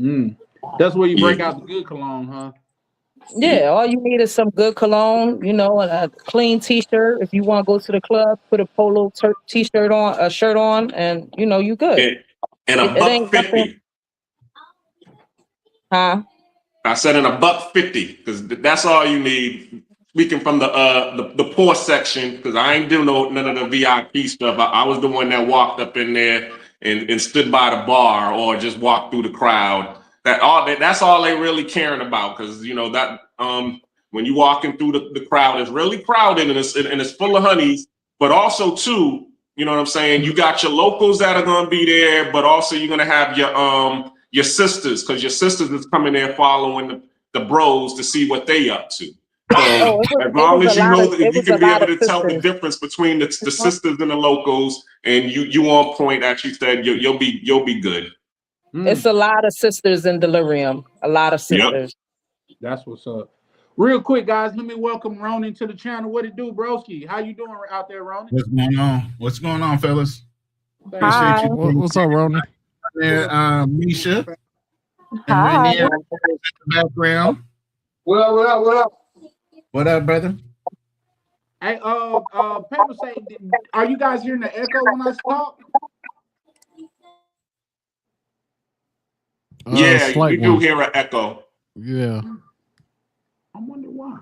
Mm. That's where you break Yeah. out the good cologne, huh? Yeah, all you need is some good cologne, and a clean t-shirt. If you want to go to the club, put a t-shirt on, a shirt on, and you good. And, and It, a it buck ain't nothing, 50. huh? I said in a buck 50 because that's all you need. Speaking from the poor section, because I ain't do none of the VIP stuff. I was the one that walked up in there and stood by the bar or just walked through the crowd. That's all they really caring about, because that when you walking through the crowd, it's really crowded and it's full of honeys, but also too, you know what I'm saying? You got your locals that are gonna be there, but also you're gonna have your sisters, because your sisters is coming there following the bros to see what they up to. So Oh, as it long was a as you lot know of that it you was a can be lot able of to tell the sisters. difference between the sisters and the locals, and you on point, as you said, you'll be good. It's a lot of sisters in delirium. A lot of Yep. sisters. That's what's up. Real quick, guys, let me welcome Ronan to the channel. What it do, broski? How you doing out there, Ronan? What's going on? What's going on, fellas? Thank Appreciate Hi. you. What's up, Ronan? There, Misha and Hi. Rainier in the background. What up, what up, what up? What up, brother? Hey, Pepper say, are you guys hearing the echo when I talk? Yeah, Slight you do one. hear an echo. Yeah. I wonder why.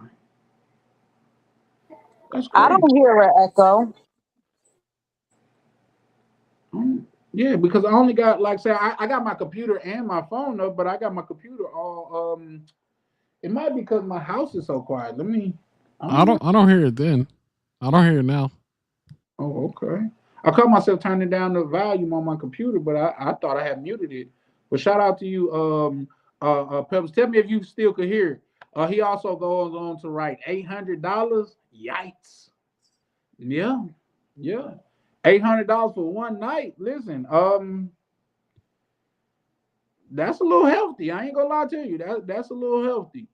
That's I crazy. don't hear an echo. Yeah, because I only got, like, say, I got my computer and my phone up, but I got my computer all. It might be because my house is so quiet. I don't hear it then. I don't hear it now. Oh, okay. I caught myself turning down the volume on my computer, but I thought I had muted it. But shout out to you, Peppers. Tell me if you still could hear it. He also goes on to write $800. Yikes. Yeah, yeah. $800 for one night. Listen, that's a little healthy. I ain't gonna lie to you. That's a little healthy.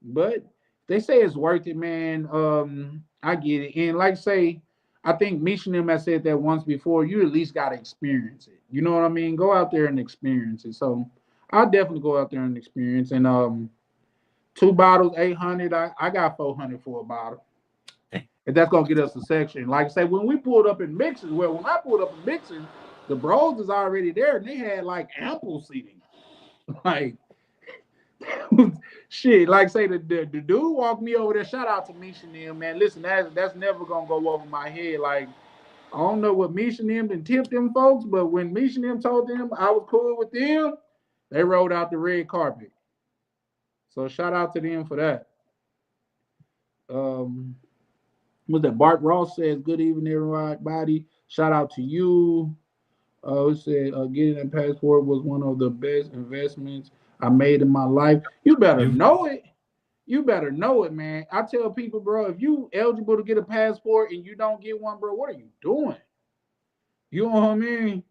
But they say it's worth it, man. I get it. And like say, I think Misha and them has said that once before, you at least gotta experience it. You know what I mean? Go out there and experience it. So I'll definitely go out there and experience. And 2 bottles, 800. I got 400 for a bottle. If that's gonna get us a section. Like I say, when we pulled up in Mixers, when I pulled up in Mixers, the bros is already there and they had like ample seating. Like shit, like say the dude walked me over there. Shout out to Misha and them, man. Listen, that's never gonna go over my head. Like, I don't know what Misha and them didn't tip them folks, but when Misha and them told them I was cool with them, they rolled out the red carpet. So shout out to them for that. Was that Bart Ross says, good evening, everybody. Shout out to you. It said getting a passport was one of the best investments I made in my life. You better know it. You better know it, man. I tell people, bro, if you eligible to get a passport and you don't get one, bro, what are you doing? You know what I mean?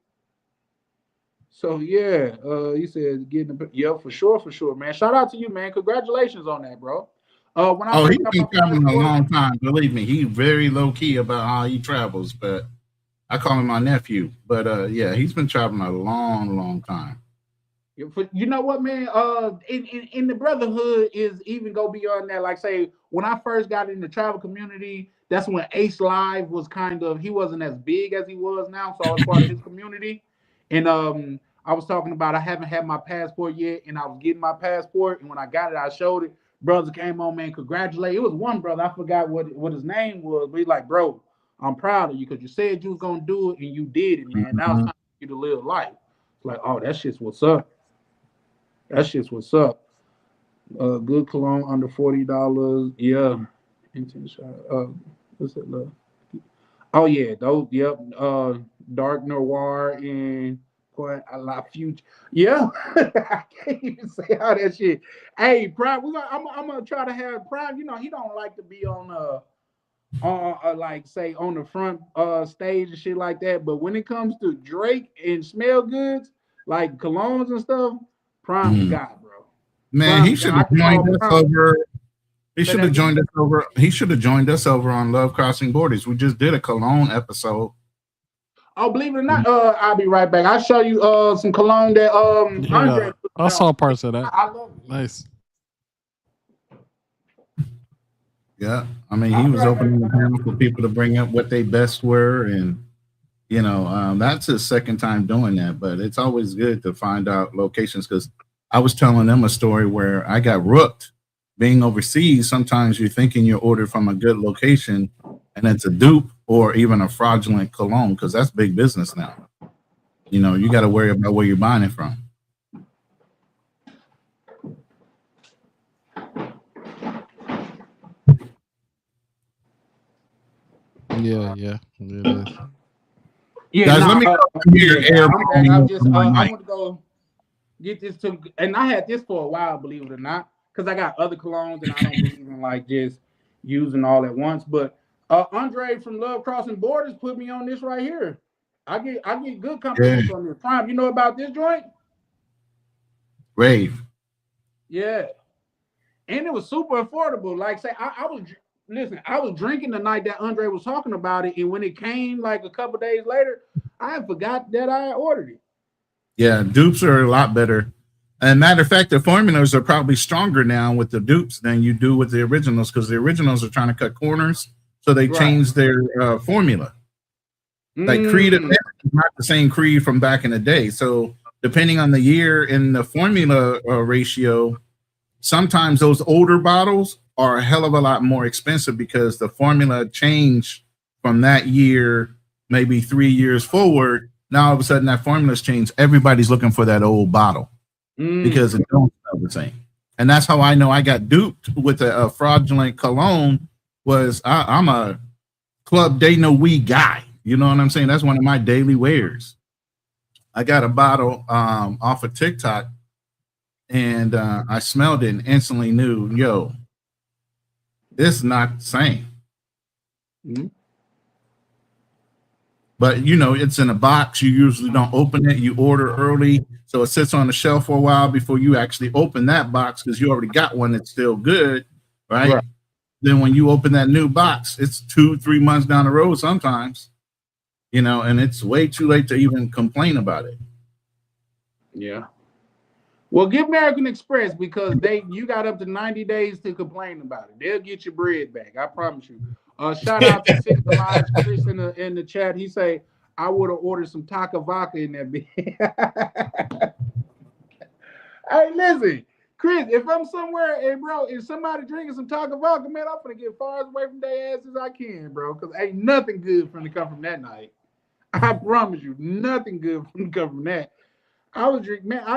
So yeah, he says getting for sure, man. Shout out to you, man. Congratulations on that, bro. When I He's first got been my traveling a passport, long time. Believe me, he's very low key about how he travels. But I call him my nephew. But yeah, he's been traveling a long time. you know what, man? In the brotherhood is even go beyond that. Like say, when I first got in the travel community, that's when Ace Live was he wasn't as big as he was now. So I was part of his community. And I was talking about I haven't had my passport yet, and I was getting my passport. And when I got it, I showed it. Brothers came on, man, congratulate. It was one brother, I forgot what his name was, but he's like, bro, I'm proud of you because you said you was gonna do it and you did it, man. Now it's time for you to live life. It's like, oh, that shit's what's up. That shit's what's up. Good cologne under $40. Yeah. What's it? Oh yeah, those. Yep. Dark Noir and quite a lot future. Yeah. I can't even say how that shit. Hey, Prime. I'm gonna try to have Prime. You know he don't like to be on like say on the front stage and shit like that. But when it comes to Drake and smell goods like colognes and stuff, Prime the guy, bro. Man, he should have joined us over. He should have joined us over. He should have joined us over on Love Crossing Borders. We just did a cologne episode. Oh, believe it or not, I'll be right back. I'll show you some cologne that Andre Yeah, put I out. saw parts of that. I love it. Nice. Yeah, I mean, he was opening the panel for people to bring up what they best were, and that's his second time doing that. But it's always good to find out locations, because I was telling them a story where I got rooked being overseas. Sometimes you're thinking you ordered from a good location, and it's a dupe or even a fraudulent cologne, because that's big business now. You got to worry about where you're buying it from. Yeah, it is. Yeah, Guys, nah, let me go here. yeah, I'm back. I'm just I mic. want to go get this to, and I had this for a while, believe it or not, because I got other colognes and I don't believe in like just using all at once. But Andre from Love Crossing Borders put me on this right here. I get good compliments on this. Prime, you know about this joint? Rave. Yeah, and it was super affordable. Like say, I was drinking the night that Andre was talking about it, and when it came like a couple days later, I forgot that I ordered it. Yeah, dupes are a lot better. And matter of fact, the formulas are probably stronger now with the dupes than you do with the originals, because the originals are trying to cut corners, so they changed their formula. Like Creed is not the same Creed from back in the day. So depending on the year and the formula ratio, sometimes those older bottles are a hell of a lot more expensive because the formula changed from that year, maybe 3 years forward. Now all of a sudden that formula's changed. Everybody's looking for that old bottle because it don't smell the same. And that's how I know I got duped with a fraudulent cologne. Was I'm a Club De Nuit guy. You know what I'm saying? That's one of my daily wears. I got a bottle off of TikTok, and I smelled it and instantly knew, yo, it's not the same. But it's in a box. You usually don't open it. You order early, so it sits on the shelf for a while before you actually open that box, because you already got one that's still good, right? Then when you open that new box, it's 2-3 months down the road sometimes, and it's way too late to even complain about it. Yeah. Well, give American Express, because you got up to 90 days to complain about it. They'll get your bread back. I promise you. Shout out to Six Alliance Chris in the chat. He say, I would have ordered some Taka Vodka in that bitch. Hey, listen, Chris, if I'm somewhere, hey, bro, if somebody drinking some Taka Vodka, man, I'm gonna get far away from their ass as I can, bro, because ain't nothing good from to come from that night. I promise you, nothing good from to come from that. I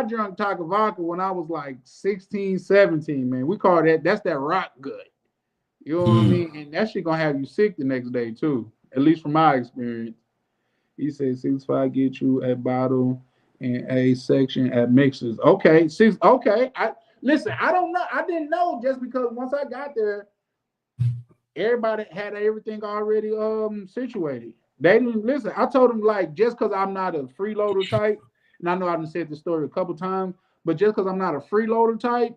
drank Taka Vodka when I was like 16, 17, man. We call that's that rock good. You know what I mean? And that shit gonna have you sick the next day too. At least from my experience. He said 6.5 get you a bottle and a section at mixers. Okay, okay. I don't know. I didn't know, just because once I got there, everybody had everything already situated. They didn't listen. I told them, like, just because I'm not a freeloader type, and I know I've said this story a couple times, but just because I'm not a freeloader type,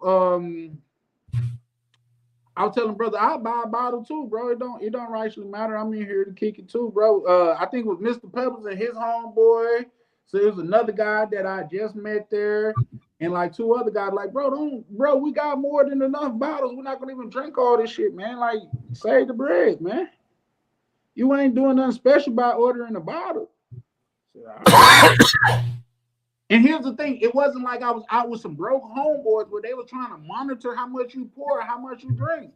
I was telling brother, I'll buy a bottle too, bro. It don't actually matter. I'm in here to kick it too, bro. I think it was Mr. Pebbles and his homeboy. So it was another guy that I just met there, and like 2 other guys. Like, bro, we got more than enough bottles. We're not gonna even drink all this shit, man. Like, save the bread, man. You ain't doing nothing special by ordering a bottle. And here's the thing, it wasn't like I was out with some broke homeboys where they were trying to monitor how much you pour, how much you drink.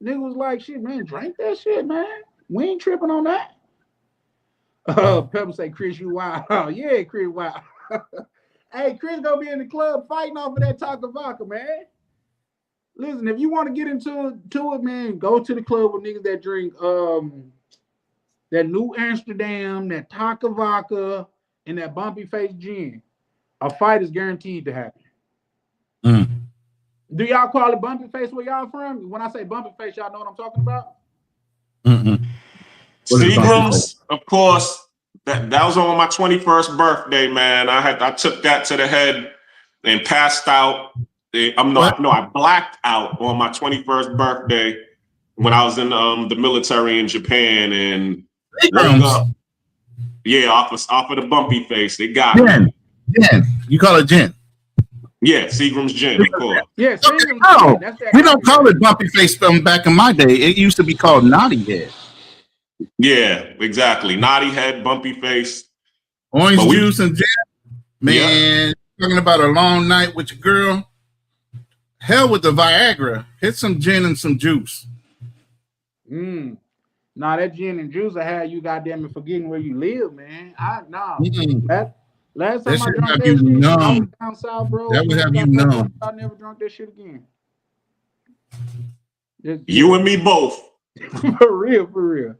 Nigga was like, shit, man, drink that shit, man. We ain't tripping on that. Pepper say, Chris, you wild. Oh, yeah, Chris, wild. Hey, Chris gonna be in the club fighting off of that Taka Vodka, man. Listen, if you want to get into it, man, go to the club with niggas that drink that New Amsterdam, that Taka Vodka, and that Bumpy Face gin. A fight is guaranteed to happen. Do y'all call it Bumpy Face where y'all from? When I say Bumpy Face, y'all know what I'm talking about? Seagram's, of course. That was on my 21st birthday, man. I took that to the head and passed out. I blacked out on my 21st birthday when I was in the military in Japan, and woke up. Yeah, off of the bumpy face. They got it. Gin. Gin. You call it gin. Yeah, Seagram's gin, of course. Yeah, Okay. Seagram's Oh, that's that we don't coffee call shop. it bumpy face from back in my day. It used to be called naughty head. Yeah, exactly. Naughty head, bumpy face. Orange But we- juice and gin. Man, talking about a long night with your girl. Hell with the Viagra. Hit some gin and some juice. Nah, that gin and juice I had you goddamn it forgetting where you live, man. Mm-mm. That last That time I shit drank have that you shit, I numb. was down south, bro. That would Man, have you I never- numb. I never drunk that shit again. You and me both. For real.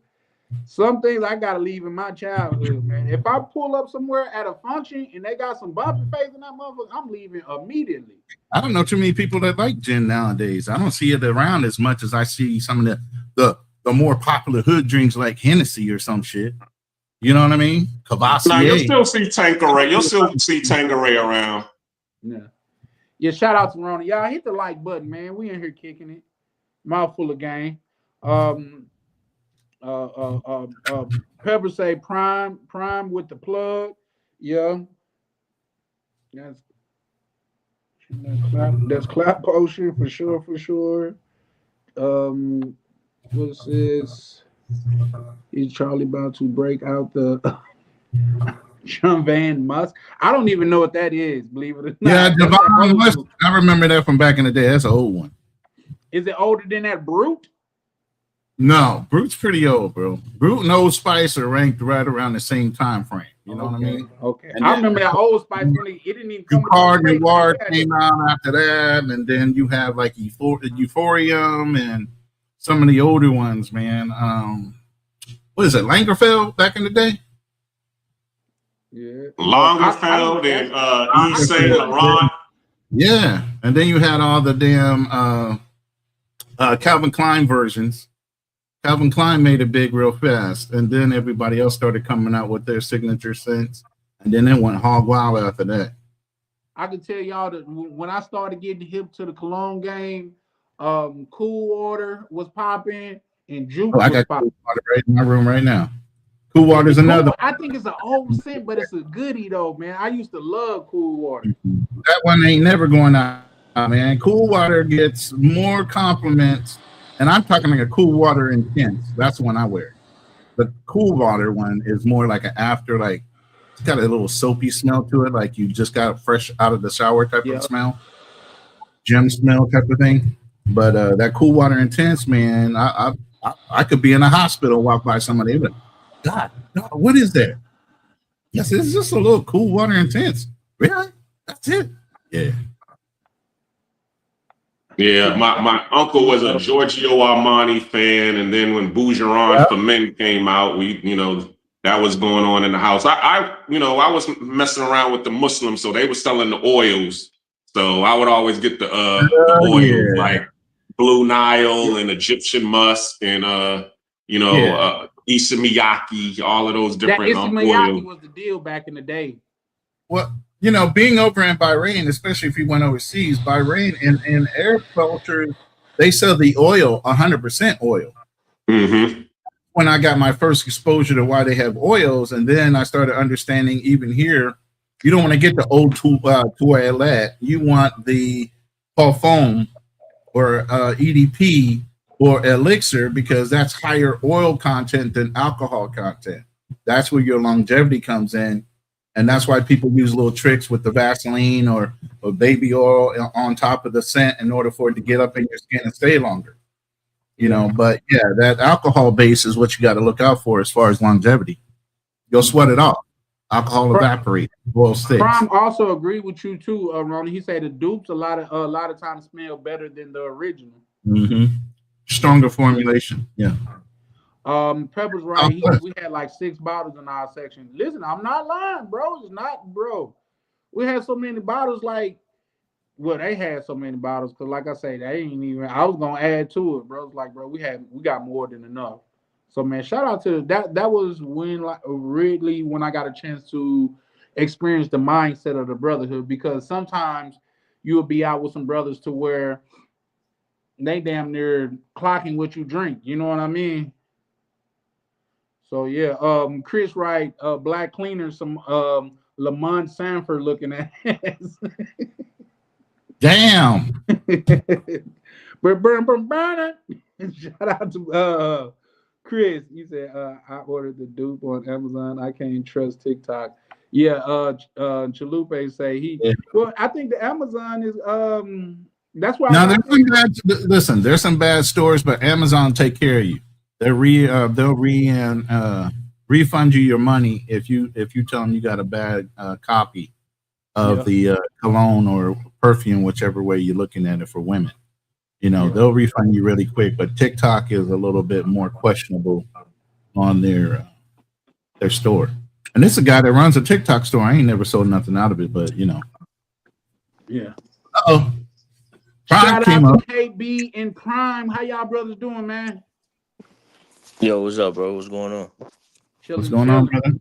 Some things I gotta leave in my childhood, man. If I pull up somewhere at a function and they got some bumpy face in that motherfucker, I'm leaving immediately. I don't know too many people that like gin nowadays. I don't see it around as much as I see some of the more popular hood drinks like Hennessy or some shit. You know what I mean? Cavassier. Now you'll still see Tanqueray. You'll still see Tanqueray around. Yeah. Shout out to Ronnie. Y'all hit the like button, man. We in here kicking it. Mouthful of game. Pepper say prime with the plug. Yeah. That's clap potion for sure. What's this? Is Charlie about to break out the John Van Musk? I don't even know what that is, believe it or not. Yeah, That's that Devon old Musk. school. I remember that from back in the day. That's an old one. Is it older than that Brute? No, Brute's pretty old, bro. Brute and Old Spice are ranked right around the same time frame. You know what I mean? Okay. And I then- remember that Old Spice when it didn't even come Ducard with and Ward the came out after that, and then you have like Euphorium and some of the older ones, man. What is it, Langerfeld back in the day? Yeah. Longerfeld and Yves Saint Laurent. Yeah, and then you had all the damn Calvin Klein versions. Calvin Klein made it big real fast, and then everybody else started coming out with their signature scents, and then it went hog wild after that. I can tell y'all that when I started getting hip to the cologne game, Cool Water was popping and Juke Oh, I was got popping. Cool Water right in my room right now. Cool Water's another. I think it's an old scent, but it's a goodie though, man. I used to love Cool Water. That one ain't never going out, man. Cool Water gets more compliments, and I'm talking like a Cool Water Intense. That's the one I wear. The Cool Water one is more like an after, like it's got a little soapy smell to it, like you just got fresh out of the shower type of smell, gym smell type of thing. But that Cool Water Intense, man, I could be in a hospital, walk by somebody, but God, what is that? Yes, it's just a little Cool Water Intense. Really? That's it. Yeah. Yeah, my uncle was a Giorgio Armani fan, and then when Bougeron for Men came out, that was going on in the house. I was messing around with the Muslims, so they were selling the oils. So I would always get the oils like Blue Nile and Egyptian Musk and Issa Miyake, all of those different That Issa Miyake oils. was the deal back in the day. Well, being over in Bahrain, especially if you went overseas, Bahrain in Arab culture, they sell the oil 100% oil. Mm-hmm. When I got my first exposure to why they have oils, and then I started understanding even here, you don't want to get the old toilette. You want the parfum or EDP or elixir because that's higher oil content than alcohol content. That's where your longevity comes in. And that's why people use little tricks with the Vaseline or baby oil on top of the scent in order for it to get up in your skin and stay longer. But yeah, that alcohol base is what you got to look out for as far as longevity. You'll sweat it off. Alcohol evaporates. Oil sticks. Prime also agreed with you too, Ronnie. He said the dupes a lot of times smell better than the original. Mm-hmm. Stronger formulation. Yeah. Pepper's right. We had like 6 bottles in our section. Listen, I'm not lying, bro. It's not, bro. We had so many bottles, they had so many bottles because, like I say, they ain't even. I was gonna add to it, bro. It's like, bro, we got more than enough. So, man, shout out to that. That was when, really, when I got a chance to experience the mindset of the brotherhood. Because sometimes you'll be out with some brothers to where they damn near clocking what you drink. You know what I mean? So yeah, Chris Wright, Black Cleaner, some Lamont Sanford looking at. Damn. Burn. Shout out to Chris. He said, I ordered the dupe on Amazon. I can't trust TikTok. Yeah, Chalupe say Yeah. well, I think the Amazon is that's why Now there's some bad. Listen, there's some bad stores, but Amazon take care of you. They'll refund you your money if you tell them you got a bad copy of the cologne or perfume, whichever way you're looking at it for women. You know, they'll refund you really quick. But TikTok is a little bit more questionable on their store. And this is a guy that runs a TikTok store. I ain't never sold nothing out of it, but you know. Yeah. Uh-oh. Shout out to KB in Prime. How y'all brothers doing, man? Yo, what's up, bro? What's going on? What's going on, brother?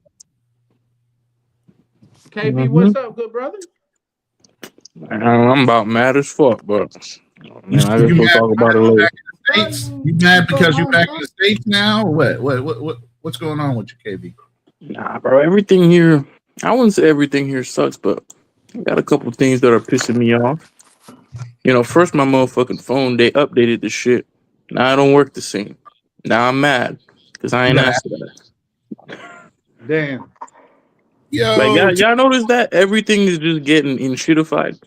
KB, what's up, good brother? I'm about mad as fuck, but man, I just will talk about it later. You mad because you're back in the States now? Or what's going on with you, KB? Nah, bro. Everything here, I wouldn't say everything here sucks, but I got a couple things that are pissing me off. You know, first my motherfucking phone, they updated the shit. Now I don't work the same. Now I'm mad because I ain't asked for that. Damn. Yo, Like y'all notice that everything is just getting shitified,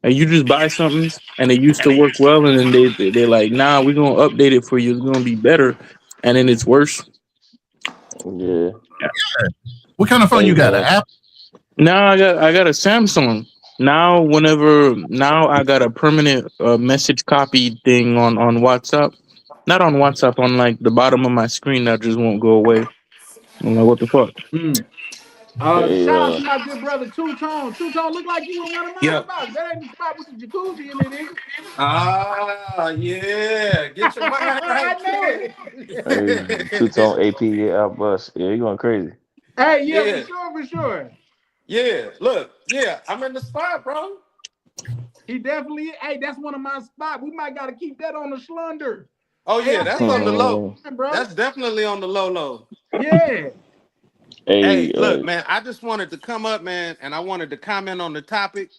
and you just buy something and it used to work well, and then they're like, nah, we're gonna update it for you. It's gonna be better, and then it's worse. Yeah. what kind of phone you got? An Apple? Now I got a Samsung. Now I got a permanent message copy thing on WhatsApp. Not on WhatsApp, on like the bottom of my screen that just won't go away. I'm like, what the fuck? Shout out to my good brother Two Tone. Two Tone look like you in one of my spots. That ain't the spot with the jacuzzi in it, nigga. Yeah. Get your mind I right. know it. Hey, two-tone AP out bus. Yeah, you going crazy. Hey, Yeah. for sure. Yeah. Look. Yeah. I'm in the spot, bro. He definitely. Hey, that's one of my spots. We might gotta keep that on the schlunder. Oh yeah, that's on the low. Bro. That's definitely on the low. Yeah. Hey, Look, man, I just wanted to come up, man, and I wanted to comment on the topic.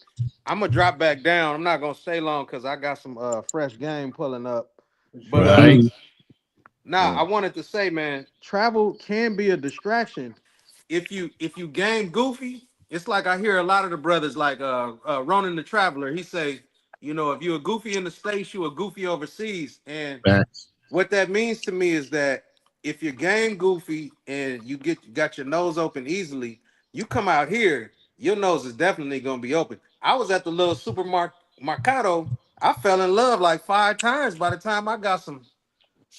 I'm gonna drop back down. I'm not gonna stay long because I got some fresh game pulling up. But I wanted to say, man, travel can be a distraction. If you game goofy, it's like I hear a lot of the brothers, like Ronan the Traveler. He say, you know, if you're a goofy in the States, you a goofy overseas. And what that means to me is that if you're game goofy and you got your nose open easily, you come out here, your nose is definitely gonna be open. I was at the little supermercado. I fell in love like 5 times by the time I got some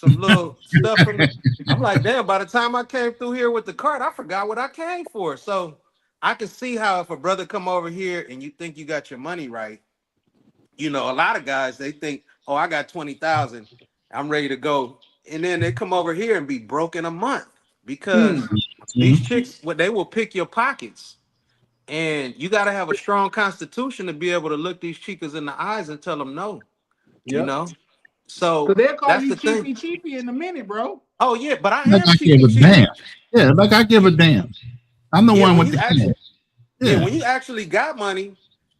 little stuff from. I'm like, damn, by the time I came through here with the cart, I forgot what I came for. So I can see how if a brother come over here and you think you got your money right, you know, a lot of guys, they think, oh, I got 20,000, I'm ready to go. And then they come over here and be broke in a month because these chicks, they will pick your pockets. And you got to have a strong constitution to be able to look these chicas in the eyes and tell them no. You know? So they'll call that's you the thing. cheapy in a minute, bro. Oh, yeah, but I Like am I give a damn. Yeah, like I give a damn. I'm the one with the actually, when you actually got money,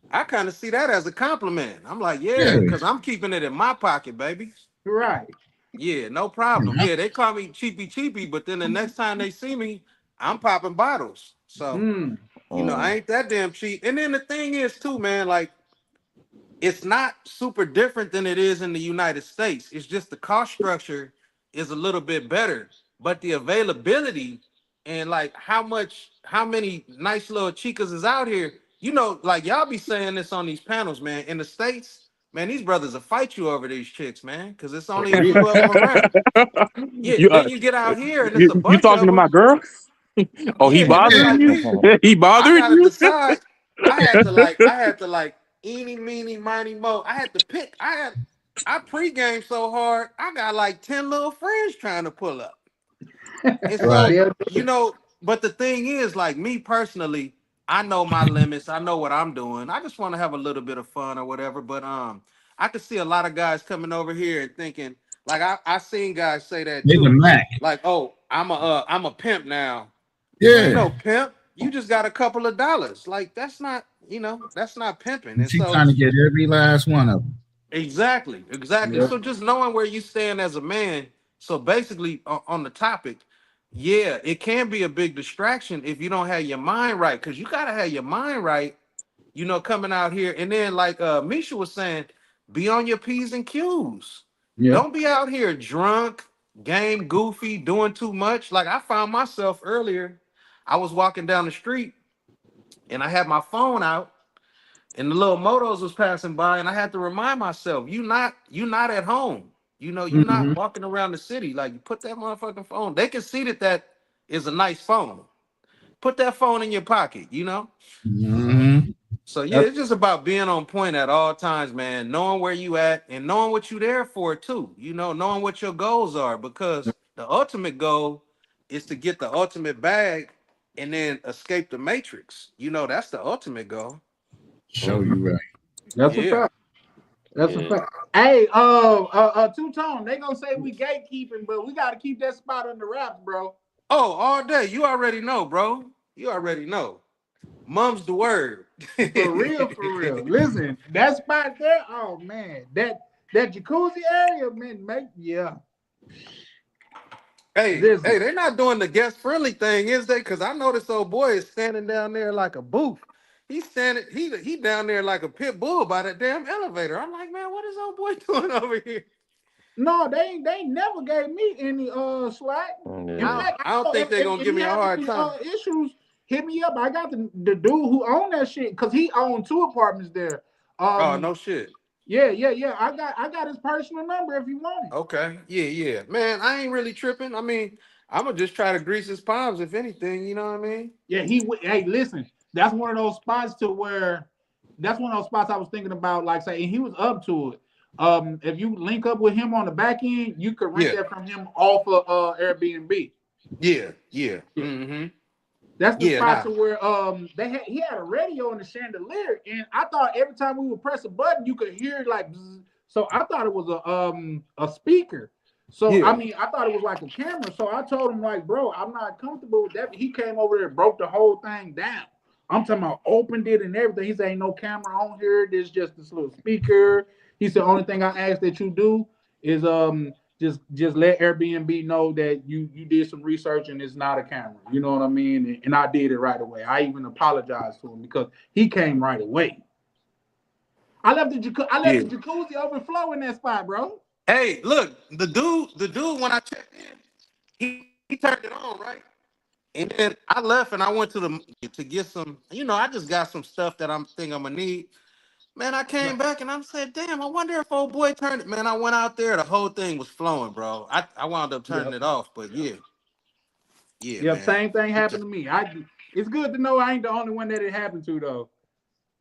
I kind of see that as a compliment. I'm like, because I'm keeping it in my pocket, baby. Right. Yeah, no problem. Yeah, they call me cheapy, but then the next time they see me, I'm popping bottles. So, you know, I ain't that damn cheap. And then the thing is, too, man, like, it's not super different than it is in the United States. It's just the cost structure is a little bit better, but the availability and like how many nice little chicas is out here. You know, like y'all be saying this on these panels, man. In the States, man, these brothers will fight you over these chicks, man, because it's only a few of them around. Yeah, then you get out here and it's a bunch you talking of to my girl? Oh, he bothering you? He bothering you? Decide. I had to like eeny, meeny, miny, mo. I had to pick. I pregame so hard. I got like 10 little friends trying to pull up. And so, you know, but the thing is, like me personally, I know my limits. I know what I'm doing. I just want to have a little bit of fun or whatever. But I could see a lot of guys coming over here and thinking, like I seen guys say that too. Like, oh, I'm a pimp now. You ain't Yeah, no pimp. You just got a couple of dollars. Like that's not, that's not pimping. and And she's so trying to get every last one of them. exactly. Yeah. So just knowing where you stand as a man. So basically on the topic, yeah, it can be a big distraction if you don't have your mind right. Because you gotta have your mind right, coming out here. And then like Misha was saying, be on your P's and Q's. Yeah. Don't be out here drunk, game goofy, doing too much. Like I found myself earlier. I was walking down the street and I had my phone out and the little motos was passing by, and I had to remind myself, you not at home. You not Mhm. walking around the city. Like you put that motherfucking phone. They can see that is a nice phone. Put that phone in your pocket. Mhm. So yeah, That's it's just about being on point at all times, man. Knowing where you at and knowing what you there for too. Knowing what your goals are, because the ultimate goal is to get the ultimate bag and then escape the matrix. That's the ultimate goal. Show you right. that's a Yeah. fact. That's a Yeah. fact. Hey, Two Tone, they gonna say we gatekeeping, but we gotta keep that spot under wraps, bro. Oh, all day. You already know, bro. You already know. Mum's the word. For real, for real. Listen, that spot there, oh man, that jacuzzi area, man, yeah. Hey, Listen, they're not doing the guest friendly thing, is they? Because I know this old boy is standing down there like a booth. He's standing, he down there like a pit bull by that damn elevator. I'm like, man, what is old boy doing over here? no, they never gave me any slack. In Yeah. fact, I don't think they're gonna if give you me a have hard any time. issues, hit me up. I got the dude who owned that shit because he owned 2 apartments there. Oh, no shit. Yeah. I got his personal number if you want it. Okay. Yeah. Man, I ain't really tripping. I mean, I'm gonna just try to grease his palms, if anything, you know what I mean? Yeah, hey, listen, that's one of those spots that's one of those spots I was thinking about, like say, and he was up to it. If you link up with him on the back end, you could rent Yeah. that from him off of Airbnb. Yeah. Yeah. Mm-hmm. That's the Yeah, spot nah. to where he had a radio in the chandelier, and I thought every time we would press a button, you could hear like bzz. So I thought it was a speaker. So Yeah. I mean, I thought it was like a camera. So I told him like, bro, I'm not comfortable with that. He came over there and broke the whole thing down. I'm talking about opened it and everything. He said ain't no camera on here. There's just this little speaker. He said only thing I ask that you do is just let Airbnb know that you did some research and it's not a camera. You know what I mean? And I did it right away. I even apologized to him because he came right away. I left the jacuzzi overflow in that spot, bro. Hey, look, the dude when I checked in, he turned it on, right? And then I left and I went to get some, I just got some stuff that I'm gonna need. Man, I came Right. back and I said, damn, I wonder if old boy turned it. Man, I went out there, the whole thing was flowing, bro. I wound up turning Yep. it off, but yeah, Yep. man. Same thing It happened just to me. It's good to know I ain't the only one that it happened to though.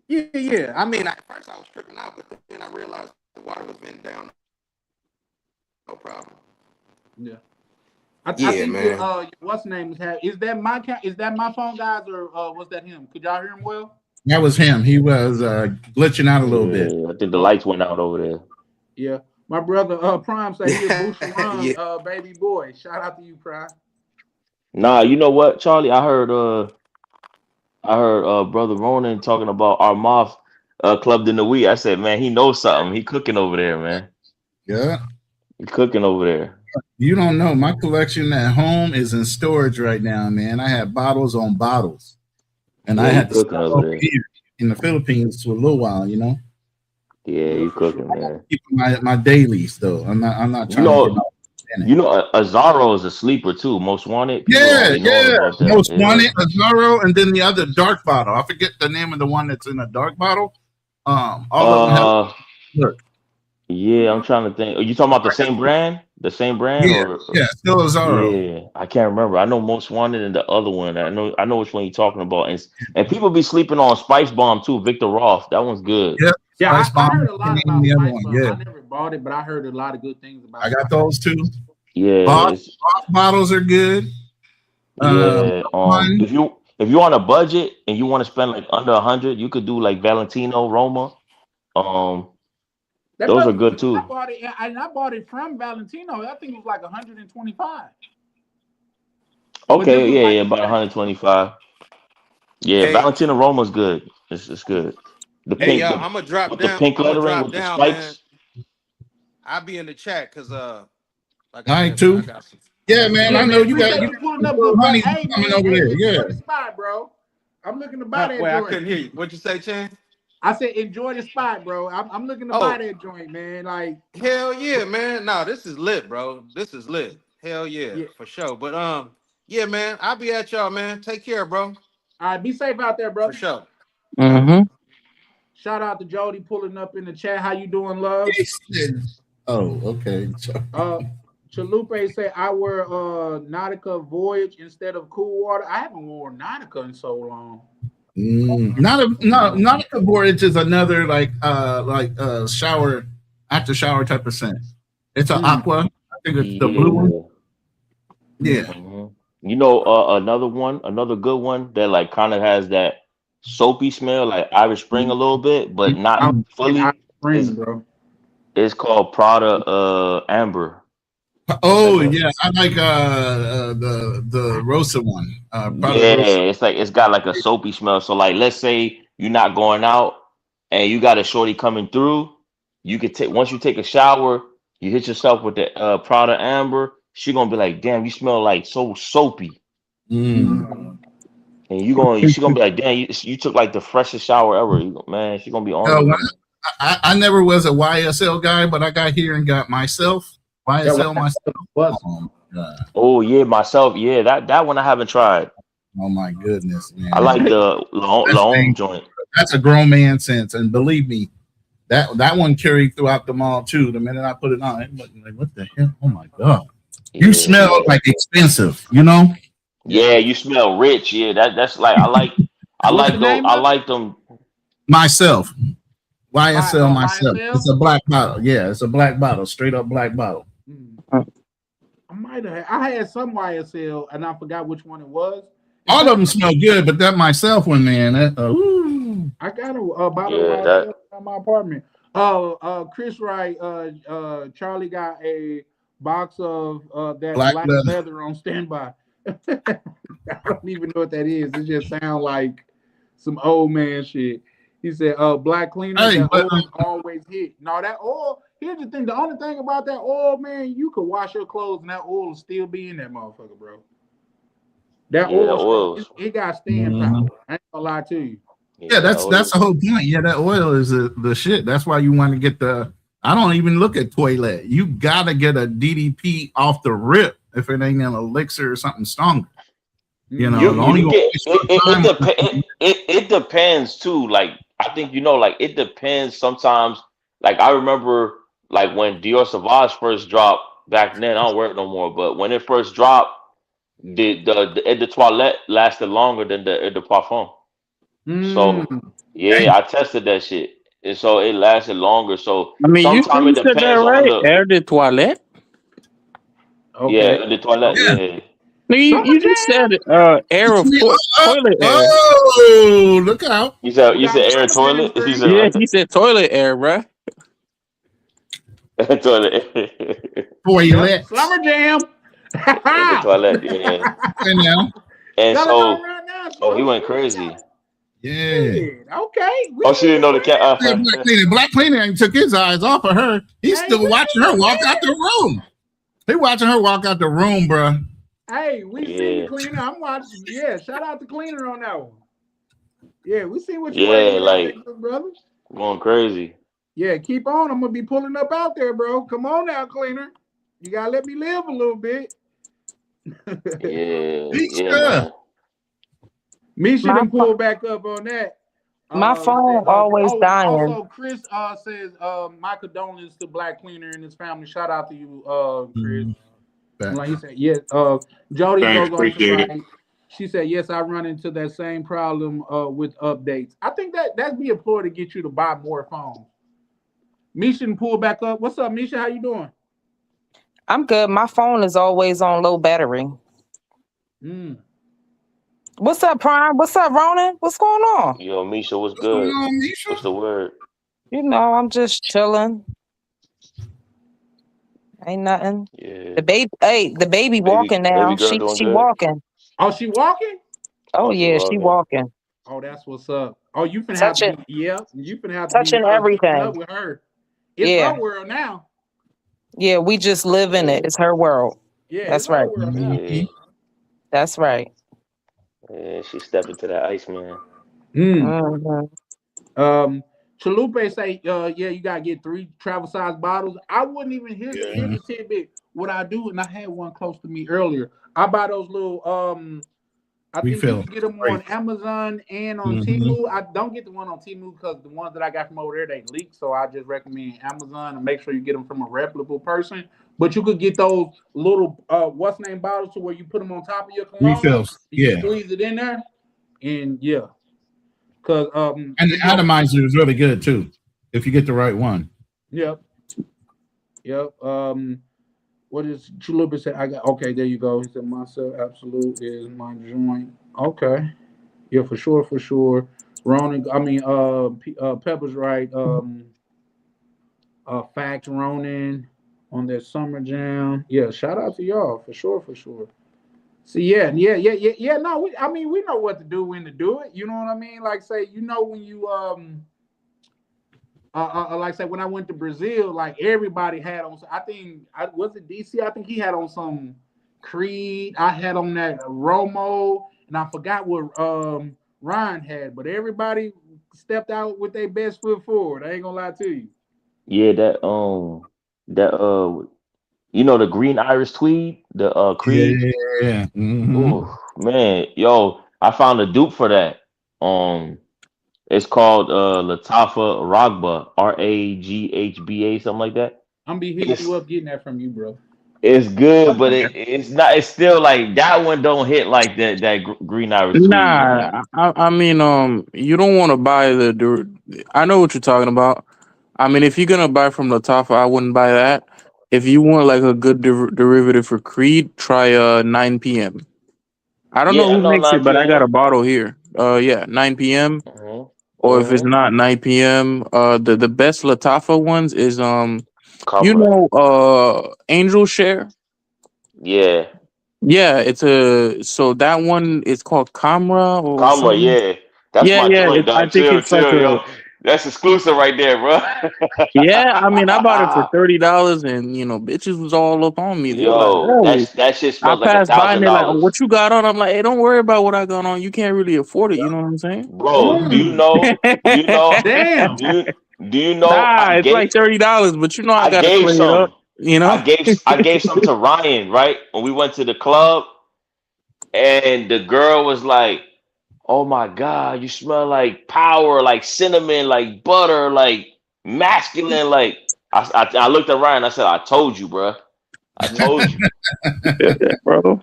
yeah. I mean, at first I was tripping out, but then I realized the water was been down. No problem. Yeah. I Yeah, think man. what's the name is that my phone guys or was that him? Could y'all hear him well? That was him. He was glitching out a little bit. Yeah. I think the Oh, lights went out over there. yeah. My brother Prime said he a Yeah. Boucheron baby boy. Shout out to you, Prime. Nah, you know what, Charlie? I heard brother Ronan talking about our moth clubbed in the week. I said, man, he knows something. He cooking over there, man. Yeah. He cooking over there. You don't know. My collection at home is in storage right now, man. I have bottles on bottles. And I Yeah, he had to cooking stop over over there. here in the Philippines for a little while, you know. Yeah, Yeah, he for sure. cooking, man. Keep my dailies though. I'm not You trying to get know, in it. you know, Azaro is a sleeper too. Most wanted. People don't Yeah, be knowing about that. Most Yeah. Wanted, Azaro, and then the other dark bottle. I forget the name of the one that's in a dark bottle. All of them have look. Yeah, I'm trying to think. Are you talking about the same brand? The same brand Yeah, or yeah, still Azaro. yeah, I can't remember. I know Most Wanted and the other one. I know which one you're talking about. And people be sleeping on Spice Bomb too, Victor Roth. That one's good. Yeah, Yeah, Spice I Bomb. heard a lot and about the other Spice one. Bomb. Yeah, I never bought it, but I heard a lot of good things about I got Spice. those too. Yeah, Boss bottles are good. yeah. One, If you on a budget and you want to spend like under 100, you could do like Valentino Roma. That Those are brother, good too. I bought it from Valentino. I think it was like 125. Okay, was yeah, like yeah, about 125. Yeah, Hey, Valentino Roma's good. It's good. The hey, pink, y'all, the I'm gonna drop with the down. pink I'm gonna lettering drop with the down, man. spikes. I'll be in the chat because like I All right, said, man, I too. got some. Yeah, man. yeah, I know man. you got Appreciate you you pulling got up, little good brother. honeys Hey, coming man. over Hey, there. enjoy Yeah. the spot, bro. I'm looking to buy that Wait, I joint. couldn't hear you. What'd you say, Chan? I said enjoy the spot, bro. I'm looking to buy Oh, that joint, man. Like, hell yeah, man. No, this is lit, bro. This is lit. Hell yeah, yeah. for sure. But yeah, man. I'll be at y'all, man. Take care, bro. All right, be safe out there, For brother. sure. Mm-hmm. Shout out to Jody pulling up in the chat. How you doing, love? Oh, okay. Chalupe say I wear Nautica Voyage instead of Cool Water. I haven't worn Nautica in so long. Not a Voyage is another like shower after shower type of scent. It's an aqua. I think it's the blue one. Yeah. Mhm. You know, another good one that like kind of has that soapy smell, like Irish Spring a little bit, but not I'm in fully. spring, bro. It's called Prada Amber. Oh yeah, I like the Rosa one. Yeah, it's like it's got like a soapy smell. So like, let's say you're not going out and you got a shorty coming through, you could take once you take a shower, you hit yourself with the Prada Amber. She gonna be like, "Damn, you smell like so soapy," and she gonna be like, "Damn, you took like the freshest shower ever." Man, she gonna be on you. I never was a YSL guy, but I got here and got myself YSL myself. Oh yeah, myself. Yeah, that one I haven't tried. Oh my goodness, man! I like the L'Homme joint. That's a grown man sense, and believe me, that one carried throughout the mall too. The minute I put it on, like, what the hell? Oh my god! Yeah. You smell like expensive, you know? Yeah, you smell rich. Yeah, that's like I like them. Myself, YSL myself. YSL? It's a black bottle. Yeah, it's a black bottle, straight up black bottle. I had some YSL and I forgot which one it was. All of them smell good, but that myself one, man. I got a bottle of YSL in my apartment. Chris Wright, Charlie got a box of that black leather on standby. I don't even know what that is. It just sounds like some old man shit. He said, black cleaner, that oil always hit. No, that oil, here's the thing. The only thing about that oil, man, you could wash your clothes and that oil will still be in that motherfucker, bro. That oil, it got staying power. I ain't gonna lie to you. Yeah, that's the whole point. Yeah, that oil is the shit. That's why you want to get I don't even look at toilet. You gotta get a DDP off the rip if it ain't an elixir or something stronger. You know, it depends too. Like I think like it depends sometimes. Like I remember like when Dior Sauvage first dropped back then. I don't wear it no more, but when it first dropped, the Eau de Toilette lasted longer than the Eau de Parfum. So yeah, I tested that shit, and so it lasted longer. So I mean, sometimes it depends on the Air de Toilette. Okay. Yeah, the toilet. Yeah. No, you just said air of toilet air. Oh, look out! You said air toilet. He said toilet air, bro. Toilet. Toilet. Summer jam. The toilet. Yeah. And so, he went crazy. Yeah. Okay. She didn't know the cat. Black Cleaner ain't took his eyes off of her. He's still watching her walk out the room. They watching her walk out the room, bro. Hey, we see Cleaner. I'm watching. Yeah, shout out to Cleaner on that one. Yeah, we see what you're like brother. Going crazy. Yeah, keep on. I'm gonna be pulling up out there, bro. Come on now, Cleaner. You gotta let me live a little bit. Yeah. Misha done pull back up on that. My phone always dying. Also, Chris says, my condolences to Black Cleaner and his family. Shout out to you, Chris. Like he said, yes. Jody goes on to write. She said, yes, I run into that same problem with updates. I think that'd be a ploy to get you to buy more phones. Misha can pull back up. What's up, Misha? How you doing? I'm good. My phone is always on low battery. What's up, Prime? What's up, Ronan? What's going on? Yo, Misha, what's good? What's the word? You know, I'm just chilling. Ain't nothing. Yeah. The baby walking now. She walking. Oh, she walking? Oh yeah, she walking, Oh, that's what's up. Oh, you finna have to touching, be, yeah, you finna have to be touching keeping up everything. with her. It's Yeah, her world now. yeah. We just live in it. It's her world. Yeah, it's That's her right. world now. Yeah, That's right. yeah, she stepped into that ice man. Mm. hmm Chalupe say, yeah, you gotta get 3 travel size bottles. I wouldn't even here's the tidbit. What I do, and I had one close to me earlier. I buy those little I think you Refill. can get them on Amazon and on Temu. I don't get the one on Temu because the ones that I got from over there they leak. So I just recommend Amazon and make sure you get them from a reputable person. But you could get those little what's name bottles to where you put them on top of your cologne. Refills. You Yeah. squeeze it in there, and yeah, because And the atomizer is really good too, if you get the right one. Yep. What is Chalupa say? I got okay. There you go. He said myself absolute is my joint. Okay. Yeah, for sure. Ronan. I mean, Pepper's right. Fact Ronan on their summer jam. Yeah, shout out to y'all for sure. See, yeah. No, we know what to do when to do it. You know what I mean? Like, say, you know, when you like say when I went to Brazil, like everybody had on. I think was it DC. I think he had on some Creed. I had on that Romo, and I forgot what Ryan had. But everybody stepped out with their best foot forward. I ain't gonna lie to you. Yeah, you know the green iris tweed, the Creed. Yeah. Oh man, yo, I found a dupe for that. It's called Latafa Ragba, Raghba, something like that. I'm be hitting you up getting that from you, bro. It's good, but it's not. It's still like that one don't hit like that green iris tweed. Nah, I mean, you don't want to buy I know what you're talking about. I mean, if you're gonna buy from Latafa, I wouldn't buy that. If you want like a good derivative for Creed, try 9 p.m. I don't Yeah, know I who know makes 9 it, but I got p.m. a bottle here. Yeah, 9 p.m. Or if it's Mhm. not 9 p.m., the best Latafa ones is you Camera. know Angel Share. Yeah, Yeah, so that one is called Camera or Camera. something. Yeah, that's Yeah, my yeah. joint, I dog. think Chill, it's like yo. That's exclusive right there, bro. yeah. I mean, I bought it for $30, and bitches was all up on me. They were like, Yo, "Oh." that shit I smells like passed by and they're like, "Oh, $1,000, what you got on?" I'm like, "Hey, don't worry about what I got on. You can't really afford it." You know what I'm saying? bro. Do you know? Do you know? Damn. Do you know? Nah, it's like $30, but I I gotta gave play it up. some. You know? I gave some to Ryan, right? When we went to the club, and the girl was like, "Oh my God, you smell like power, like cinnamon, like butter, like masculine." Like I looked at Ryan. I said, "I told you, bro. I told you." Bro,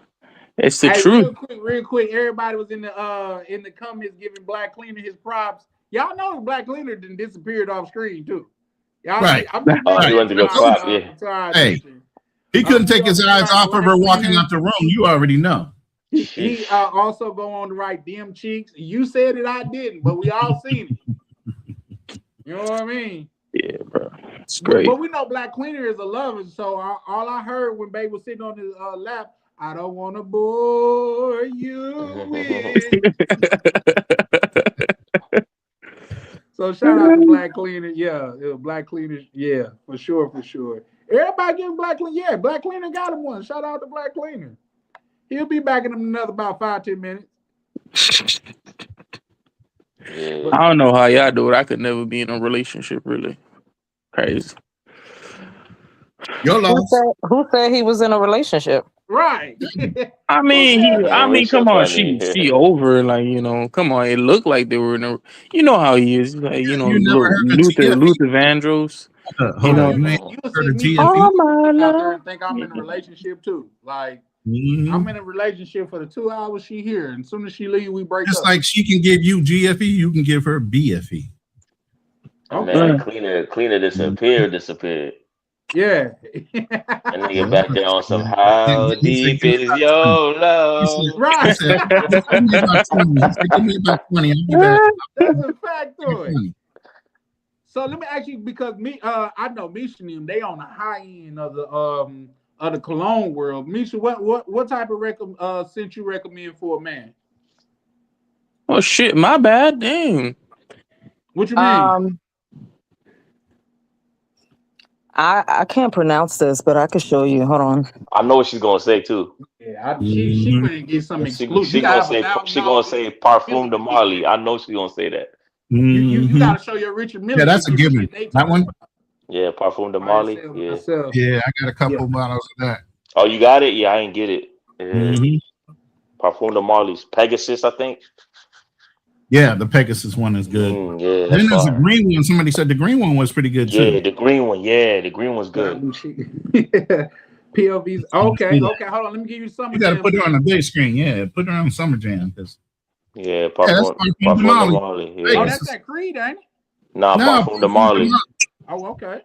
it's the Hey, truth. real quick. Everybody was in the comments giving Black Cleaner his props. Y'all know Black Cleaner didn't disappeared off screen too. Y'all, Right. I'm just Oh, making he went to go clap. Yeah. to our Hey. attention. He couldn't take his eyes Black off of her walking Cleaner. out the room. You already know. He also go on to write them cheeks. You said it, I didn't, but we all seen it. You know what I mean? Yeah, bro. It's great. But we know Black Cleaner is a lover, so all I heard when Babe was sitting on his lap, I don't want to bore you with. So shout out to Black Cleaner. Yeah, Black Cleaner. Yeah, for sure. Everybody giving Black Cleaner. Yeah, Black Cleaner got him one. Shout out to Black Cleaner. He'll be back in another about 5-10 minutes. Yeah. I don't know how y'all do it. I could never be in a relationship, really. Crazy. Your loss. Who said he was in a relationship? Right. I mean, come on, funny. she over, like, come on. It looked like they were in a, how he is, like, You never heard of Luther TFE? Vandross. Hold on, you ain't You heard see of me TFE? Oh my out there love. and think I'm in a relationship too. Like Mhm. I'm in a relationship for the 2 hours she here, and as soon as she leave, we break Just up. like she can give you GFE, you can give her BFE. Man, cleaner disappeared. Yeah. And nigga back there on some how deep is your love? Right. He said, give me about 20. He said, give me about 20. I'll be back. That's a factoid. So let me ask you, because I know Missionim, they on the high end of the the cologne world. Misha, what type of scent you recommend for a man? Oh shit, my bad. Dang. What you mean? I can't pronounce this, but I could show you. Hold on. I know what she's gonna say too. Yeah, she wouldn't get something She exclusive. she You gonna gotta say have she gonna say Parfum de $1,000. Marley. I know she's gonna say that. You gotta show your Richard Mille. Yeah, that's a given. That one. Yeah, Parfum de Marley. Yeah. Myself. Yeah, I got a couple bottles of that. Oh, you got it? Yeah, I didn't get it. Yeah. Mhm. Parfum de Marley's Pegasus, I think. Yeah, the Pegasus one is good. Yeah, Then that's there's a fire. green one. Somebody said the green one was pretty good Yeah, too. the green one. Yeah, the green one's good. PLVs. Okay, hold on. Let me give you some. You got to put it on the big screen. Yeah, put it on Summer Jam. Yeah, that's Parfum Parfum de de Marley. Marley. Oh, Yeah. that's that Creed, ain't it? Nah, No, Parfum de Marley. Oh, okay.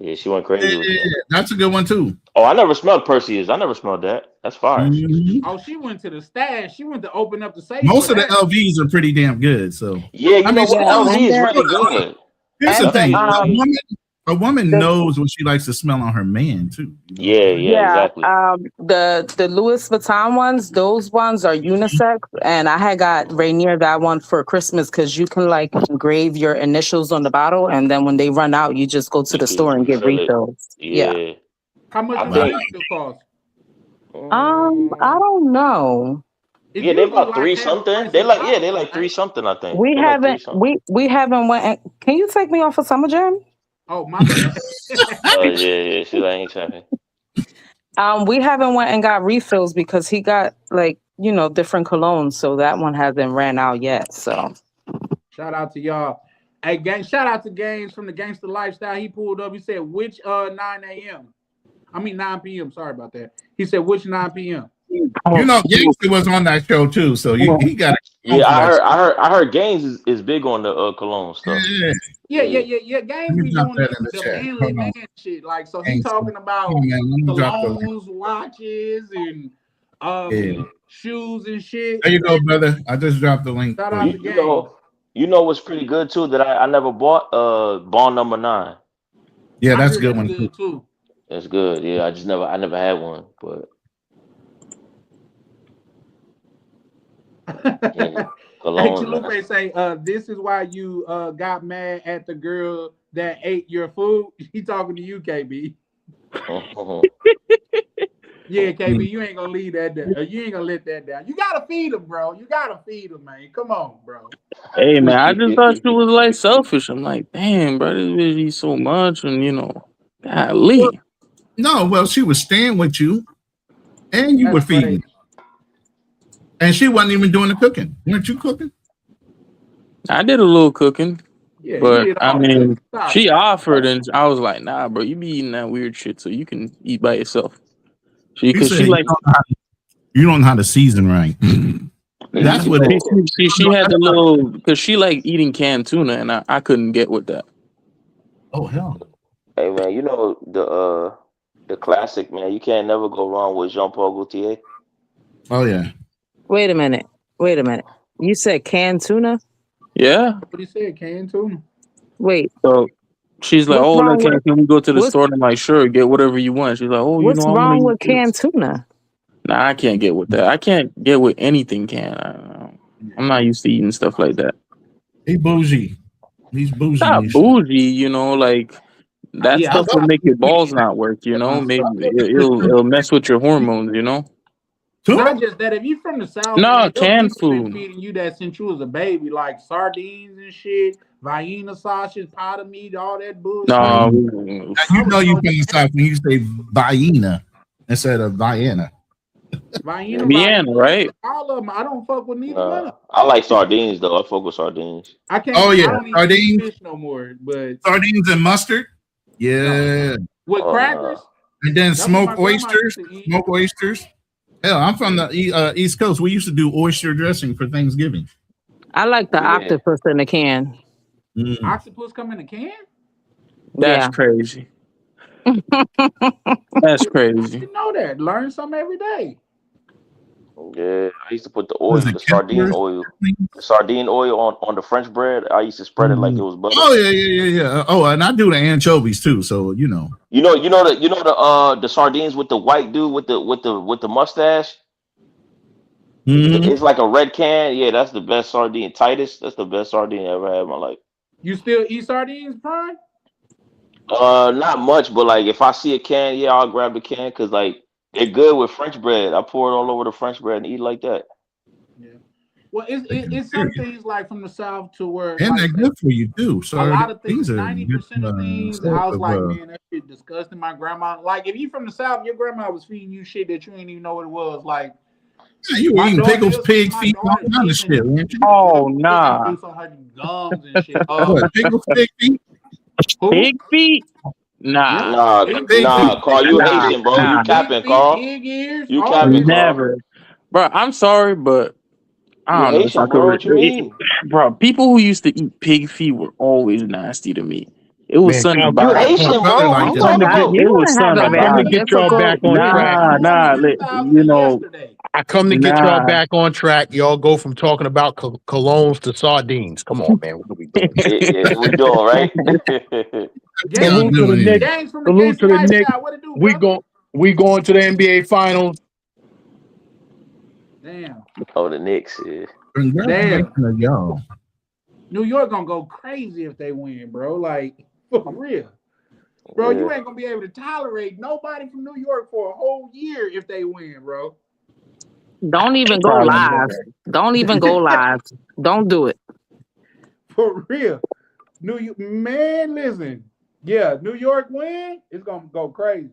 Yeah, she went crazy with that. That's a good one too. Oh, I never smelled Perseus. I never smelled that. That's fire. Mhm. Oh, she went to the stash. She went to open up the safe. Most for of the that. LVs are pretty damn good. So Yeah, you I know mean, what? yeah, LV is and really good. here's the And thing: then, a woman the- knows what she likes to smell on her man too. You know? Yeah, exactly. the Louis Vuitton ones, those ones are unisex, and I had got Rainier that one for Christmas because you can like engrave your initials on the bottle, and then when they run out, you just go to the store and get Fill it. refills. Yeah. Yeah. How much I does think- that cost? I don't know. It's Yeah, they're usually about three half the something. price They of like the they like bottle, 3 something, I think. We They like 3 haven't something. we haven't went. Can you take me off of Summer Jam? Oh my bad. Oh yeah, she's like ain't checking. We haven't went and got refills because he got like different colognes, so that one hasn't ran out yet. So Shout out to y'all. Hey, gang, shout out to Games from the Gangster Lifestyle. He pulled up. He said, which 9 a.m.? I mean 9 p.m. Sorry about that. He said, which 9 p.m.? You know, Gangster was on that show too, so he got. Yeah, I heard Gaines is big on the cologne stuff. Yeah. Games Let me be drop doing that in the the chat. manly Hold on. man shit. Like, so he Gangsta. talking about Come on, man, let me drop the link. colognes, watches, and Yeah. shoes and shit. There you go, brother. I just dropped the link. Shout for out you. to You Games. know what's pretty good too that I never bought? Bond number 9. Yeah, I that's a heard good one too. too. That's good. Yeah, I never had one, but yeah, Hey, cologne. Chalupe say, this is why you got mad at the girl that ate your food. He talking to you, KB. Yeah, KB, you ain't gonna leave that down. You ain't gonna let that down. You gotta feed him, bro. You gotta feed him, man. Come on, bro. Hey man, I just thought she was like selfish. I'm like, damn, bro, this bitch eats so much, and golly. No, well, she was staying with you, and you That's were feeding, crazy. and she wasn't even doing the cooking. Weren't you cooking? I did a little cooking, Yeah, but you did I all mean, that. Stop. she offered, and I was like, nah, bro, you be eating that weird shit, so you can eat by yourself. Because said she like, you don't know how to season right. That's what it is. she had the little, because she like eating canned tuna, and I couldn't get with that. Oh hell. Hey man, you know the classic, man. You can't never go wrong with Jean-Paul Gaultier. Oh yeah. wait a minute. You said canned tuna? Yeah. What he said, canned tuna. Wait, So she's like, What's oh, wrong can we go to the what's- store? And I'm like, sure, get whatever you want. She's like, oh, what's I wanna wrong eat with this. canned tuna? Nah, I can't get with that. I can't get with anything canned. I'm not used to eating stuff like that. He bougie. He's bougie. Not bougie, like that Yeah, stuff will make your balls not work. Maybe it'll mess with your hormones. Not just that. If you from the South, No, man, your canned people been food. feeding you that since you was a baby, like sardines and shit, Vienna sausage, pot meat, all that bullshit. No, You know you from the South when you say Vienna instead of Vienna. Vienna, right? All of them. I don't fuck with neither one of them. I like sardines though. I fuck with sardines. I can't. Oh, yeah, I don't sardines. eat fish no more. But Sardines and mustard. Yeah. with Oh, crackers, And then That's what smoked my grandma oysters. used to eat. Smoked oysters. Hell, I'm from the East Coast. We used to do oyster dressing for Thanksgiving. I like the Yeah. octopus in the can. octopus come in a can. That's Yeah. crazy. That's crazy. You know that. Learn something every day. Yeah, I used to put the Was oil, it the sardine Kepler's? oil, on the French bread. I used to spread it like it was butter. Oh yeah. Oh, and I do the anchovies too. So you know. The sardines with the white dude with the mustache. Mhm. It's like a red can. Yeah, that's the best sardine. Titus, that's the best sardine I ever had in my life. You still eat sardines, Prime? Not much, but like if I see a can, yeah, I'll grab the can because like they're good with French bread. I pour it all over the French bread and eat like that. Yeah. Well, it's some things like from the South to where And like they're good for you too. a So lot of things, these are 90% of good things, source I was of. like, man, that shit disgusting. My grandma, like, if you from the South, your grandma was feeding you shit that you didn't even know what it was. Like, Yeah, you were my eating daughter, pickles, pig my feet, all daughter's kind of niece, shit. Weren't you? Oh nah, juice on her gums and shit. What pickles, pig feet? Who? pig feet? Yeah, Nah, Nah, pig Pig feet, feet. nah, Carl, you nah, Haitian, bro. You nah, capping, pig feet, Carl. pig ears, You all capping, that. Carl. never, bro. I'm sorry, but I You don't know if I Haitian, bro. could. What you mean? Bro, people who used to eat pig feet were always nasty to me. It was Man, something Cal, You about it. My Haitian, brother bro. What like you this. I'm talking not. about? It You're was gonna have something a I come about to very it. get y'all back difficult on Man, track. Nah, you want nah. to 2000 You know, yesterday. I come to get y'all nah. back on track. Y'all go from talking about colognes to sardines. Come on, man. What are we doing here? Yeah, what we doing, right? What y'all Gangs, Salute to the doing here? Knicks. gangs from the Salute gangster to the Knicks. lifestyle. What it do, We brother? go. We going to the NBA Finals. Damn. Oh, the Knicks. Yeah. Congratulations to y'all. New York gonna go crazy if they win, bro. Like, for real. Bro, you Yeah. ain't gonna be able to tolerate nobody from New York for a whole year if they win, bro. Don't even go Problem, live. Don't even go live. Don't do it. For real. Man, listen. Yeah, New York win, it's gonna go crazy.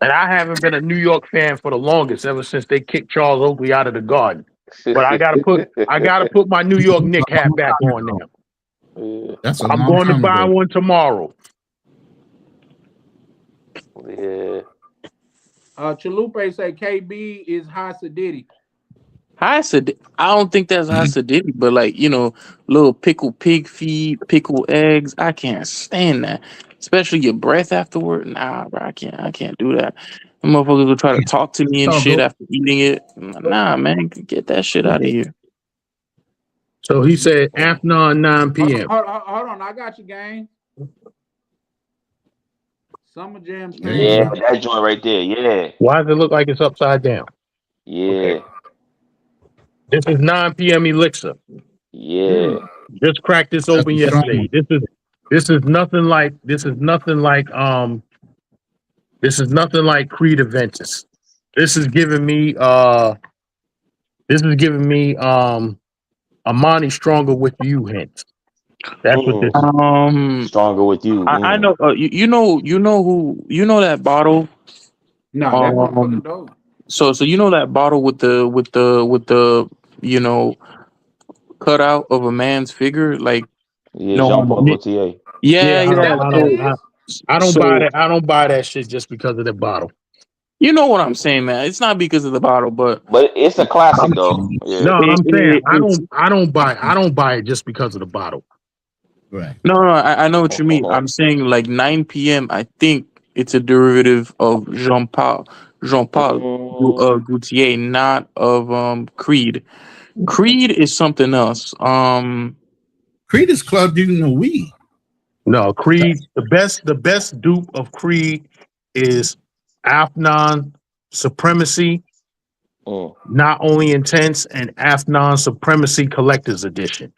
And I haven't been a New York fan for the longest, ever since they kicked Charles Oakley out of the Garden. But I gotta put my New York Knick hat back on now. Yeah. That's a I'm long going to time buy ago. one tomorrow. Yeah. Chalupe say KB is Hasadiddy. Hasid, I don't think that's Hasidity, but like, little pickled pig feet, pickled eggs. I can't stand that. Especially your breath afterward. Nah, bro, I can't do that. The motherfuckers will try to talk to me and Oh, shit go. after eating it. Nah, man, get that shit out of here. So he said after 9 p.m. Hold on, I got you, gang. Summer Jam There you Yeah, Strange. go. that joint right there. Yeah. Why does it look like it's upside down? Yeah. Okay. This is 9 p.m. Elixir. Yeah. Just cracked this That's open a strong yesterday. one. This is nothing like Creed Aventus. This is giving me Amani Stronger with you hints. That's what this is. Stronger with you. I know. You know that bottle. Nah, that motherfucker dope. So you know that bottle with the cutout of a man's figure, like Yeah, Jean-Paul Gaultier. yeah. Is that what that is? I don't So- buy that. I don't buy that shit just because of the bottle. You know what I'm saying, man. It's not because of the bottle, but it's a classic though. Yeah. No, I'm saying it's- I don't buy it just because of the bottle. Right. No, I know what you mean. I'm saying like 9 p.m. I think it's a derivative of Jean-Paul Gaultier, not of Creed. Creed is something else. Creed is Claudine Louis. No, Creed. The best dupe of Creed is Afnan Supremacy. Not only intense and Afnan Supremacy Collector's Edition.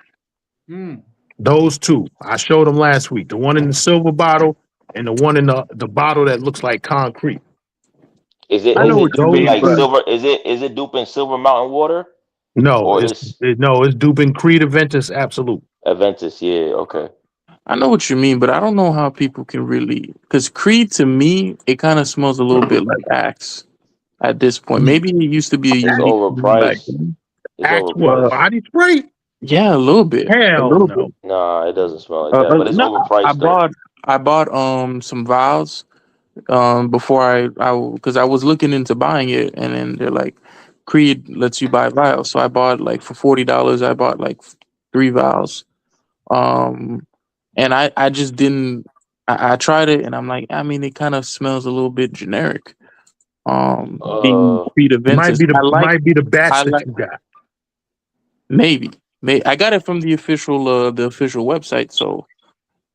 Those two. I showed them last week. The one in the silver bottle and the one in the bottle that looks like concrete. Is it duping like silver? Is it duping Silver Mountain Water? No, Or it's duping Creed Aventus Absolute. Aventus, yeah, okay. I know what you mean, but I don't know how people can really, because Creed to me, it kind of smells a little bit like Axe at this point. Maybe it used to be a unique overpriced. Axe what? Body spray? Yeah, a little bit. Hell a little no. bit. Nah, it doesn't smell like that, but it's overpriced. I bought some vials before because I was looking into buying it, and then they're like, Creed lets you buy vials. So I bought like for $40, I bought like 3 vials. And I just didn't. I tried it, and I'm like, I mean, it kind of smells a little bit generic. being Speed Aventus. Might be the batch I that like you got. maybe. I got it from the official website, so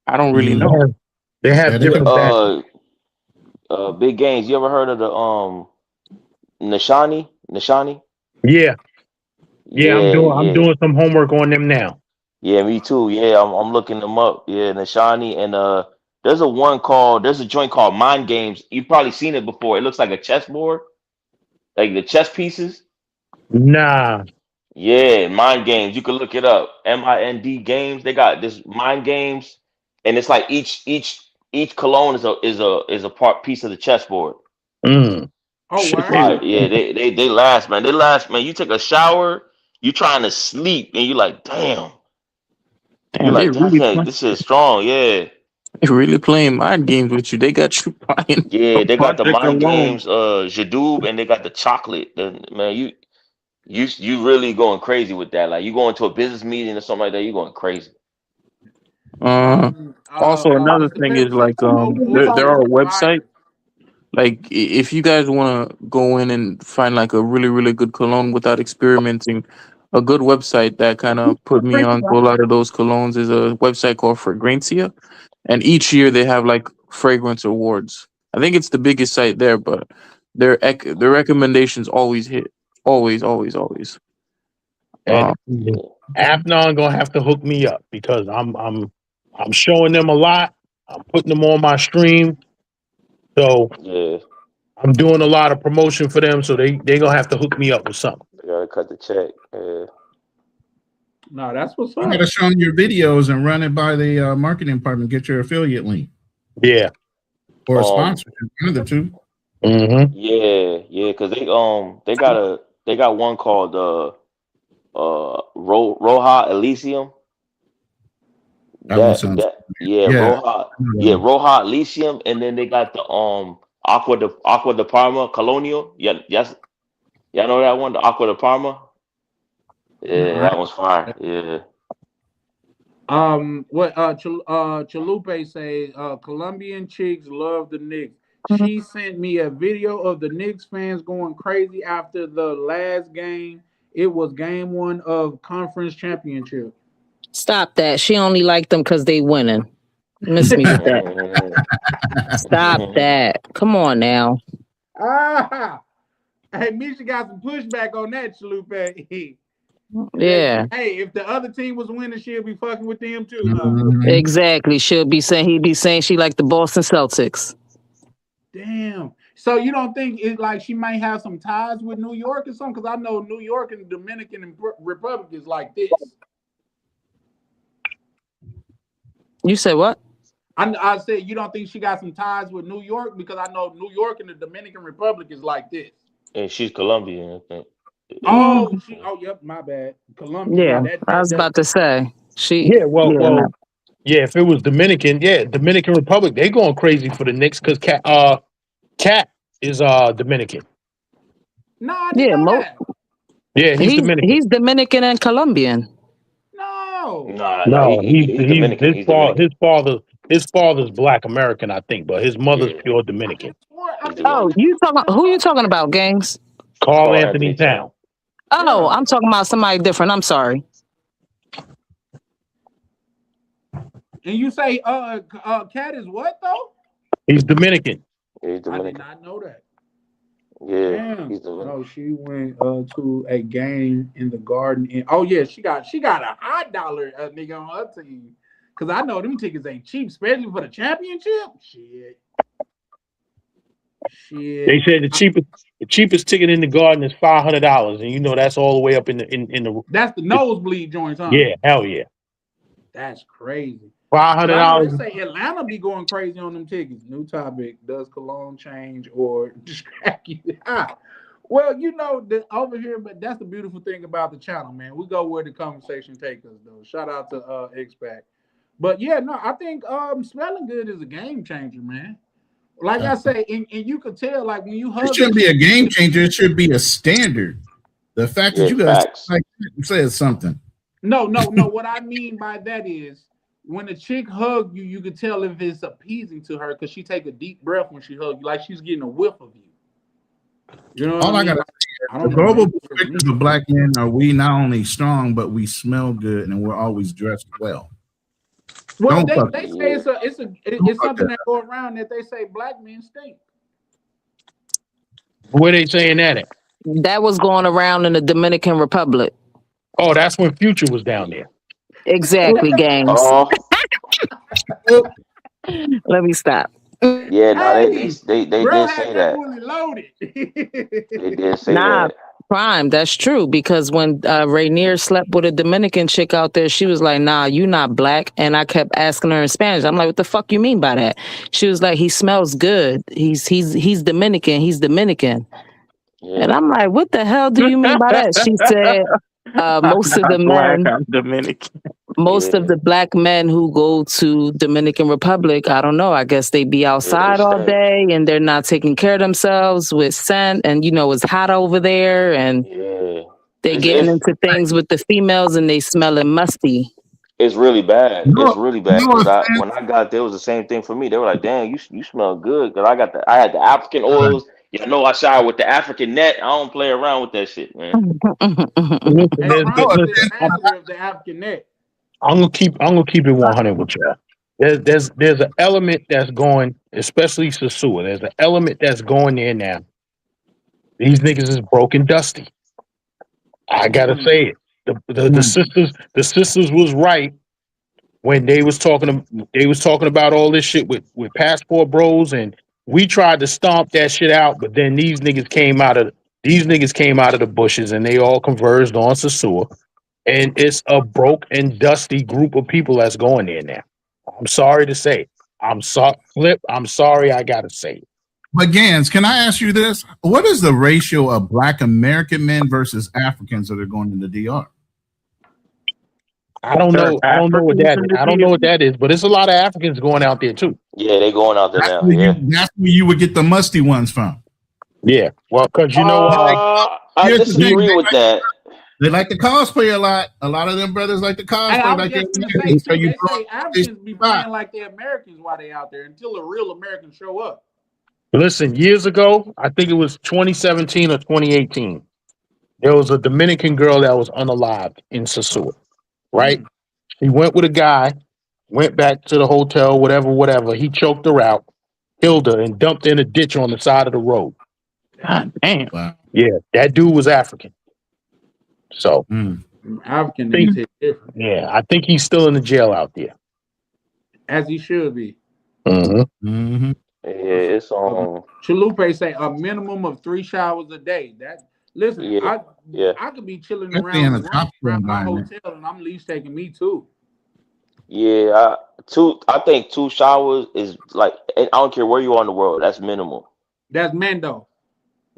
I don't really Mm. know. They have That is- different batches. Big Games. You ever heard of the Nishani? Yeah, I'm Yeah. doing some homework on them now. Yeah, me too. Yeah, I'm looking them up. Yeah, Nishani and there's a joint called Mind Games. You've probably seen it before. It looks like a chessboard, like the chess pieces. Nah. Yeah, Mind Games. You can look it up. MIND Games. They got this Mind Games, and it's like each cologne is a part piece of the chessboard. Mm. Oh Shit. wow. Yeah, they last, man. They last, man. You take a shower, you trying to sleep, and you like, damn. You're Damn, like, damn, this is strong. Yeah. they really playing mind games with you. They got you buying Yeah, a they got the project Mind alone. Games, Jadoob, and they got the chocolate. Man, you really going crazy with that. Like you going to a business meeting or something like that, you going crazy. Also, another Mr. thing Pepsi, is like there are websites. Like if you guys want to go in and find like a really really good cologne without experimenting, a good website that kind of put me on to a lot of those colognes is a website called Fragrantia, and each year they have like fragrance awards. I think it's the biggest site there, but their recommendations always hit, always. And Afnon gonna have to hook me up because I'm showing them a lot. I'm putting them on my stream. So Yeah, I'm doing a lot of promotion for them. So they gonna have to hook me up with something. they gotta cut the check. Yeah. No, that's what's You up. gotta show them your videos and run it by the marketing department. Get your affiliate link Yeah. or a sponsorship. One of the two. Mm-hmm. Yeah, because they got one called Roja Elysium. That sounds Yeah, Roja Elysium, and then they got the Aqua de Parma Colonial. Yeah, yes, y'all know that one, the Aqua de Parma. Yeah, that one's fire. Yeah. What Chalupe say, Colombian chicks love the Knicks. She sent me a video of the Knicks fans going crazy after the last game. It was game 1 of conference championship. Stop that. She only liked them because they winning. Miss me with that. Stop that. Come on now. Hey, Misha got some pushback on that, Chalupe. Yeah. Hey, if the other team was winning, she'll be fucking with them too. Exactly. He'd be saying she like the Boston Celtics. Damn. So you don't think it's like she might have some ties with New York or something? Because I know New York and the Dominican Republic is like this. You said what? I said you don't think she got some ties with New York? Because I know New York and the Dominican Republic is like this. And she's Colombian, I think. Yep, my bad. Colombia. Yeah, I was about to say. If it was Dominican, Dominican Republic, they going crazy for the Knicks because Cat is Dominican. No, I didn't know that. Yeah, he's Dominican. He's Dominican and Colombian. No, he's Dominican. His father's Black American, I think, but his mother's pure Dominican. Oh, who you talking about, Gangs? Carl Anthony Towns. Oh, I'm talking about somebody different. I'm sorry. And you say Cat is what though? He's Dominican. Yeah, he's I did not know that. Yeah, Damn. he's Dominican. Oh, she went to a game in the Garden. She got a high dollar nigga on her team. Cause I know them tickets ain't cheap, especially for the championship. Shit. They said the cheapest ticket in the Garden is $500, and you know that's all the way up in the. That's the nosebleed joints, huh? Yeah, hell yeah. That's crazy. $500. They say Atlanta be going crazy on them tickets. New topic: does cologne change or distract you? Well, you know over here, but that's the beautiful thing about the channel, man. We go where the conversation takes us, though. Shout out to X-Pac. But yeah, no, I think smelling good is a game changer, man. Like I say, and you could tell, like when you hug. It shouldn't be a game changer. It should be a standard. The fact that you guys like says something. No. What I mean by that is when a chick hug you, you can tell if it's appeasing to her because she take a deep breath when she hugs you, like she's getting a whiff of you. You know what All I I mean? gotta I The don't know. global man. perspective of black men are we not only strong, but we smell good and we're always dressed well. Well, Don't fuck they it. say Yeah. it's Fuck something that. that go around that they say black men stink. Where they saying that at? That was going around in the Dominican Republic. Oh, that's when Future was down there. Exactly, gangs. Oh, Let me stop. yeah. No, Hey, they bro did had say that that. bully loaded. They did say Nah, that. Prime, that's true. Because when Rainier slept with a Dominican chick out there, she was like, nah, you not black. And I kept asking her in Spanish. I'm like, what the fuck you mean by that? She was like, he smells good. He's Dominican. He's Dominican. And Yeah. I'm like, what the hell do you mean by that? She said, most of the Black, men, I'm Dominican. most of Yeah. the black men who go to Dominican Republic, I don't know, I guess they be Yeah. They outside all stink. day and they're not taking care of themselves with scent, and it's hot over there, and Yeah. they It's getting it's into things with the females and they smelling musty. it's really bad. It's No, really bad no because offense. when I got there, it was the same thing for me. They were like, "Damn, you smell good." Because I had the African oils. You know, I shower with the African net. I don't play around with that shit, man. Listen, Hey, there's, Prime is listen, the ambassador of the African net. I'm gonna keep it 100 with y'all. There's an element that's going, especially Sasua. There's an element that's going there now. These niggas is broken dusty. I gotta say it. The sisters was right when they was talking about all this shit with passport bros, and we tried to stomp that shit out, but then these niggas came out of the bushes and they all converged on Sasua. And it's a broke and dusty group of people that's going there now. I'm sorry to say. Flip. I'm sorry I gotta say it. But Gans, can I ask you this? What is the ratio of black American men versus Africans that are going to the DR? I don't know what that is. I don't know what that is, but it's a lot of Africans going out there too. Yeah, they going out there That's now. where Yeah. that's where you would get the musty ones from. Yeah. Well, because you know I here's the thing, disagree with that. They like to cosplay a lot. A lot of them brothers like to cosplay. Hey, I was like just they- gonna say, so too, you they throw- say Africans be playing like they're Americans while they out there until a real American show up. listen, years ago, I think it was 2017 or 2018, there was a Dominican girl that was unalived in Sasua, right? She went with a guy, went back to the hotel, whatever. He choked her out, killed her, and dumped her in a ditch on the side of the road. God damn. Wow. Yeah, that dude was African. So, African Think- is hit different, yeah, I think he's still in the jail out there. as he should be. Mm-hmm. Yeah, it's Chalupe say a minimum of 3 showers a day. Listen, Yeah, yeah. I could be chilling Especially in around a tropical around my environment. hotel, and I'm at least taking me too. Yeah. I think 2 showers is like, I don't care where you are in the world. That's minimal. That's Mando.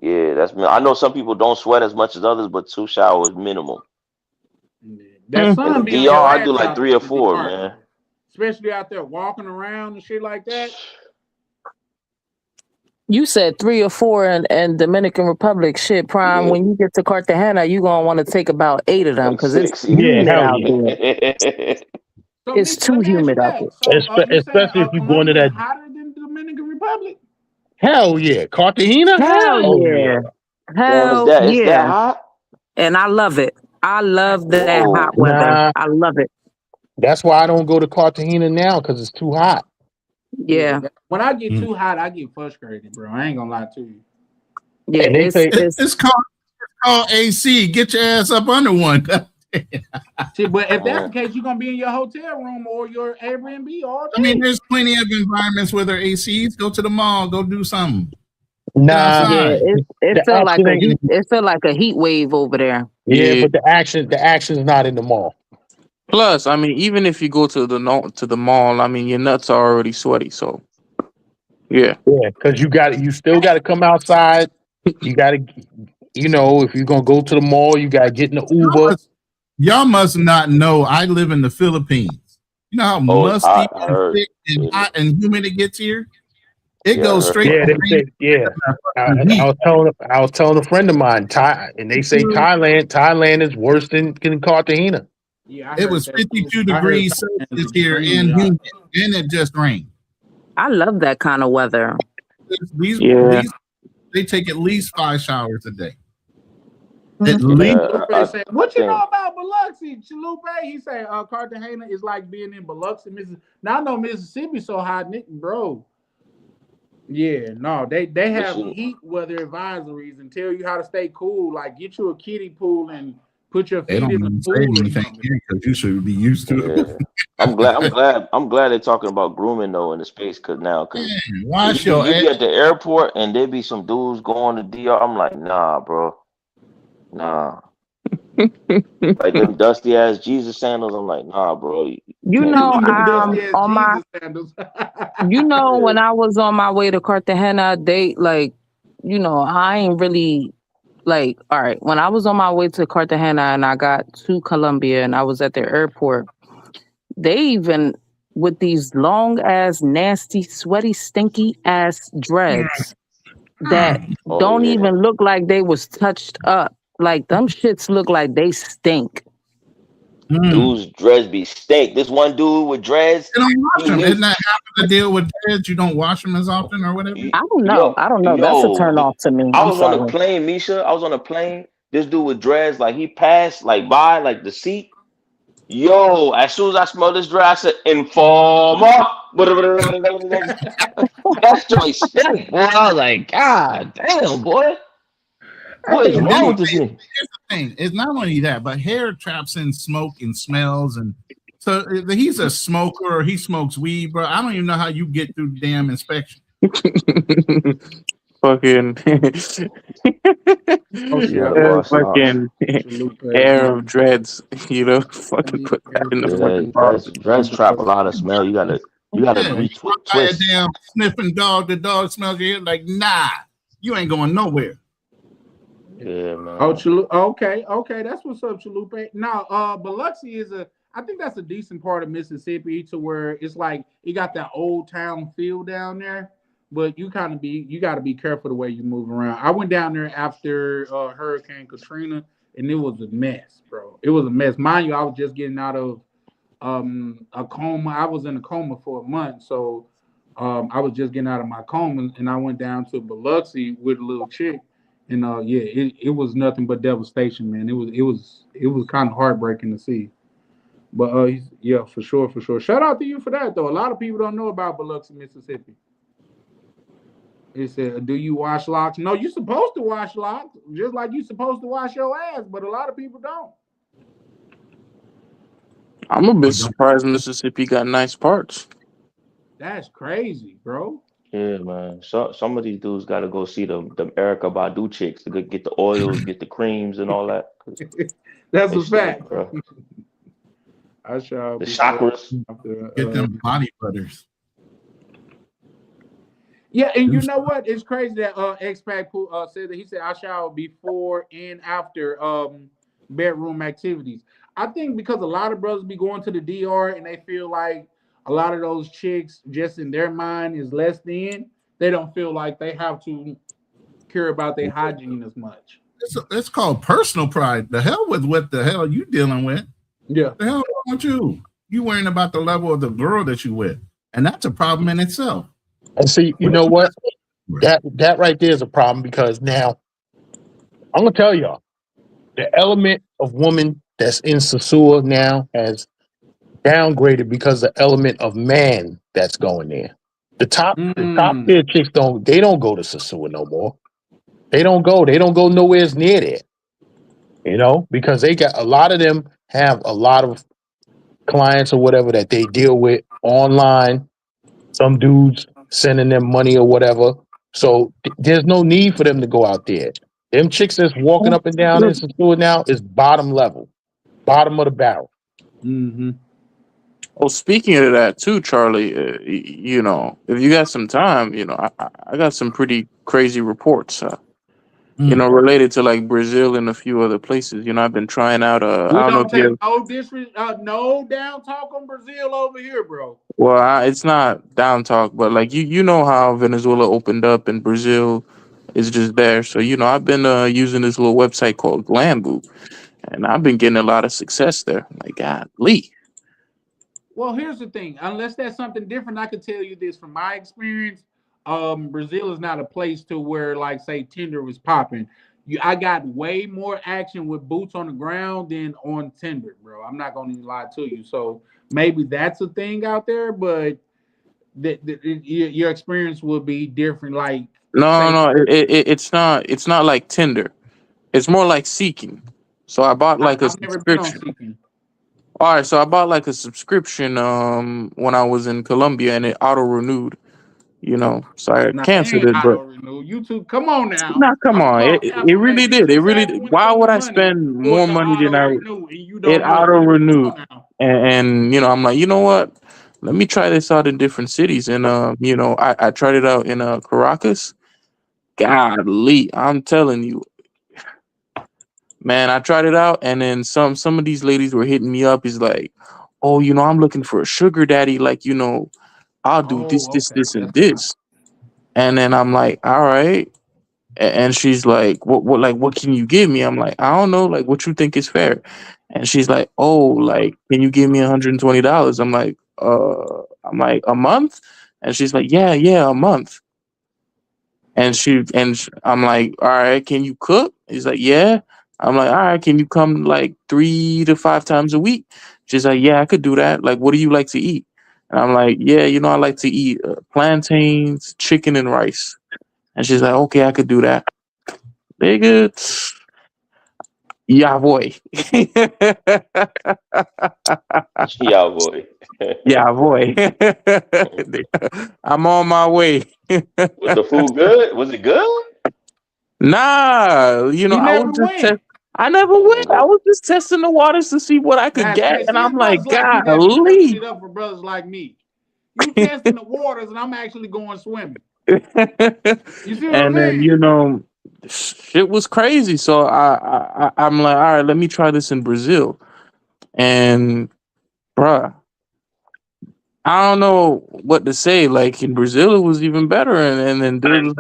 Yeah, I know some people don't sweat as much as others, but 2 showers minimum. That In sun the be on DR, your I ass do like out 3 or there in 4, DR, man. especially out there walking around and shit like that. You said 3 or 4 in Dominican Republic. Shit, Prime, Yeah. when you get to Cartagena, you going to want to take about 8 of them Like because it's 6. humid hell out yeah. there. So It's too let me ask you humid out that. there. So you saying Especially if you go into Colombia that. hotter than the Dominican Republic? Hell yeah, Cartagena. Hell yeah. Damn, Hell it's that yeah. hot? And I love it. I love that Whoa. hot weather. Nah. I love it. That's why I don't go to Cartagena now because it's too hot. Yeah. When I get too hot, I get frustrated, bro. I ain't gonna lie to you. Yeah. And they say- It's called AC. Get your ass up under one. See, but if that's the case, you're gonna be in your hotel room or your Airbnb all day. I mean, there's plenty of environments where there are ACs. Go to the mall. Go do something. Nah, outside. Yeah, it The felt like a action heat. It felt like a heat wave over there. yeah, but the action's not in the mall. Plus, I mean, even if you go to the mall, I mean, your nuts are already sweaty. So, yeah. Yeah, because you still got to come outside. You got to, if you're gonna go to the mall, you got to get in the Uber. Y'all must not know. I live in the Philippines. You know how it's musty hot, I and heard. thick and hot and humid it gets here. It Yeah, goes I heard. straight. Yeah, to they say, yeah. I was telling a friend of mine, and they say Thailand is worse than Cartagena. Yeah, It was 52 degrees Celsius here and humid, and it just rained. I love that kind of weather. These they take at least 5 showers a day. At least. Chalupe said, what you know about Biloxi? Chalupe, he said, Cartagena is like being in Biloxi, Mississippi. Now I know Mississippi so hot, Nick, bro. Yeah, no, they have heat weather advisories and tell you how to stay cool. Like get you a kiddie pool and put your feet in the pool. Anything because you should be used to it. I'm glad they're talking about grooming though in the space because wash you your be at the airport and there be some dudes going to DR. I'm like, nah, bro. Nah. Like them dusty ass Jesus sandals. I'm like, nah, bro. You know, on my, you know, when I was on my way to Cartagena, they like, you know, I ain't really like, all right, when I was on my way to Cartagena and I got to Colombia and I was at the airport, they even with these long ass, nasty, sweaty, stinky ass dreads that don't even look like they was touched up. Like them shits look like they stink. Dudes dreads be stink. This one dude with dreads. You don't wash them. Isn't that half of the deal with dreads? You don't wash them as often or whatever? I don't know. That's a turn off to me. I was on a plane, Misha. I was on a plane. This dude with dreads, like he passed like by like the seat. Yo, as soon as I smelled this dread, I said, Informer. That's joint stink, boy. I was like, God damn, boy. What is wrong with this thing? Here's the thing. It's not only that, but hair traps in smoke and smells. And so he's a smoker or he smokes weed, bro. I don't even know how you get through the damn inspection. Fucking fucking air of dreads, you know, fucking put that in the fucking dreads trap a lot of smell. You gotta retwist. A damn sniffing dog, the dog smells your hair like, nah, you ain't going nowhere. Yeah, man. Okay, that's what's up, Chalupe. Now, Biloxi is I think that's a decent part of Mississippi to where it's like you got that old town feel down there, but you got to be careful the way you move around. I went down there after Hurricane Katrina, and it was a mess, bro. It was a mess. Mind you, I was just getting out of a coma. I was in a coma for a month, so I was just getting out of my coma, and I went down to Biloxi with a little chick. And it was nothing but devastation, man. It was kind of heartbreaking to see. But yeah, for sure. Shout out to you for that though. A lot of people don't know about Biloxi, Mississippi. It said, do you wash locks? No, you're supposed to wash locks, just like you're supposed to wash your ass, but a lot of people don't. I'm a bit surprised Mississippi got nice parts. That's crazy, bro. Yeah, man. So some of these dudes got to go see them Erykah Badu chicks to get the oils, get the creams, and all that. That's a fact, bro. I shall the chakras. Get them body butters. Yeah, and you know what? It's crazy that X-Pac said that he said I shall before and after bedroom activities. I think because a lot of brothers be going to the DR and they feel like a lot of those chicks, just in their mind, is less than. They don't feel like they have to care about their hygiene as much. It's called personal pride. The hell with what the hell you dealing with? Yeah. The hell want you? You worrying about the level of the girl that you with, and that's a problem in itself. And see, you know what? That right there is a problem because now I'm gonna tell y'all the element of woman that's in Sosua now has downgraded because the element of man that's going there. The top tier chicks don't go to Sosua no more. They don't go nowhere near there. You know, because they got a lot of them have a lot of clients or whatever that they deal with online. Some dudes sending them money or whatever. So there's no need for them to go out there. Them chicks that's walking up and down in Sosua now is bottom level, bottom of the barrel. Mm-hmm. Well, speaking of that too, Charlie, you know, if you got some time, you know, I got some pretty crazy reports, you know, related to like Brazil and a few other places. You know, I've been trying out. I don't know if you no down talk on Brazil over here, bro. Well, it's not down talk, but like you know how Venezuela opened up and Brazil is just there. So you know, I've been using this little website called Glambu, and I've been getting a lot of success there. Like, golly. Well, here's the thing. Unless that's something different, I can tell you this from my experience. Brazil is not a place to where like say Tinder was popping. I got way more action with boots on the ground than on Tinder, bro. I'm not gonna even lie to you. So maybe that's a thing out there, but your experience will be different. Like say, it's not. It's not like Tinder. It's more like Seeking. So I bought like a I've never been on subscription. Seeking. All right, so I bought like a subscription when I was in Colombia, and it auto renewed. You know, so I Nah, canceled ain't it. But auto renew. YouTube, come on now. nah, come I'm on, called it Capital really Navy. did. It You really say did. when Why would spending I money spend for it more to money than auto I? renew and you It don't do auto it? Come renewed, on now. and you know, I'm like, you know what? Let me try this out in different cities, and you know, I tried it out in Caracas. Golly, I'm telling you, man, I tried it out, and then some of these ladies were hitting me up. Is like, oh, you know, I'm looking for a sugar daddy. Like, you know, I'll do this, Oh, this, okay. this, and That's fine. this. And then I'm like, all right. And she's like, like, what can you give me? I'm like, I don't know, like, what you think is fair? And she's like, oh, like, can you give me $120? I'm like, a month? And she's like, yeah, a month. And I'm like, all right, can you cook? He's like, yeah. I'm like, all right, can you come like 3 to 5 times a week? She's like, yeah, I could do that. Like, what do you like to eat? And I'm like, yeah, you know, I like to eat plantains, chicken, and rice. And she's like, okay, I could do that. Nigga, yeah, boy. Yeah, boy. Yeah, boy. I'm on my way. Was the food good? Was it good? Nah, you know, He I was never just went. I never went. I was just testing the waters to see what I could That's get, crazy. and See, it's I'm brothers like, like you that be fucking golly. it up for brothers like me. You testing the waters, and I'm actually going swimming. You see what I'm And then, saying? you know, shit was crazy. So I'm like, all right, let me try this in Brazil. And bruh, I don't know what to say. Like in Brazil, it was even better. And then there was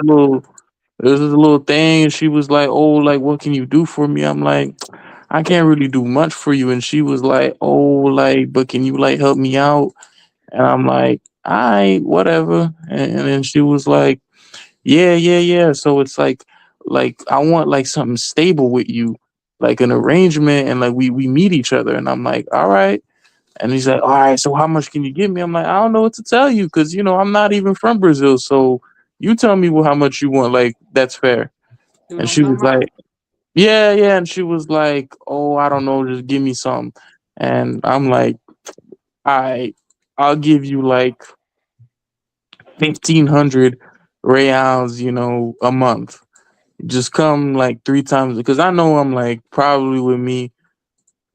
this little thing, and she was like, "Oh, like what can you do for me?" I'm like, "I can't really do much for you." And she was like, "Oh, like, but can you like help me out?" And I'm like, "I whatever." And then she was like, "Yeah." So it's like I want like something stable with you, like an arrangement, and like we meet each other. And I'm like, "All right." And he's like, all right, so how much can you give me? I'm like, I don't know what to tell you because, you know, I'm not even from Brazil. So you tell me how much you want. Like, that's fair. See what And I'm she talking was about? like, yeah. And she was like, oh, I don't know. Just give me some. And I'm like, I'll give you like 1,500 reals, you know, a month. Just come like 3 times because I know I'm like probably with me,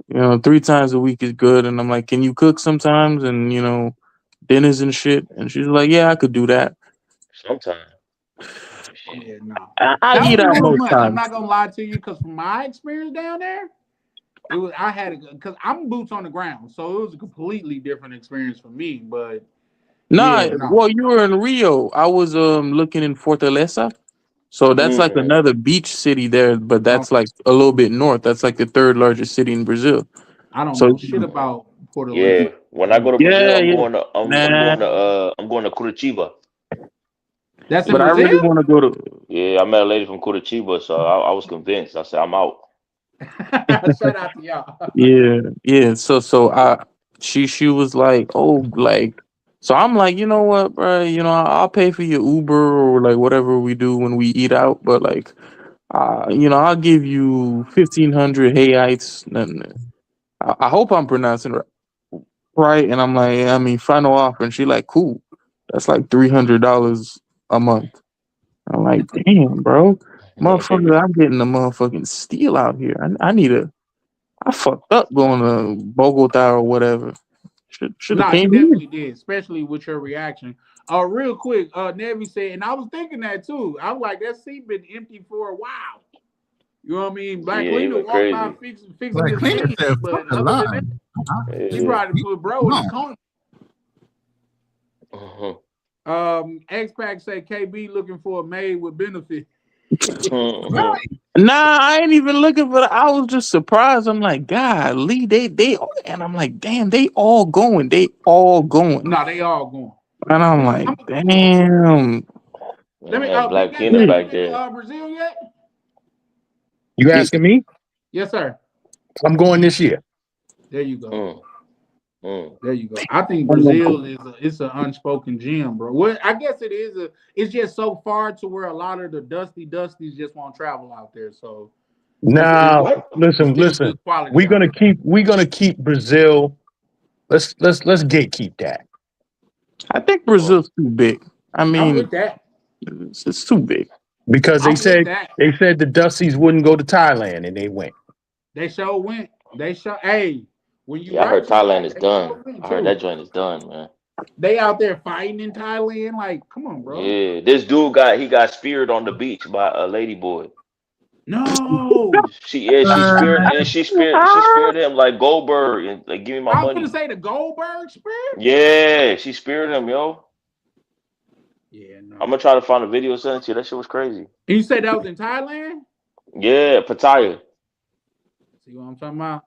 you know, 3 times a week is good. And I'm like, can you cook sometimes? And, you know, dinners and shit. And she's like, yeah, I could do that. Sometimes. Yeah, no. I That eat was a out little most much. I'm times. not gonna lie to you, because from my experience down there, it was I had it because I'm boots on the ground, so it was a completely different experience for me. But Nah, yeah, no, well, you were in Rio. I was looking in Fortaleza. So that's like Mm. another beach city there, but that's okay. like a little bit north. That's like the third largest city in Brazil. I don't So know shit about Yeah. Fortaleza. When I go to Brazil, yeah, yeah, I'm man. going to Curitiba. That's in But I Brazil. really want to go to. Yeah, I met a lady from Curitiba, so I was convinced. I said, I'm out. Shout out to y'all. Yeah. So she was like, oh, like. So I'm like, you know what, bro? You know, I'll pay for your Uber or like whatever we do when we eat out. But like, you know, I'll give you 1,500 hayites. And I hope I'm pronouncing it right. And I'm like, I mean, final offer. And she like, cool. That's like $300 a month. I'm like, damn, bro, motherfucker, I'm getting a motherfucking steal out here. I fucked up going to Bogota or whatever. Should have No, you came here. definitely did, especially with your reaction. Real quick, Nevi said, and I was thinking that too. I was like, that seat been empty for a while. You know what I mean? Yeah, Black it Cleaner went walked by crazy. fixing Like his cleaner feet, said, fuck but a other lie. than that, he Yeah. probably put bro in the No. corner. Mhm. X Pac say KB looking for a maid with benefits. Mhm. Nah, I ain't even looking for that. I was just surprised. I'm like, God, Lee, and I'm like, damn, they all going. No, they all going. And I'm like, I'm damn. Let me. Man, Black Big Peanut Daddy, back you been there. to Brazil yet? You asking me? Yes, sir. I'm going this year. There you go. Mm. There you go. I think Brazil it's an unspoken gem, bro. Well, I guess it is. It's just so far to where a lot of the dusties just won't travel out there. So Now, listen. good quality We're out gonna keep Brazil. Let's gatekeep that. I think Brazil's too big. I I'm mean, with that. it's too big. Because I'm they with said that. the Dusties wouldn't go to Thailand, and they went. They sure went. They sure. Hey, when you Yeah, I heard right, Thailand is they done. sure went I heard too. that joint is done, man. They out there fighting in Thailand. Like, come on, bro. Yeah, this dude got speared on the beach by a lady boy. No. She speared him like Goldberg and like give me my I was money. gonna say the Goldberg spirit. Yeah, she speared him, yo. Yeah, no. I'm gonna try to find a video sent to you. That shit was crazy. You said that was in Thailand? Yeah, Pattaya. See what I'm talking about?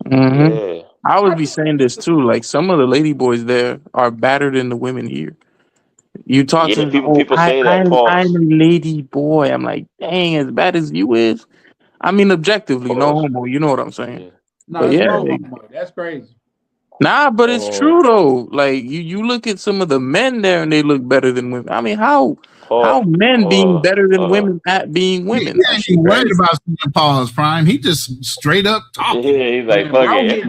Mhm. Yeah. I would be saying this too. Like some of the lady boys there are better than the women here. You talk to Yeah, them, people say that. I'm Pause. a lady boy. I'm like, dang, as bad as you is. I mean, objectively, no Pause. homo. You know what I'm saying? Yeah. No, But it's yeah, no homo. That's crazy. nah, but it's true though. Like you look at some of the men there and they look better than women. I mean, how men being better than women at being women? He ain't worried about seeing Paul's prime. He just straight up talking. Yeah, he's like, fuck it.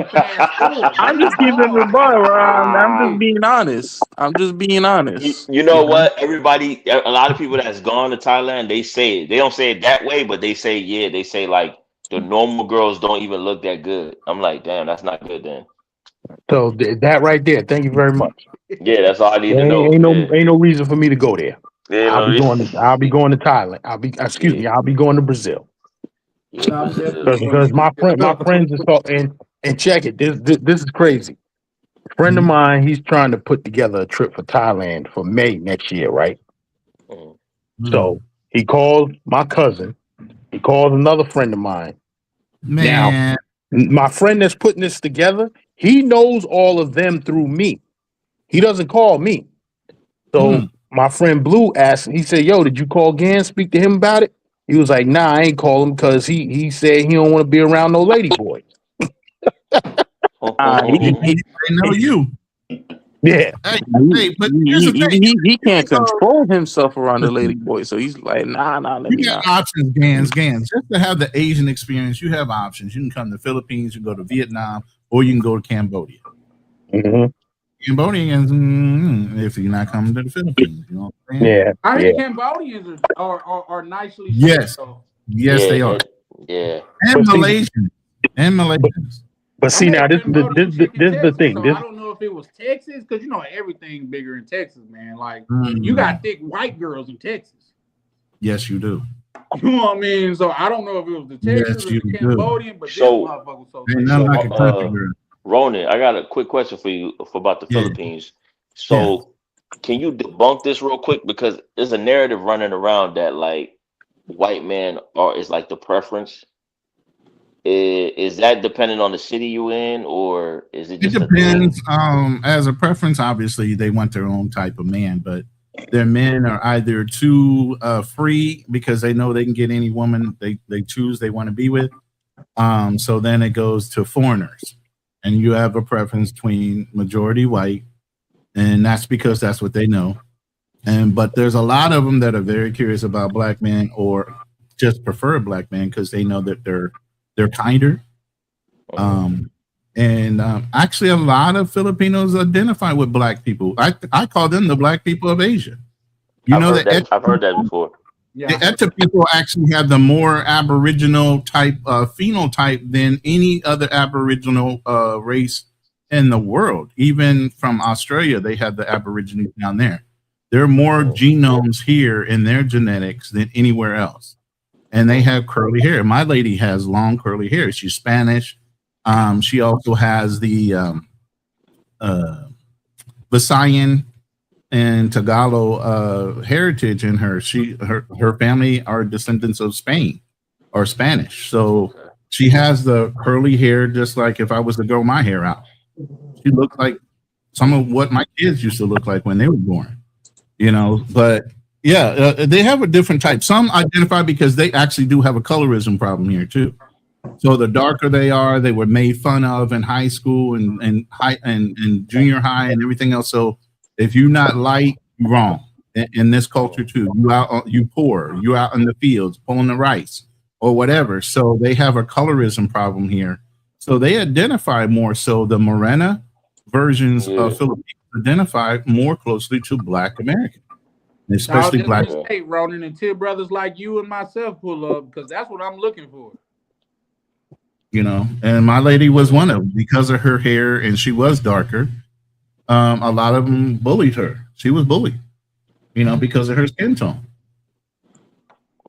I'm just keeping it a bar. I'm just being honest. I'm just being honest. You know what? Everybody, a lot of people that's gone to Thailand, they say it. They don't say it that way, but they say, yeah, they say like the normal girls don't even look that good. I'm like, damn, that's not good then. So that right there. Thank you very much. Yeah, that's all I need to know. Ain't no reason for me to go there. Yeah, I'll be going to Thailand. I'll be going to Brazil. Because my friends is talking and check it. This is crazy. A friend of mine, he's trying to put together a trip for Thailand for May next year, right? So he called my cousin. He called another friend of mine. Man. Now, my friend that's putting this together, he knows all of them through me. He doesn't call me. So my friend Blue asked, he said, yo, did you call Gans, speak to him about it? He was like, nah, I ain't call him because he said he don't want to be around no lady boys. They know you. Yeah. Hey, but here's the thing. He can't control himself around the lady boy. So he's like, nah, let You me got not. options, Gans. Just to have the Asian experience, you have options. You can come to the Philippines, you can go to Vietnam, or you can go to Cambodia. Cambodians, if you're not coming to the Philippines, you know what I'm saying? Yeah. I hear Cambodians are nicely Yes. though. Yes, they are. Yeah. And Malaysians. But see, now this is the thing. So I don't know if it was Texas, because you know everything bigger in Texas, man. Like you got thick white girls in Texas. Yes, you do. You know what I mean? So I don't know if it was the Texas or the Cambodian, but this motherfucker was so Ain't nothing like a country girl. Ronan, I got a quick question for you about the Philippines. So can you debunk this real quick? Because there's a narrative running around that like white men is like the preference. Is that dependent on the city you in, or is it just it depends? As a preference, obviously they want their own type of man, but their men are either too free because they know they can get any woman they choose they want to be with. So then it goes to foreigners, and you have a preference between majority white, and that's because that's what they know. But there's a lot of them that are very curious about black men or just prefer black men because they know that they're kinder. Actually, a lot of Filipinos identify with black people. I call them the black people of Asia. I've heard that before. The Eta people actually have the more Aboriginal type phenotype than any other Aboriginal race in the world. Even from Australia, they have the Aborigines down there. There are more genomes here in their genetics than anywhere else. And they have curly hair. My lady has long curly hair. She's Spanish. She also has the Visayan and Tagalog heritage in her. Her family are descendants of Spain or Spanish. So she has the curly hair, just like if I was to grow my hair out. She looks like some of what my kids used to look like when they were born. You know, but Yeah, they have a different type. Some identify because they actually do have a colorism problem here too. So the darker they are, they were made fun of in high school and high and junior high and everything else. So if you're not light, you're wrong in this culture too. You poor, you out in the fields pulling the rice or whatever. So they have a colorism problem here. So they identify more so the Morena versions of Filipinos identify more closely to Black American, especially Black. State, Ronan, until brothers like you and myself pull up, because that's what I'm looking for. You know, and my lady was one of them because of her hair, and she was darker. A lot of them bullied her. She was bullied, you know, because of her skin tone.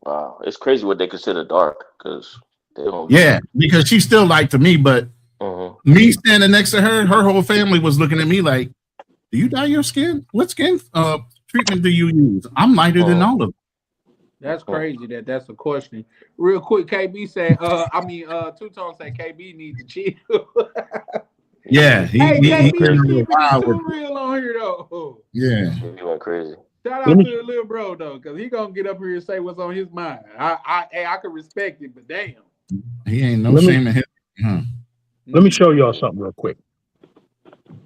Wow, it's crazy what they consider dark because they don't. Yeah, because she still liked to me, but me standing next to her, her whole family was looking at me like, "Do you dye your skin? What skin treatment do you use?" I'm lighter than all of them. That's crazy. That's a question. Real quick, KB said, Two Tone said KB needs to chill. Yeah, KB keeping it too real on here though. Yeah, he went crazy. Shout out to the little bro though, because he gonna get up here and say what's on his mind. I can respect it, but damn, he ain't no shame in him. Let me show y'all something real quick.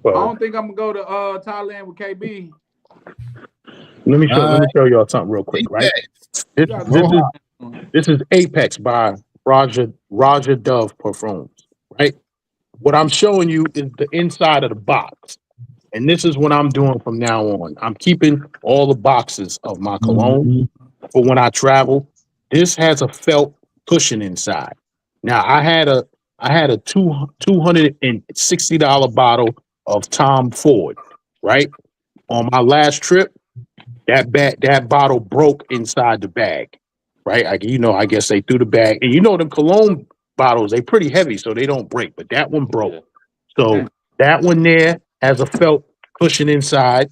Well, I don't think I'm gonna go to Thailand with KB. Let me show y'all something real quick, right? This is Apex by Roger Dove Perfumes, right? What I'm showing you is the inside of the box. And this is what I'm doing from now on. I'm keeping all the boxes of my cologne for when I travel. This has a felt cushion inside. Now I had a $260 bottle of Tom Ford, right? On my last trip, that bottle broke inside the bag, right? I guess they threw the bag, and them cologne bottles, they pretty heavy, so they don't break. But that one broke. So that one there has a felt cushion inside.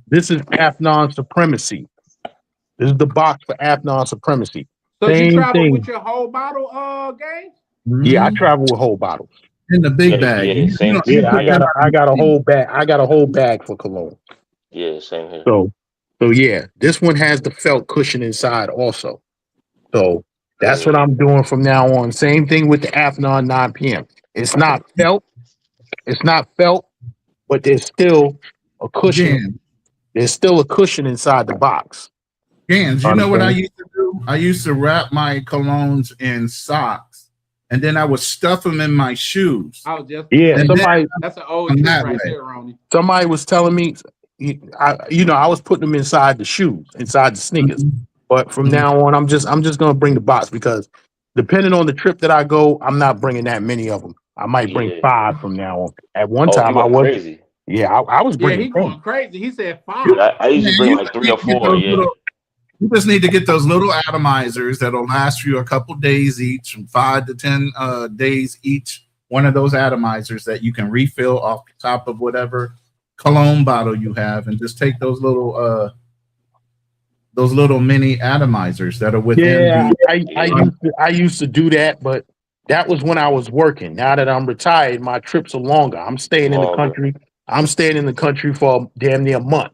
This is Afnan Supremacy. This is the box for Afnan Supremacy. So you travel with your whole bottle, gang? Yeah, I travel with whole bottles in the big bag. I got a whole bag. I got a whole bag for cologne. Yeah, same here. So yeah, this one has the felt cushion inside also. So that's what I'm doing from now on. Same thing with the Afnan 9 p.m. It's not felt, but there's still a cushion. There's still a cushion inside the box. Gans, you know what I used to do? I used to wrap my colognes in socks, and then I would stuff them in my shoes. That's an old trick right there, Ronnie. Somebody was telling me, I was putting them inside the shoes, inside the sneakers. But from now on, I'm just gonna bring the box because depending on the trip that I go, I'm not bringing that many of them. I might bring 5 from now on. At one time, I was crazy. Yeah, I was bringing. Yeah, he going crazy. He said 5. I used to bring like 3 or 4. Yeah. You just need to get those little atomizers that'll last you a couple days each, from 5 to 10 days each. One of those atomizers that you can refill off the top of whatever cologne bottle you have, and just take those little mini atomizers that are within. Yeah, I used to do that, but that was when I was working. Now that I'm retired, my trips are longer. I'm staying in the country. I'm staying in the country for damn near a month.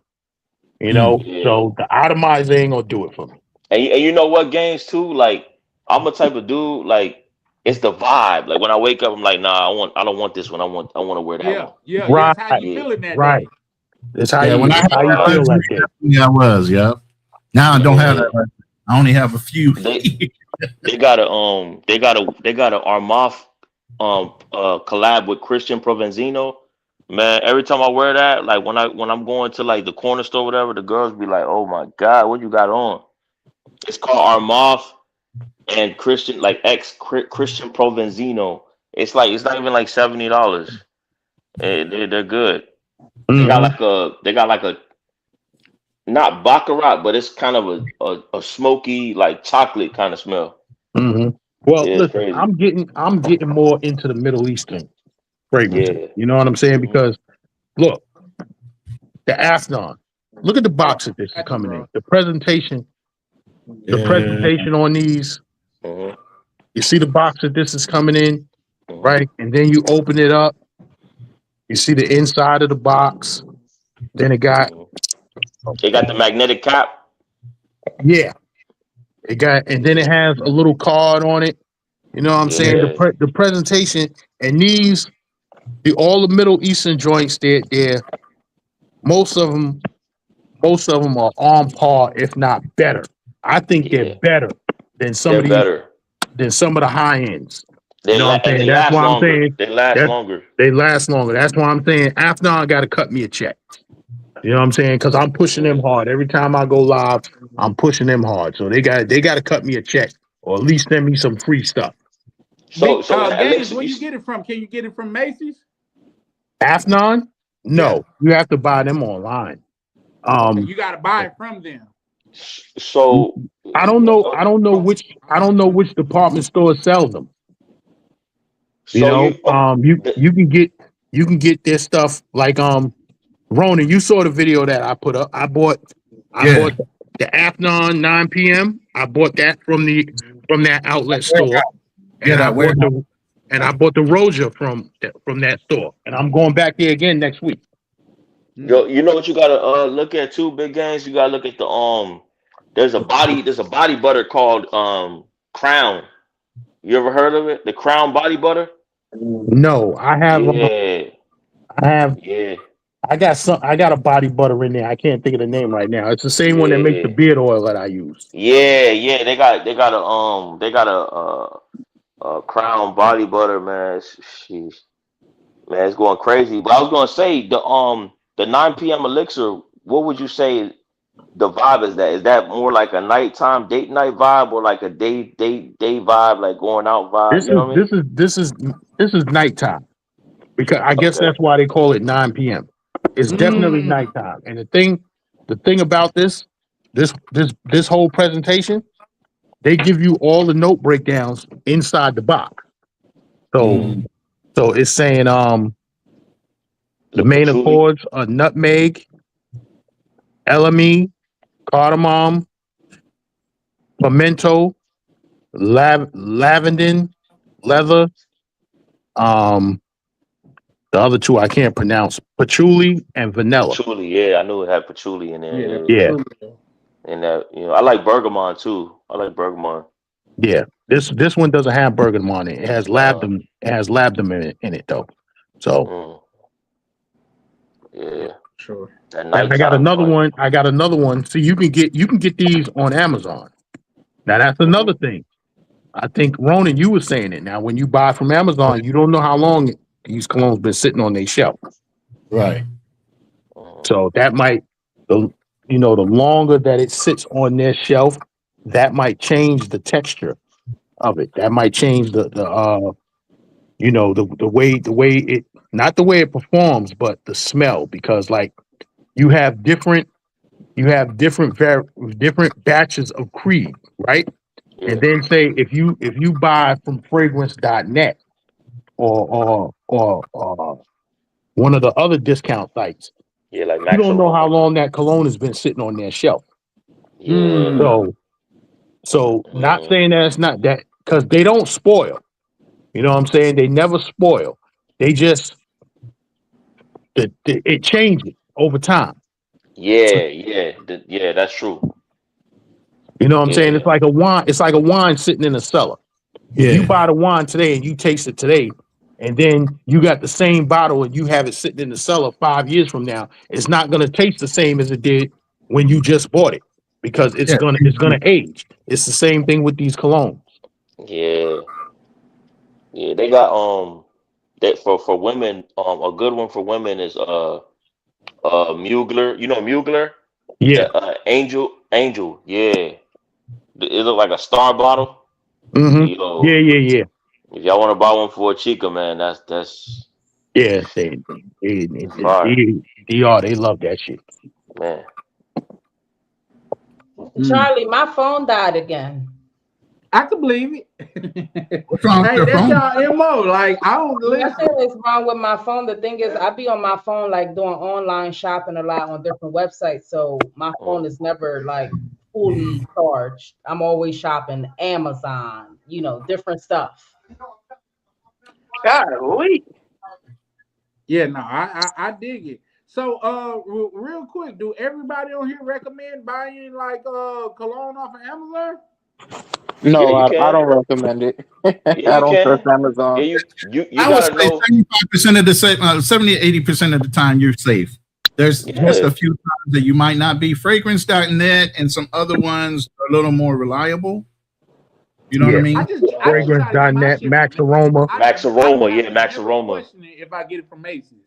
So the atomizer ain't gonna do it for me. And you know what, games too? Like I'm a type of dude. Like it's the vibe. Like when I wake up, I'm like, nah, I don't want this one. I want to wear that one. Yeah, right. That's how you feeling that day. That's how you feel like that. Yeah, I was. Yeah. Now I don't have that. I only have a few. They got a Armaf collab with Christian Provenzino. Man, every time I wear that, like when I'm going to like the corner store, or whatever, the girls be like, "Oh my God, what you got on?" It's called Armaf and Christian, like Christian Provenzino. It's not even like $70. They're good. They got like a not baccarat, but it's kind of a smoky like chocolate kind of smell. Mm-hmm. Well, listen, I'm getting more into the Middle Eastern fragrance. Yeah. You know what I'm saying? Because look, the Afnan. Look at the box that this is coming in. The presentation on these. Mm-hmm. You see the box that this is coming in, right? And then you open it up. You see the inside of the box. Then it got the magnetic cap. Yeah, it got, and then it has a little card on it. You know what I'm saying? Yeah. The presentation, and all the Middle Eastern joints, they're most of them are on par, if not better. I think they're Yeah. better than some They're of these, better. than some of the high ends. They You know what I'm and saying? they That's last why I'm longer. saying They last that longer. they last longer. That's why I'm saying Afnan got to cut me a check. You know what I'm saying? Because I'm pushing them hard. Every time I go live, I'm pushing them hard. So they got to cut me a check, or at least send me some free stuff. So Games, Elixir, where you get it from? Can you get it from Macy's? Afnan? No, Yeah. you have to buy them online. Okay, you got to buy it from them. so I don't know which department store sells them. You know, you can get their stuff like Ronan. You saw the video that I put up. I bought the Afnan 9 p.m. I bought that from that outlet store, and I bought the Roja from that store, and I'm going back there again next week. Yo, you know what you gotta look at too, big games. You gotta look at the there's a body butter called Crown. You ever heard of it? The Crown body butter? No, I have. Yeah. I got a body butter in there. I can't think of the name right now. It's the same one that makes the Yeah. beard oil that I use. Yeah. They got a Crown body butter, man. Sheesh. Man, it's going crazy. But I was gonna say the 9 p.m. elixir, what would you say the vibe is that? Is that more like a nighttime date night vibe, or like a day vibe, like going out vibe? You know what I mean? This is nighttime, because I guess that's why they call it 9 p.m. It's definitely nighttime. And the thing about this whole presentation, they give you all the note breakdowns inside the box. So it's saying the main accords are nutmeg, LME, cardamom, pimento, lavender, leather. The other two I can't pronounce: patchouli and vanilla. Patchouli, yeah, I knew it had patchouli in there. Yeah. And that, I like bergamot too. I like bergamot. Yeah. This one doesn't have bergamot in it. It has labdom. It has labdom in it though. So yeah, sure. I got another one. I got another one. See, you can get these on Amazon. Now that's another thing. I think Ronan, you were saying it. Now, when you buy from Amazon, you don't know how long these colognes been sitting on their shelf. Right. So that might, the longer that it sits on their shelf, that might change the texture of it. That might change the way it, not the way it performs, but the smell, because like you have different different batches of Creed, right? And then say if you buy from fragrance.net or one of the other discount sites, like you don't know how long that cologne has been sitting on their shelf. Yeah. So not saying that it's not that, because they don't spoil. You know what I'm saying? They never spoil. They just it changes over time. Yeah, that's true. You know what I'm saying? It's like a wine. It's like a wine sitting in a cellar. If you buy the wine today and you taste it today, and then you got the same bottle and you have it sitting in the cellar 5 years from now, it's not going to taste the same as it did when you just bought it, because it's gonna age. It's the same thing with these colognes. Yeah, they got that for women. A good one for women is Mugler. You know Mugler? Yeah. Angel. Yeah. It look like a star bottle. Mm-hmm. Yo, Yeah. If y'all want to buy one for a chica, man, that's yeah. They love that shit, man. Charlie, my phone died again. I can believe it. What's wrong with your that's phone? y'all MO. Like, I don't listen. Nothing is wrong with my phone. The thing is, I be on my phone like doing online shopping a lot on different websites, so my phone is never like fully charged. I'm always shopping Amazon, different stuff. Golly. Yeah, no, I dig it. So, real quick, do everybody on here recommend buying like cologne off of Amazon? No, Yeah, you I can. don't recommend it. Yeah, I you don't can. trust Yeah, Amazon. you I would gotta say know. 75% of the 70 to 80% of the time you're safe. There's just Yeah. a few times that you might not be. Fragrance.net and some other ones are a little more reliable. You know what I Yeah. mean? I just try to get my Fragrance.net, shit Max from Aroma. Max I Aroma, don't yeah, have to Max never Aroma. question it if I get it from Macy's.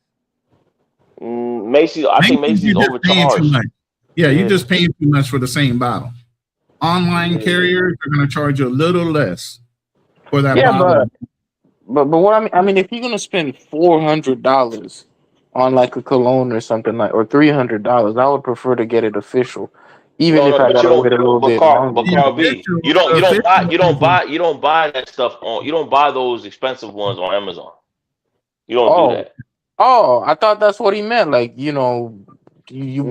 Macy's, I think Macy's you're just paying too overcharged. much. Yeah, Yeah. you're just paying too much for the same bottle. Online Yeah. carriers are going to charge you a little less for that Yeah, bottle. but what I mean, if you're gonna spend $400 on like a cologne or something like, or $300, I would prefer to get it official, even if I But you gotta wait a don't. little bit longer. Carl B, you don't buy that stuff on. You don't buy those expensive ones on Amazon. You don't do that. Oh, I thought that's what he meant. Like, you buy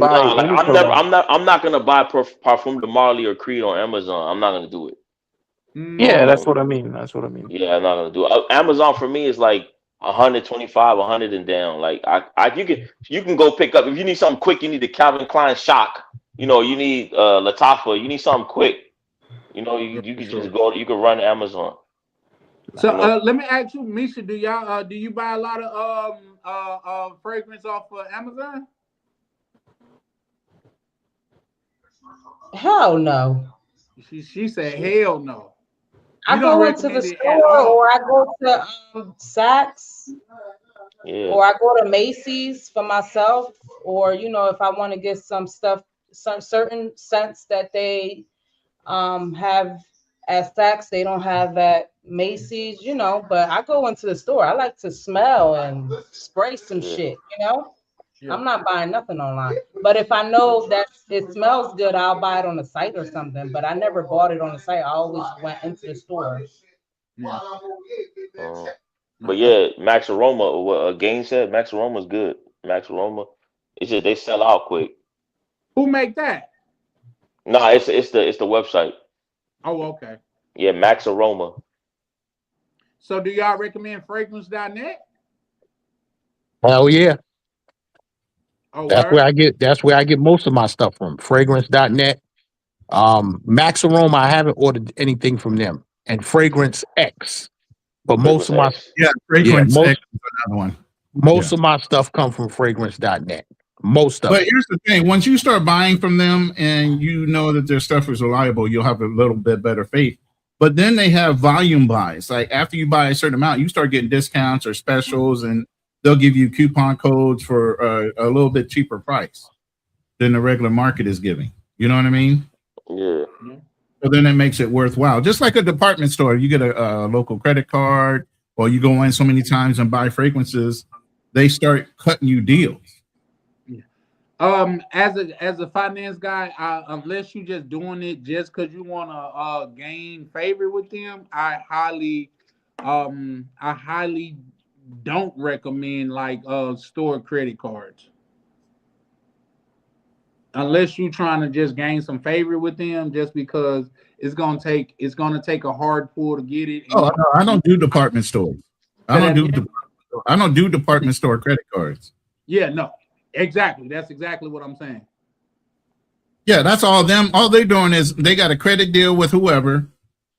Nah, like any cologne. I'm not gonna buy Parfum de Marley or Creed on Amazon. I'm not gonna do it. Yeah, that's what I mean. That's what I mean. Yeah, I'm not gonna do it. Amazon for me is like 125, 100 and down. Like you can go pick up if you need something quick. You need the Calvin Klein Shock. You need Lattafa. You need something quick. You can just go. You can run Amazon. So let me ask you, Misha, do you buy a lot of fragrance off of Amazon? Hell no. She said hell no. I go into the store or I go to Saks. Yeah. Or I go to Macy's for myself, or if I want to get some stuff, some certain scents that they have at Saks, they don't have at Macy's, but I go into the store. I like to smell and spray some shit, I'm not buying nothing online. But if I know that it smells good, I'll buy it on the site or something. But I never bought it on the site. I always went into the store. But yeah, Max Aroma, what Gain said, Max Aroma's good. Max Aroma, it's just they sell out quick. Who make that? Nah, it's the website. Oh, okay. Yeah, Max Aroma. So do y'all recommend fragrance.net? Hell yeah. Oh, that's where I get most of my stuff from. Fragrance.net. Max Aroma, I haven't ordered anything from them. And Fragrance X. But most of my Fragrance X is another one. Most of my stuff come from fragrance.net. Most of But it. here's the thing: once you start buying from them and you know that their stuff is reliable, you'll have a little bit better faith. But then they have volume buys. Like after you buy a certain amount, you start getting discounts or specials, and they'll give you coupon codes for a little bit cheaper price than the regular market is giving. You know what I mean? Yeah. So then it makes it worthwhile. Just like a department store, you get a local credit card, or you go in so many times and buy fragrances, they start cutting you deals. As a finance guy, unless you just doing it just because you want to gain favor with them, I highly don't recommend like store credit cards. Unless you're trying to just gain some favor with them, just because it's gonna take a hard pull to get it. Oh, I don't do department stores. I don't do department store credit cards. Yeah, no, exactly. That's exactly what I'm saying. Yeah, that's all them. All they're doing is they got a credit deal with whoever,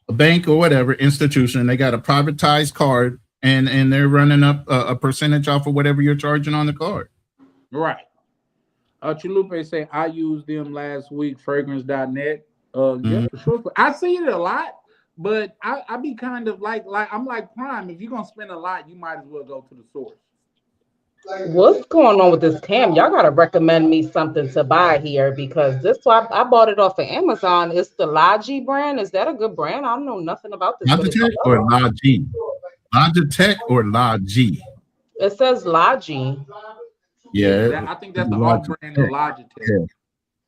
a bank or whatever institution. They got a privatized card, and they're running up a percentage off of whatever you're charging on the card. Right. Chalupe say I used them last week, fragrance.net. Yeah, for sure. I see it a lot, but I be kind of like I'm like Prime. If you're gonna spend a lot, you might as well go to the source. What's going on with this cam? Y'all gotta recommend me something to buy here, because this I bought it off of Amazon. It's the Logi brand. Is that a good brand? I don't know nothing about this. Logitech or Logi? Logitech or Logi? It says Logi. Yeah, I think that's the off brand of Logitech.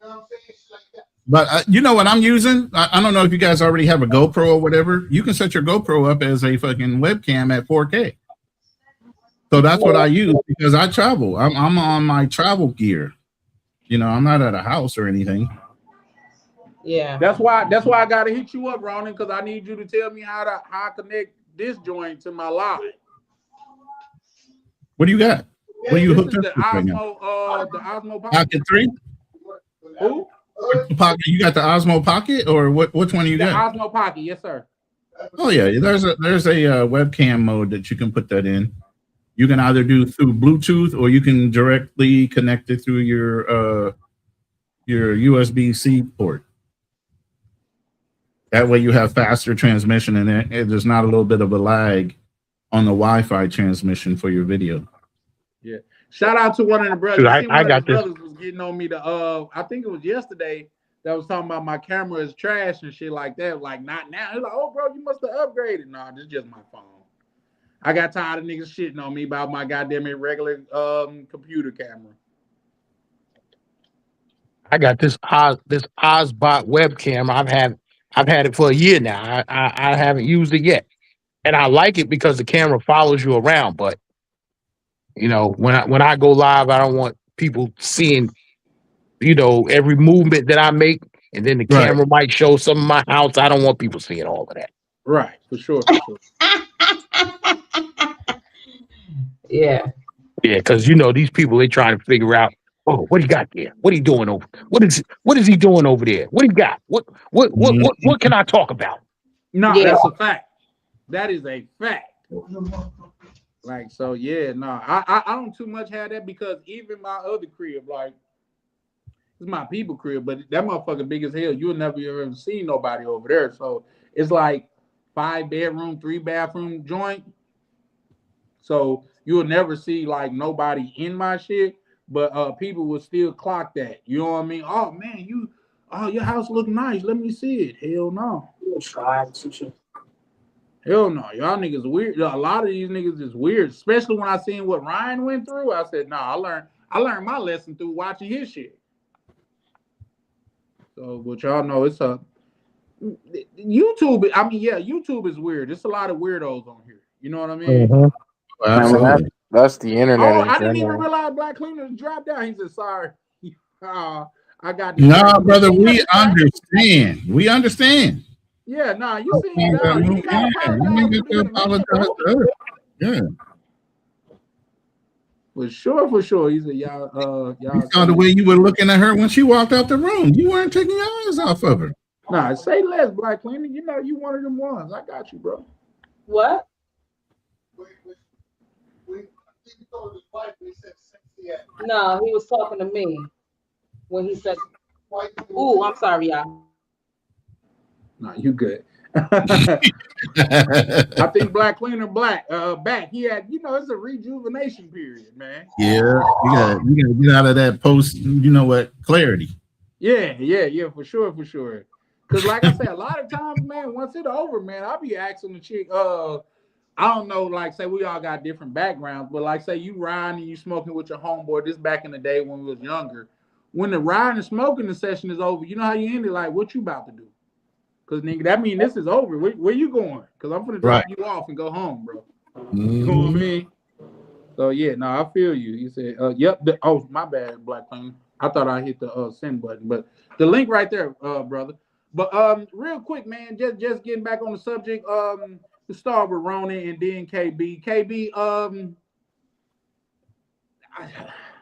Yeah. But you know what I'm using? I don't know if you guys already have a GoPro or whatever. You can set your GoPro up as a fucking webcam at 4K. So that's what I use because I travel. I'm on my travel gear. You know, I'm not at a house or anything. Yeah. That's why I gotta hit you up, Ronan, because I need you to tell me how I connect this joint to my live. What do you got? What are you This hooked is up the with right now? Osmo Pocket. Pocket 3? Who? Pocket. You got the Osmo Pocket, or which one you The got? Osmo Pocket, yes, sir. Oh yeah, there's a webcam mode that you can put that in. You can either do through Bluetooth or you can directly connect it through your USB-C port. That way you have faster transmission and there's not a little bit of a lag on the Wi-Fi transmission for your video. Yeah. Shout out to one of the brothers. Dude, You see I one of got the this. brothers was getting on me to I think it was yesterday that was talking about my camera is trash and shit like that. Like not now. He's like, oh bro, you must have upgraded. No, this is just my phone. I got tired of niggas shitting on me about my goddamn regular computer camera. I got this Ozbot webcam. I've had it for a year now. I haven't used it yet, and I like it because the camera follows you around. But you know, when I go live, I don't want people seeing, you know, every movement that I make, and then the camera might show some of my house. I don't want people seeing all of that. Right, for sure. Yeah. Yeah, because you know these people, they trying to figure out, oh, what he got there? What he doing over? What is he doing over there? What he got? What can I talk about? No, Yeah. that's a fact. That is a fact. Like, so yeah, no, I don't too much have that because even my other crib, like, it's my people crib, but that motherfucker big as hell. You'll never ever see nobody over there. So it's like 5-bedroom, 3-bathroom joint. So you'll never see like nobody in my shit, but people will still clock that. You know what I mean? Oh man, your house look nice. Let me see it. Hell no. Hell no. Y'all niggas weird. A lot of these niggas is weird, especially when I seen what Ryan went through. I said, nah, I learned my lesson through watching his shit. So, but y'all know it's YouTube. I mean, yeah, YouTube is weird. There's a lot of weirdos on here. You know what I mean? Mhm. Absolutely. That's the internet. Oh, in I didn't even general. realize Black Cleaner dropped out. He said, sorry. I got No, brother, we understand. We understand. Yeah, nah, you seen that. You gotta apologize for being a man, bro. Yeah. For sure. He said, y'all. You saw the way you were looking at her when she walked out the room. You weren't taking your eyes off of her. Nah, say less, Black Cleaner. You know you one of them ones. I got you, bro. What? No, he was talking to me when he said, "Ooh, I'm sorry, y'all." Nah, you good. I think Black Cleaner back. He had, it's a rejuvenation period, man. Yeah, you gotta get out of that post, clarity. Yeah, for sure. Because like I said, a lot of times, man, once it's over, man, I'll be asking the chick, I don't know, like say we all got different backgrounds, but like say you riding and you smoking with your homeboy, this back in the day when we was younger. When the riding and smoking the session is over, you know how you end it, like what you about to do? Because nigga, that mean this is over. Where you going? Because I'm gonna drop you off and go home, bro. You know what I mean? So yeah, no, I feel you. He said, yep. Oh, my bad, Black Cleaner. I thought I hit the send button, but the link right there, brother. But real quick, man, just getting back on the subject. To start with Ronan and then KB. KB,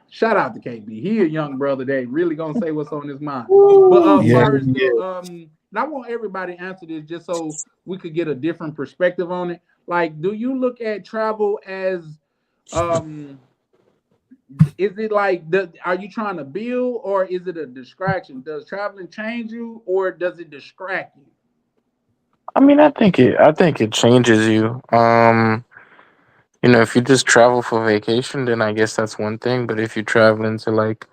shout out to KB. He a young brother that really gonna say what's on his mind. But far as the, and I want everybody to answer this just so we could get a different perspective on it. Like, do you look at travel as is it like are you trying to build or is it a distraction? Does traveling change you or does it distract you? I mean, I think it changes you. If you just travel for vacation, then I guess that's one thing. But if you're traveling to like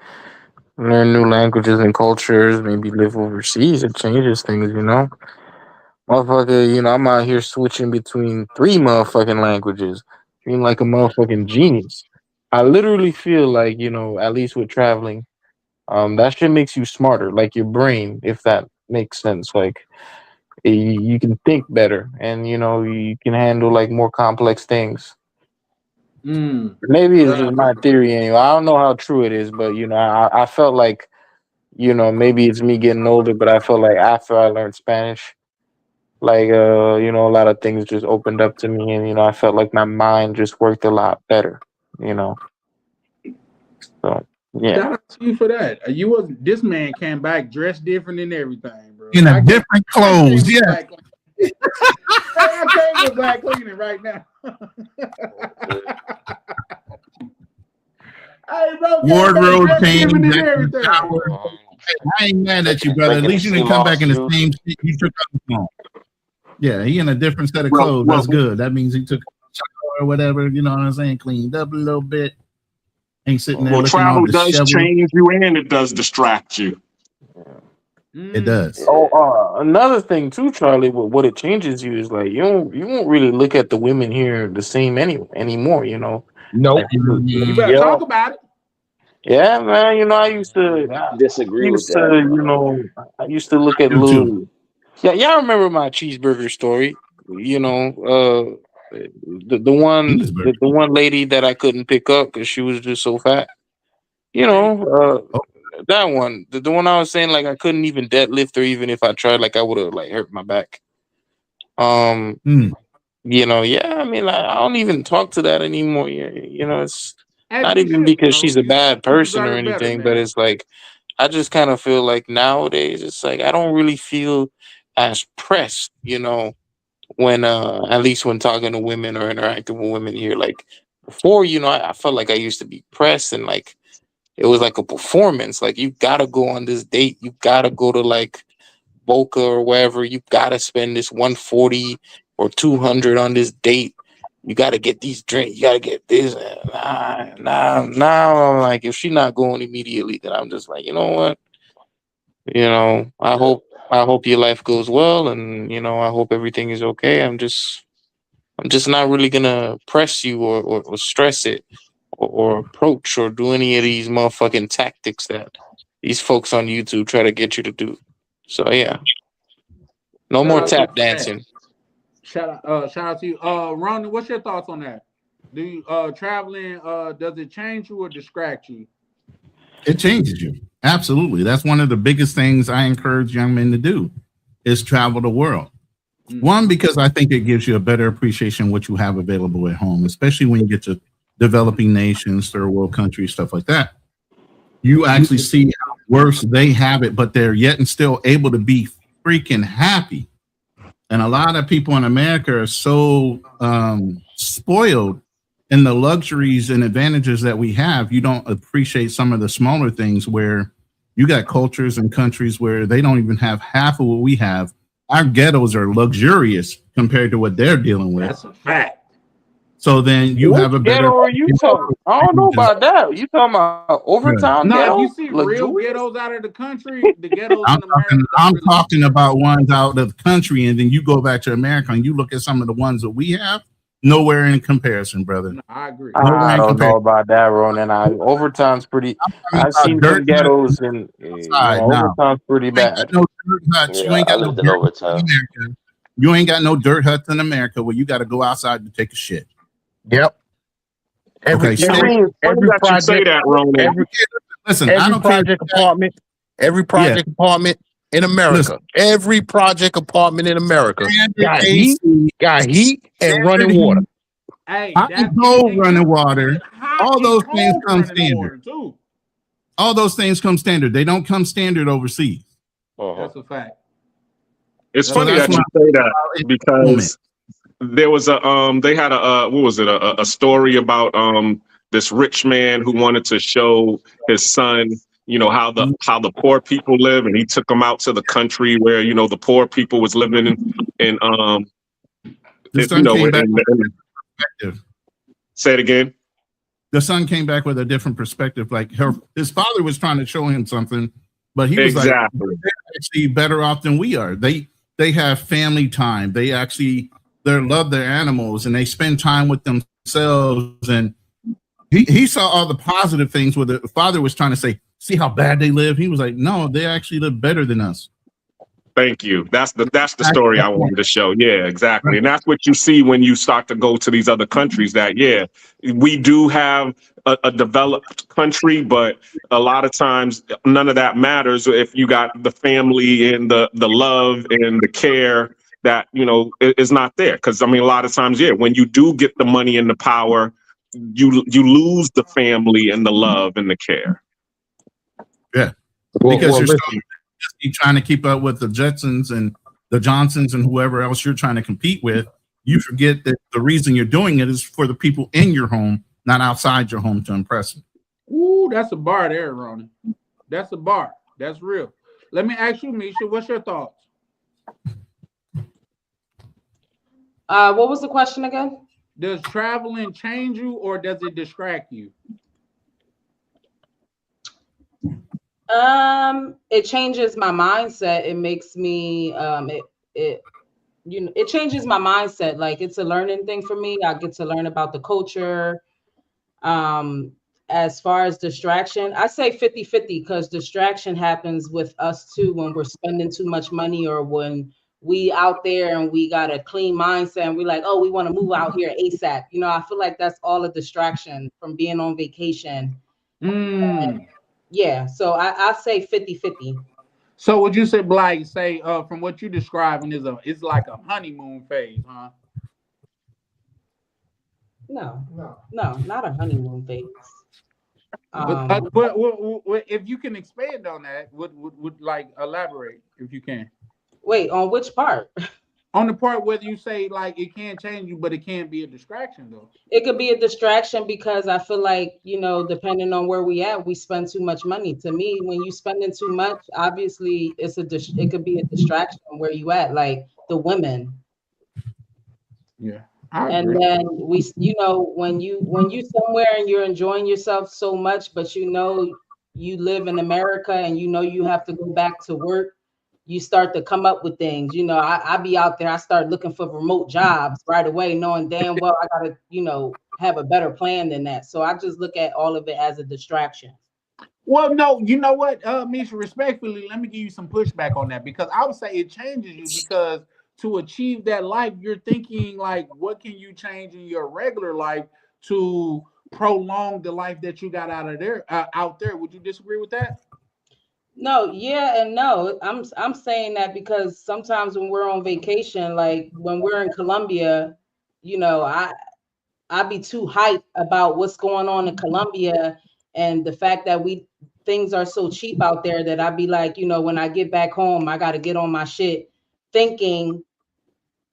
learn new languages and cultures, maybe live overseas, it changes things, Motherfucker, I'm out here switching between 3 motherfucking languages, being like a motherfucking genius. I literally feel like, at least with traveling, that shit makes you smarter, like your brain, if that makes sense. Like, you can think better and you can handle like more complex things. Maybe it's just my theory anyway. I don't know how true it is, but I felt like maybe it's me getting older, but I felt like after I learned Spanish, like a lot of things just opened up to me, and I felt like my mind just worked a lot better. So yeah, Shout out to you for that. You was this man came back dressed different and everything, bro. In a I different clothes, yeah. I came with black cleaning right now. Hey, bro, Wardrobe change. and everything. I ain't mad at you, brother. At least you didn't come back in the same shit you took out the phone. Yeah, he in a different set of clothes. That's good. That means he took a shower or whatever. You know what I'm saying? Cleaned up a little bit. Ain't sitting there. Well, looking travel all does disheveled. change you and it does distract you. It does. Another thing too, Charlie. What it changes you is like you won't really look at the women here the same anymore. You know. No. Like, You better talk about it. Yeah, man. You know, I used to disagree with that. You know, I used to look at little. Yeah, y'all remember my cheeseburger story? You know, the one lady that I couldn't pick up because she was just so fat. You know, that one, the one I was saying, like I couldn't even deadlift her, even if I tried, like I would have like hurt my back. You know, yeah. I mean, I don't even talk to that anymore. You know, it's not even because she's a bad person or anything, but it's like I just kind of feel like nowadays it's like I don't really feel as pressed, you know, when at least when talking to women or interacting with women here. Like before, you know, I felt like I used to be pressed and like it was like a performance. Like you gotta go on this date, you gotta go to like Boca or wherever, you gotta spend this 140 or 200 on this date. You gotta get these drinks, you gotta get this. Now I'm like, if she's not going immediately, then I'm just like, you know what? You know, I hope your life goes well, and you know, I hope everything is okay. I'm just not really gonna press you or stress it or approach or do any of these motherfucking tactics that these folks on YouTube try to get you to do. So yeah, no more tap dancing. Shout out to you, Ronnie. What's your thoughts on that? Do you traveling? Does it change you or distract you? It changes you. Absolutely. That's one of the biggest things I encourage young men to do is travel the world. One, because I think it gives you a better appreciation of what you have available at home, especially when you get to developing nations, third world countries, stuff like that. You actually see how worse they have it, but they're yet and still able to be freaking happy. And a lot of people in America are so spoiled in the luxuries and advantages that we have. You don't appreciate some of the smaller things where you got cultures and countries where they don't even have half of what we have. Our ghettos are luxurious compared to what they're dealing with. That's a fact. So then you have a better. Ghetto are you talking? I don't know about that. You talking about overtime? No, ghetto? you see real ghettos out of the country. The ghettos in America. I'm talking about ones out of the country, and then you go back to America and you look at some of the ones that we have. Nowhere in comparison, brother. No, I agree. I don't know about that, Ronan. Overtime's pretty. I've seen some ghettos and overtime's pretty bad. No dirt huts. You ain't got no dirt huts in America. You ain't got no dirt huts in America where you got to go outside to take a shit. Yep. Every project, say that, Ronan. Listen, every I don't project apartment, every project apartment in America, every project apartment in America got heat and running water. Hey, hot and cold running water. All those things come standard. All those things come standard. They don't come standard overseas. That's a fact. It's funny that you say that because there was they had a story about this rich man who wanted to show his son, you know, how the poor people live, and he took them out to the country where, you know, the poor people was living in say it again. The son came back with a different perspective. Like his father was trying to show him something, but he was like, they're actually better off than we are. They have family time. They love their animals and they spend time with themselves. And he saw all the positive things where the father was trying to say, see how bad they live. He was like, no, they actually live better than us. Thank you. That's the story I wanted to show. Yeah, exactly. And that's what you see when you start to go to these other countries, that, yeah, we do have a developed country, but a lot of times none of that matters if you got the family and the love and the care that, you know, is not there. Because, I mean, a lot of times, yeah, when you do get the money and the power, you lose the family and the love and the care. Yeah, because you're still trying to keep up with the Jetsons and the Johnsons and whoever else you're trying to compete with. You forget that the reason you're doing it is for the people in your home, not outside your home to impress them. Ooh, that's a bar there, Ronnie. That's a bar. That's real. Let me ask you, Misha, what's your thoughts? What was the question again? Does traveling change you or does it distract you? It changes my mindset. It makes me it changes my mindset. Like, it's a learning thing for me. I get to learn about the culture. As far as distraction, I say 50-50 because distraction happens with us too when we're spending too much money or when we out there and we got a clean mindset and we're like, oh, we want to move out here ASAP. You know, I feel like that's all a distraction from being on vacation. Yeah, so I say 50-50. So would you say, Blythe, say from what you're describing it's like a honeymoon phase, huh? No, not a honeymoon phase. But if you can expand on that, would like elaborate if you can. Wait, on which part? On the part whether you say like it can't change you, but it can be a distraction though. It could be a distraction because I feel like, you know, depending on where we at, we spend too much money. To me, when you spending too much, obviously it could be a distraction where you at, like the women. Yeah. And then we, you know, when you somewhere and you're enjoying yourself so much, but you know you live in America and you know you have to go back to work, you start to come up with things. You know, I be out there, I start looking for remote jobs right away, knowing damn well I gotta, you know, have a better plan than that. So I just look at all of it as a distraction. Well, no, you know what, Misha, respectfully, let me give you some pushback on that because I would say it changes you because to achieve that life, you're thinking like, what can you change in your regular life to prolong the life that you got out there? Would you disagree with that? No, yeah, and no. I'm saying that because sometimes when we're on vacation, like when we're in Colombia, you know, I be too hyped about what's going on in Colombia and the fact that things are so cheap out there that I be like, you know, when I get back home, I got to get on my shit thinking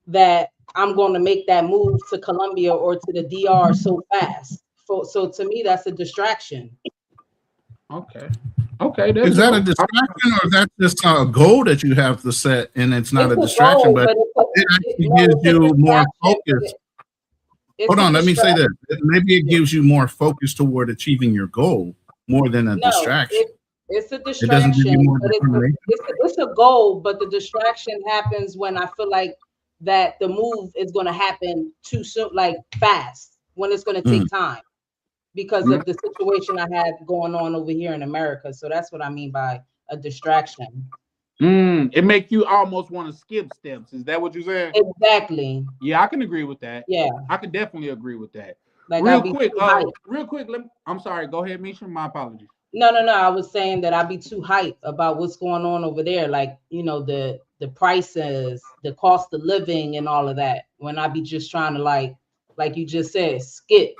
that I'm going to make that move to Colombia or to the DR so fast. So to me, that's a distraction. Okay. Is that a distraction or is that just a goal that you have to set and it's not a distraction, but it actually gives you more focus? Hold on, let me say this. Maybe it gives you more focus toward achieving your goal more than a distraction. It's a distraction, but it's a goal, but the distraction happens when I feel like that the move is going to happen too soon, like fast, when it's going to take time because of the situation I have going on over here in America. So that's what I mean by a distraction. It makes you almost want to skip steps. Is that what you're saying? Exactly. Yeah, I can agree with that. Yeah, I could definitely agree with that. like Real quick. I'm sorry. Go ahead, Misha. My apologies. No. I was saying that I'd be too hyped about what's going on over there. Like, you know, the prices, the cost of living and all of that. When I be just trying to like you just said, skip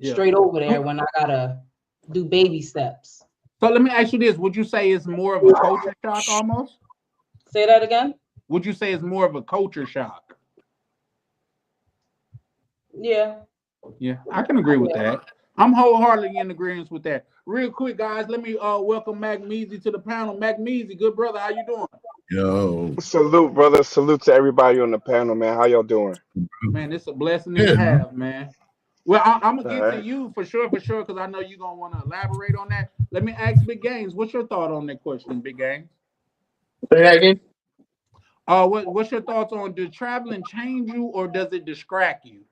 straight over there when I gotta do baby steps. So let me ask you this. Would you say it's more of a culture shock almost? Say that again? Would you say it's more of a culture shock? Yeah. Yeah, I can agree with that. I'm wholeheartedly in agreement with that. Real quick, guys, let me welcome Mac Measy to the panel. Mac Measy, good brother, how you doing? Yo. Salute, brother. Salute to everybody on the panel, man. How y'all doing? Man, it's a blessing to have, man. Well, I'm gonna get All to right. you for sure, because I know you're gonna want to elaborate on that. Let me ask Big Games, what's your thought on that question, Big Games? Say that again. What's your thoughts on, does traveling change you or does it distract you?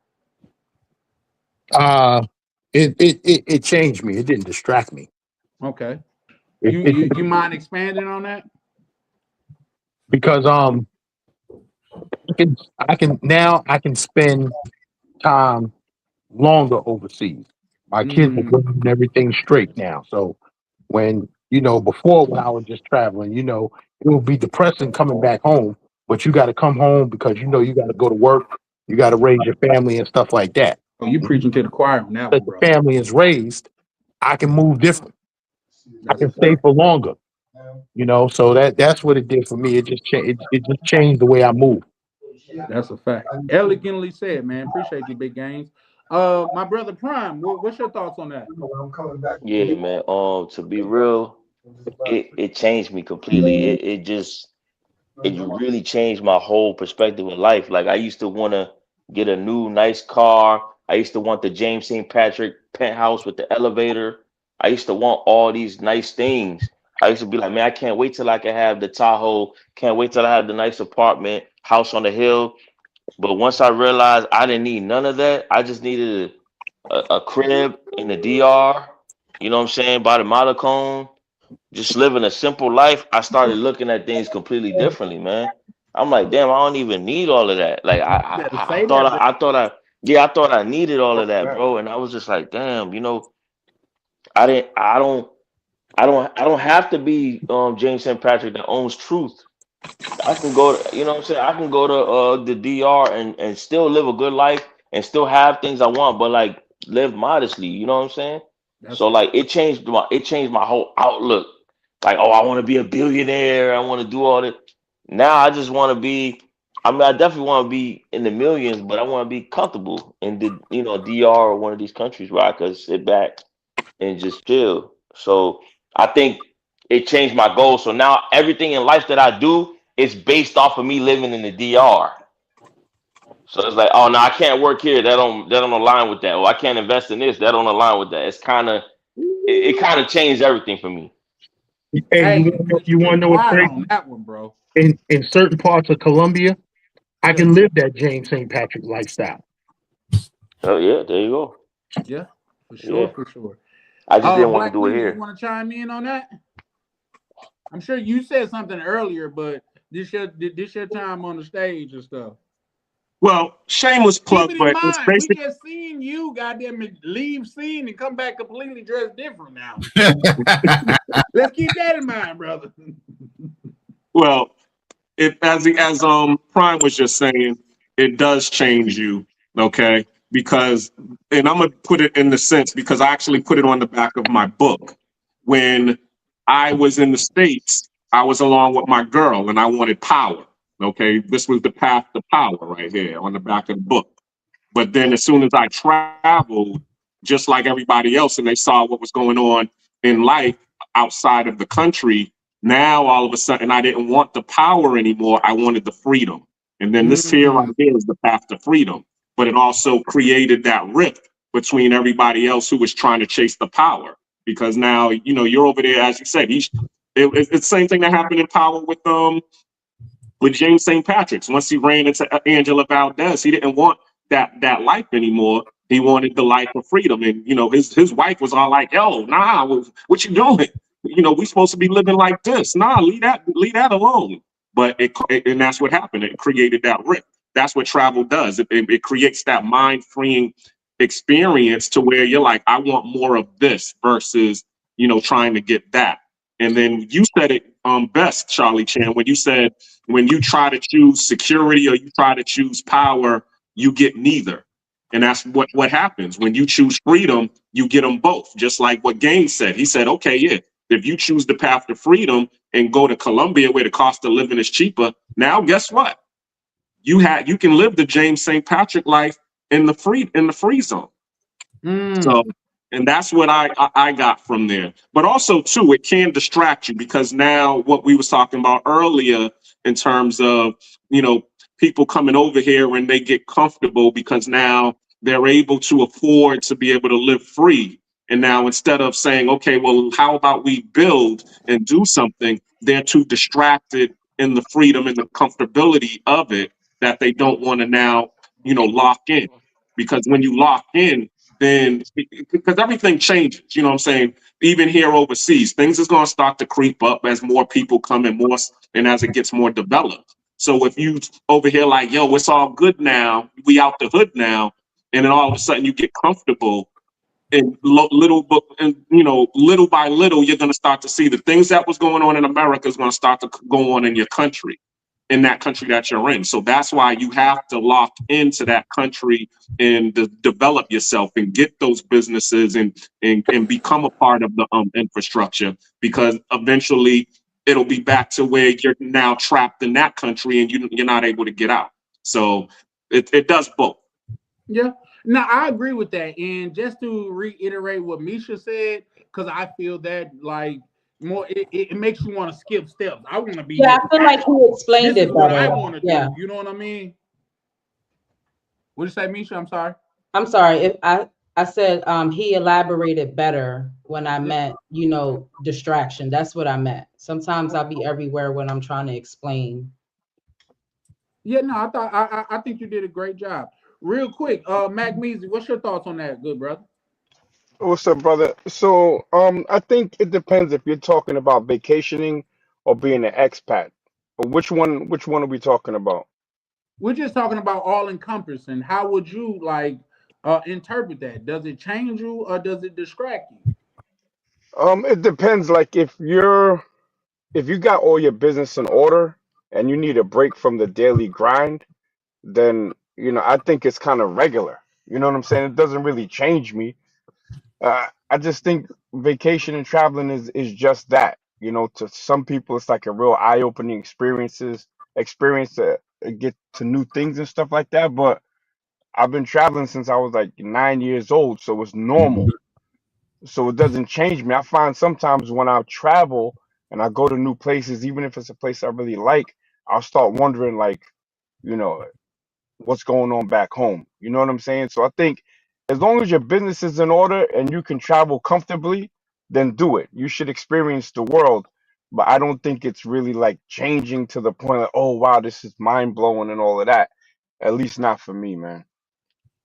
It changed me. It didn't distract me. Okay. You mind expanding on that? Because I can spend time longer overseas. My kids are doing everything straight now. So when, you know, before when I was just traveling, you know, it would be depressing coming back home, but you got to come home because, you know, you got to go to work, you got to raise your family and stuff like that. Oh, you preaching to the choir on that that one, the bro. family is raised, I can move different. I That's can a stay fact. for longer. You know, so that's what it did for me. It just changed. It just changed the way I move. That's a fact. Elegantly said, man. Appreciate you, big games. My brother Prime, what's your thoughts on that? Yeah, man. To be real, it changed me completely. It really changed my whole perspective of life. Like I used to want to get a new nice car. I used to want the James St. Patrick penthouse with the elevator. I used to want all these nice things. I used to be like, man, I can't wait till I can have the Tahoe. Can't wait till I have the nice apartment, house on the hill. But once I realized I didn't need none of that, I just needed a crib in the DR. You know what I'm saying? By the Matacone, just living a simple life. I started looking at things completely differently, man. I'm like, damn, I don't even need all of that. Like You better say that, bro. I thought I needed all of that, bro. And I was just like, damn, you know, I don't have to be James St. Patrick that owns truth. I can go to, you know what I'm saying? I can go to the DR and still live a good life and still have things I want, but like live modestly, you know what I'm saying? That's So like it changed my whole outlook. Like, oh, I want to be a billionaire, I want to do all that. Now I just want to be, I mean, I definitely want to be in the millions, but I want to be comfortable in the, you know, DR or one of these countries where I could sit back and just chill. So I think it changed my goals. So now everything in life that I do is based off of me living in the DR. So it's like, oh no, I can't work here. That don't align with that. Or I can't invest in this. That don't align with that. It's kind of it kind of changed everything for me. And Hey, you want to you know what's quiet crazy? on that one, bro. In certain parts of Colombia, I can live that James St. Patrick lifestyle. Oh yeah, there you go. Yeah, for sure, Yeah. for sure. I just didn't want to Black do it Queen, you here. want to chime in on that? I'm sure you said something earlier, but this your time on the stage and stuff. Well, shameless Keep plug, it in but it's mind, we basic. just seen you, goddamn it, leave scene and come back completely dressed different now. Let's keep that in mind, brother. Well, as Prime was just saying, it does change you, okay? Because, and I'm gonna put it in the sense because I actually put it on the back of my book. When I was in the States, I was along with my girl and I wanted power. Okay, this was the path to power right here on the back of the book. But then as soon as I traveled, just like everybody else, and they saw what was going on in life outside of the country, now all of a sudden I didn't want the power anymore. I wanted the freedom. And then this here right here is the path to freedom. But it also created that rift between everybody else who was trying to chase the power. Because now, you know, you're over there, as you said, it's the same thing that happened in power with James St. Patrick's. Once he ran into Angela Valdez, he didn't want that life anymore. He wanted the life of freedom. And, you know, his wife was all like, yo, nah, what you doing? You know, we supposed to be living like this. Nah, leave that alone. But and that's what happened. It created that rift. That's what travel does. It creates that mind-freeing experience to where you're like, I want more of this versus, you know, trying to get that. And then you said it best, Charlie Chan, when you said, when you try to choose security or you try to choose power, you get neither. And that's what happens. When you choose freedom, you get them both. Just like what Gaines said. He said, okay, yeah, if you choose the path to freedom and go to Colombia where the cost of living is cheaper, now guess what? You can live the James St. Patrick life in the free zone. So, and that's what I got from there. But also too, it can distract you because now what we was talking about earlier in terms of, you know, people coming over here and they get comfortable because now they're able to afford to be able to live free. And now instead of saying, okay, well, how about we build and do something, they're too distracted in the freedom and the comfortability of it that they don't want to now, you know, lock in. Because when you lock in, then because everything changes, you know what I'm saying? Even here overseas, things is going to start to creep up as more people come in more and as it gets more developed. So if you over here like, yo, it's all good now, we out the hood now, and then all of a sudden you get comfortable and little by little, you're going to start to see the things that was going on in America is going to start to go on in your country. in that country that you're in. So that's why you have to lock into that country and develop yourself and get those businesses and become a part of the infrastructure, because eventually it'll be back to where you're now trapped in that country and you're not able to get out. So it does both. Yeah. Now I agree with that. And just to reiterate what Misha said, because I feel that like more it makes you want to skip steps. I want to be Yeah, I feel like he explained this it is what I better. want to Yeah. do. You know what I mean? What'd you say, Misha? I'm sorry. I'm sorry if I said he elaborated better when I meant, you know, distraction. That's what I meant. Sometimes I'll be everywhere when I'm trying to explain. Yeah, no, I think you did a great job. Real quick, Mac Measy, what's your thoughts on that, good brother? What's up, brother? So, I think it depends if you're talking about vacationing or being an expat. Which one are we talking about? We're just talking about all encompassing. How would you like interpret that? Does it change you or does it distract you? It depends. Like if you got all your business in order and you need a break from the daily grind, then I think it's kind of regular. You know what I'm saying? It doesn't really change me. I just think vacation and traveling is just that. To some people, it's like a real eye-opening experience to get to new things and stuff like that. But I've been traveling since I was like 9 years old, so it's normal. So it doesn't change me. I find sometimes when I travel and I go to new places, even if it's a place I really like, I'll start wondering like, you know, what's going on back home. You know what I'm saying? So I think as long as your business is in order and you can travel comfortably, then do it. You should experience the world. But I don't think it's really like changing to the point of, oh wow, this is mind blowing and all of that. At least not for me, man.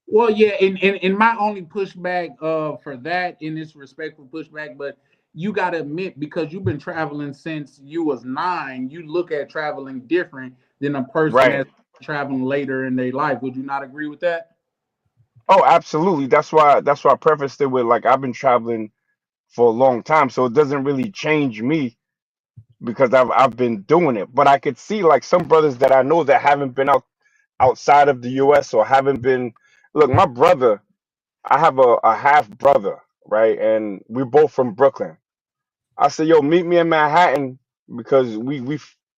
Well, yeah, and my only pushback for that in this respectful pushback, but you gotta admit, because you've been traveling since you was 9, you look at traveling different than a person Right. that's traveling later in their life. Would you not agree with that? Oh, absolutely. That's why I prefaced it with like I've been traveling for a long time, so it doesn't really change me because I've been doing it. But I could see like some brothers that I know that haven't been outside of the US or haven't been. Look, my brother, I have a half brother, right? And we're both from Brooklyn. I said, yo, meet me in Manhattan because we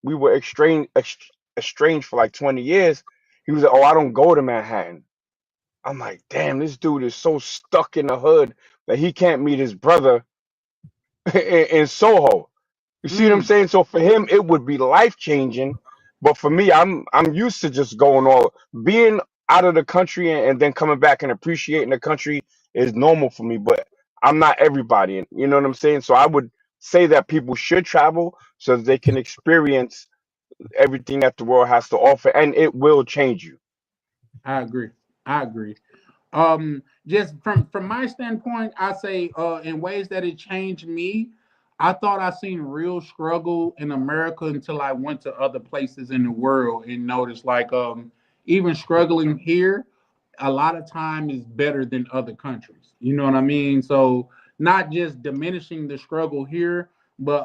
were estranged for like 20 years. He was like, oh, I don't go to Manhattan. I'm like, damn, this dude is so stuck in the hood that he can't meet his brother in Soho. You see what I'm Mm, saying? So for him, it would be life changing, but for me, I'm used to just going all being out of the country and then coming back and appreciating the country is normal for me. But I'm not everybody, and you know what I'm saying. So I would say that people should travel so that they can experience everything that the world has to offer, and it will change you. I agree. I agree. Just from my standpoint, I say in ways that it changed me. I thought I seen real struggle in America until I went to other places in the world and noticed like even struggling here a lot of time is better than other countries. You know what I mean? So not just diminishing the struggle here, but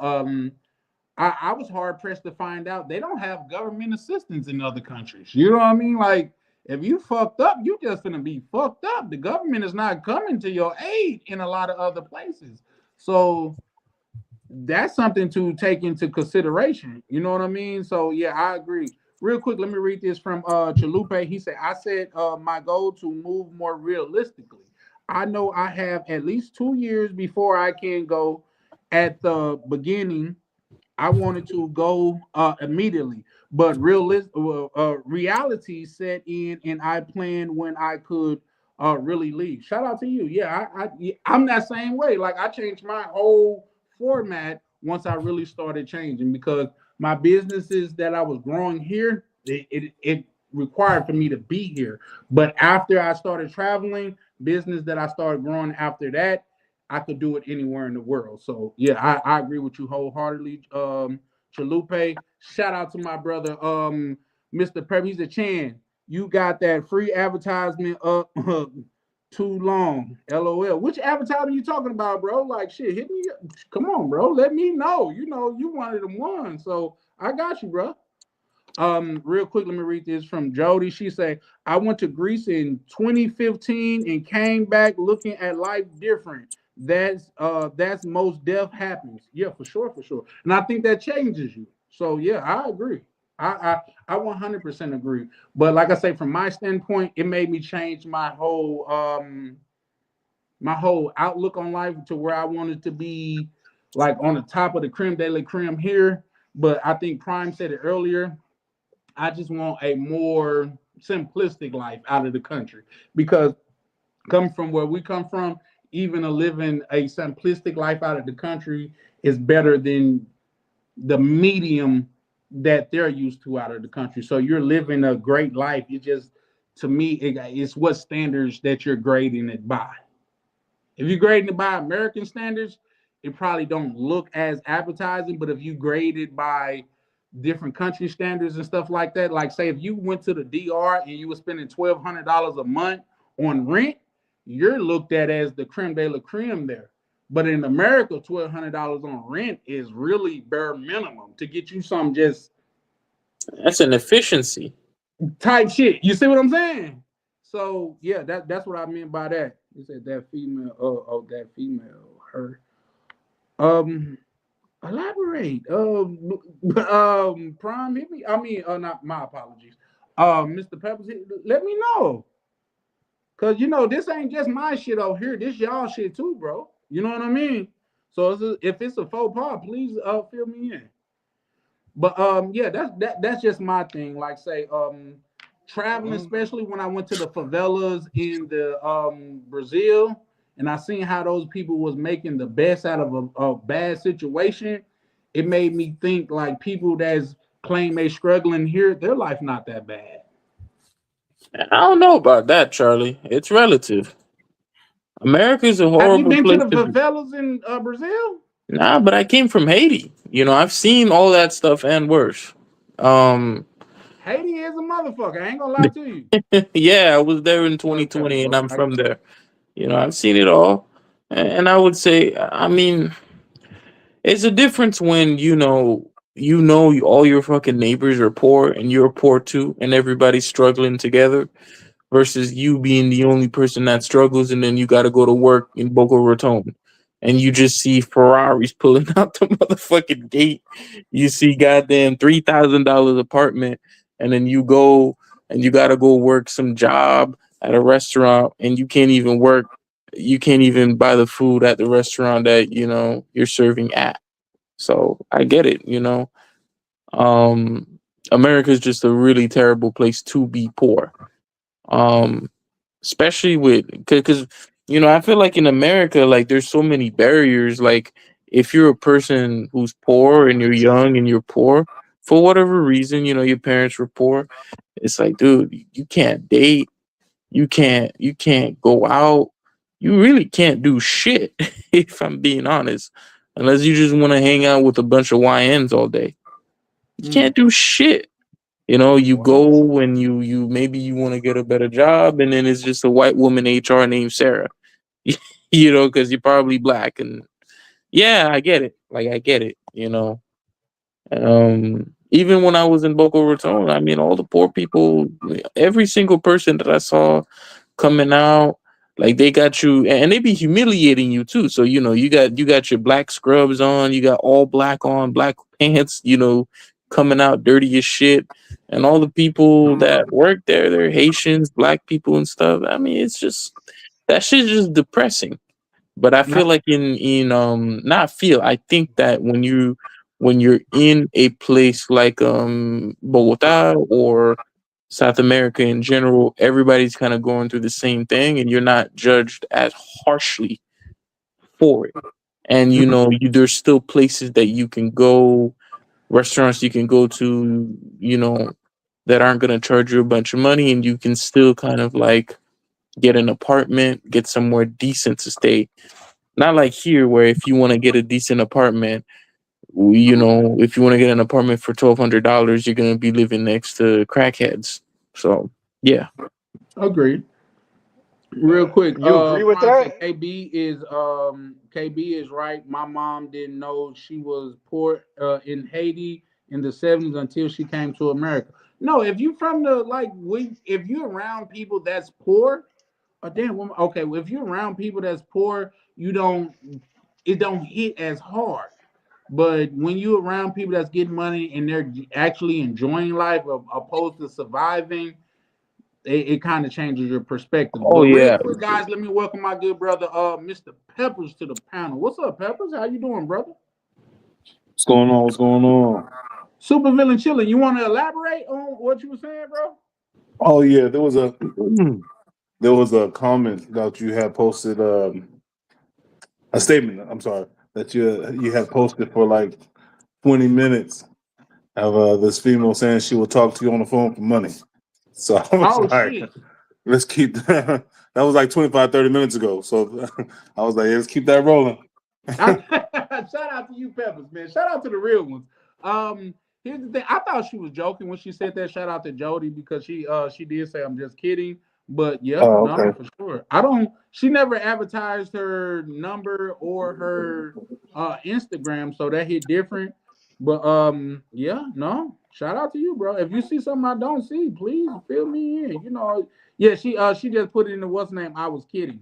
I was hard pressed to find out they don't have government assistance in other countries. You know what I mean? Like, if you fucked up, you just gonna be fucked up. The government is not coming to your aid in a lot of other places. So that's something to take into consideration. You know what I mean? So yeah, I agree. Real quick, let me read this from Chalupe. He said, I said my goal to move more realistically. I know I have at least 2 years before I can go. At the beginning, I wanted to go immediately, but reality set in, and I planned when I could really leave. Shout out to you. Yeah, I'm that same way. Like I changed my whole format once I really started changing because my businesses that I was growing here, it required for me to be here. But after I started traveling, business that I started growing after that, I could do it anywhere in the world. So yeah, I agree with you wholeheartedly. Chalupe, shout out to my brother, Mr. Prep. He's a Chan. You got that free advertisement up too long. LOL. Which advertisement you talking about, bro? Like shit, hit me up. Come on, bro. Let me know. You know, you one of them ones. So I got you, bro. Real quick, let me read this from Jody. She said, I went to Greece in 2015 and came back looking at life different. That's most death happens. Yeah, for sure, for sure. And I think that changes you. So yeah, I agree. I 100% agree. But like I say, from my standpoint, it made me change my whole outlook on life to where I wanted to be like on the top of the creme de la creme here. But I think Prime said it earlier. I just want a more simplistic life out of the country because coming from where we come from, even living a simplistic life out of the country is better than the medium that they're used to out of the country. So you're living a great life. You just, to me, it's what standards that you're grading it by. If you're grading it by American standards, it probably don't look as appetizing. But if you grade it by different country standards and stuff like that, like say if you went to the DR and you were spending $1,200 a month on rent, you're looked at as the creme de la creme there. But in America, $1,200 on rent is really bare minimum to get you some just That's an efficiency. type shit. You see what I'm saying? So yeah, that's what I meant by that. You said that female. That female. Her. Elaborate. Prime. Hit me. I mean, not my apologies. Mr. Peppers, let me know. Cause you know this ain't just my shit over here. This y'all shit too, bro. You know what I mean? So if it's a faux pas, please fill me in. But yeah, that's just my thing. Like say traveling, especially when I went to the favelas in the Brazil, and I seen how those people was making the best out of a bad situation. It made me think like people that's claim they struggling here, their life not that bad. I don't know about that, Charlie. It's relative. America's a Have you horrible been to place the to be. favelas in Brazil? Nah, but I came from Haiti. You know, I've seen all that stuff and worse. Um, Haiti is a motherfucker. I ain't gonna lie to you. yeah, I was there in Okay, 2020 and bro. I'm from there. You know, I've seen it all. And I would say, I mean, it's a difference when all your fucking neighbors are poor and you're poor too, and everybody's struggling together, versus you being the only person that struggles, and then you got to go to work in Boca Raton, and you just see Ferraris pulling out the motherfucking gate. You see goddamn $3,000 apartment, and then you go and you got to go work some job at a restaurant, and you can't even work. You can't even buy the food at the restaurant that you're serving at. So I get it. America is just a really terrible place to be poor. Um, Especially with because I feel like in America, like there's so many barriers. Like if you're a person who's poor and you're young and you're poor for whatever reason, your parents were poor. It's like, dude, you can't date, you can't go out, you really can't do shit. If I'm being honest, unless you just want to hang out with a bunch of YNs all day, you can't do shit. You go and you maybe you want to get a better job, and then it's just a white woman HR named Sarah. Because you're probably black, and yeah, I get it. Like I get it. Even when I was in Boca Raton, I mean, all the poor people, every single person that I saw coming out, like they got you, and they be humiliating you too. So you got your black scrubs on, you got all black on, black pants, coming out dirty as shit, and all the people that work there, they're Haitians, black people and stuff. I mean, it's just that shit's just depressing. But I feel like I think that when you're in a place like Bogota or South America in general, everybody's kind of going through the same thing, and you're not judged as harshly for it. And there's still places that you can go, restaurants you can go to, that aren't going to charge you a bunch of money, and you can still kind of like get an apartment, get somewhere decent to stay. Not like here, where if you want to get a decent apartment, if you want to get an apartment for $1,200, you're gonna be living next to crackheads. So yeah. Agreed. Real quick, You agree with Prime said that? KB is right. My mom didn't know she was poor in Haiti in the 70s until she came to America. No, if you from the if you're around people that's poor, damn woman. Okay, well, if you're around people that's poor, it don't hit as hard. But when you're around people that's getting money and they're actually enjoying life opposed to surviving, it kind of changes your perspective. Oh But real yeah. quick, guys, let me welcome my good brother, Mr. Peppers, to the panel. What's up, Peppers? How you doing, brother? What's going on? What's going on? Super villain chilling. You want to elaborate on what you were saying, bro? Oh yeah, there was a comment that you had posted, a statement. I'm sorry, that you had posted for like 20 minutes of this female saying she will talk to you on the phone for money. So I was shit. let's keep that. That was like 25, 30 minutes ago. So I was like, let's keep that rolling. Shout out to you, Peppers, man. Shout out to the real ones. Here's the thing. I thought she was joking when she said that. Shout out to Jody because she did say I'm just kidding. But yeah, no, for sure. She never advertised her number or her Instagram, so that hit different. But yeah, no. Shout out to you, bro. If you see something I don't see, please fill me in. You know, yeah, she just put it in the what's name. I was kidding.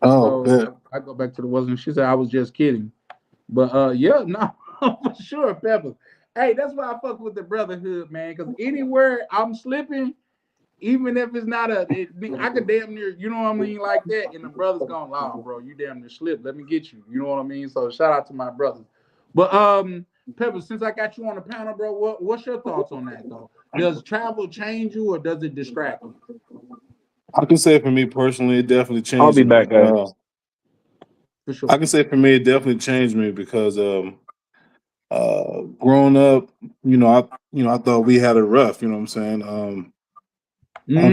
Oh, so I go back to the wasn't. She said I was just kidding. But yeah, no, for sure, Peppers. Hey, that's why I fuck with the brotherhood, man. Because anywhere I'm slipping, even if it's not I could damn near, you know what I mean, like that. And the brother's going, "Oh, bro, you damn near slipped. Let me get you." You know what I mean? So shout out to my brothers. But Pepper, since I got you on the panel, bro, what's your thoughts on that though? Does travel change you or does it distract you? I can say for me personally, it definitely changed. I'll be back, guys. For sure. I can say for me, it definitely changed me because growing up, I thought we had it rough. You know what I'm saying? On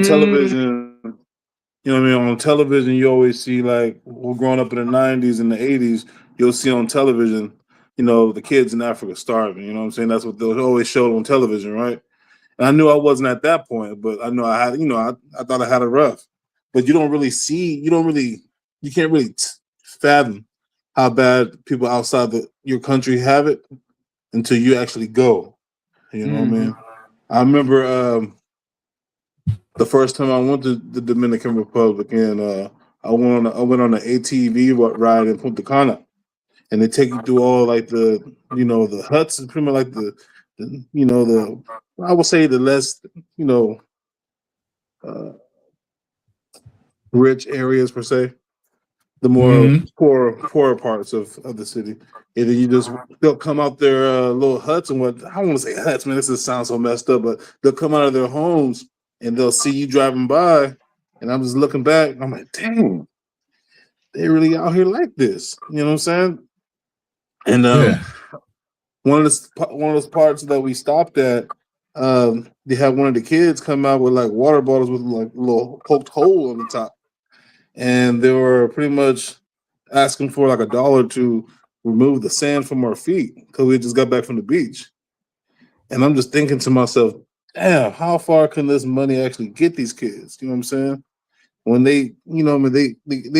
television, you know what I mean. On television, you always see growing up in the '90s and the '80s, you'll see on television, the kids in Africa starving. You know what I'm saying? That's what they'll always show on television, right? And I knew I wasn't at that point, but I know I had, I thought I had it rough. But you can't really fathom how bad people outside your country have it until you actually go. You know what I mean? I remember the first time I went to the Dominican Republic, and I went on an ATV ride in Punta Cana, and they take you through all the huts, and pretty much like the I would say the less rich areas per se, the more poorer parts of the city. And then they'll come out their little huts and what I don't want to say huts, man. This just sounds so messed up, but they'll come out of their homes and they'll see you driving by, and I'm just looking back. I'm like, dang, they really out here like this. You know what I'm saying? And one of those parts that we stopped at, they had one of the kids come out with like water bottles with like a little poked hole on the top, and they were pretty much asking for like $1 to remove the sand from our feet because we just got back from the beach. And I'm just thinking to myself, damn, how far can this money actually get these kids? You know what I'm saying? When they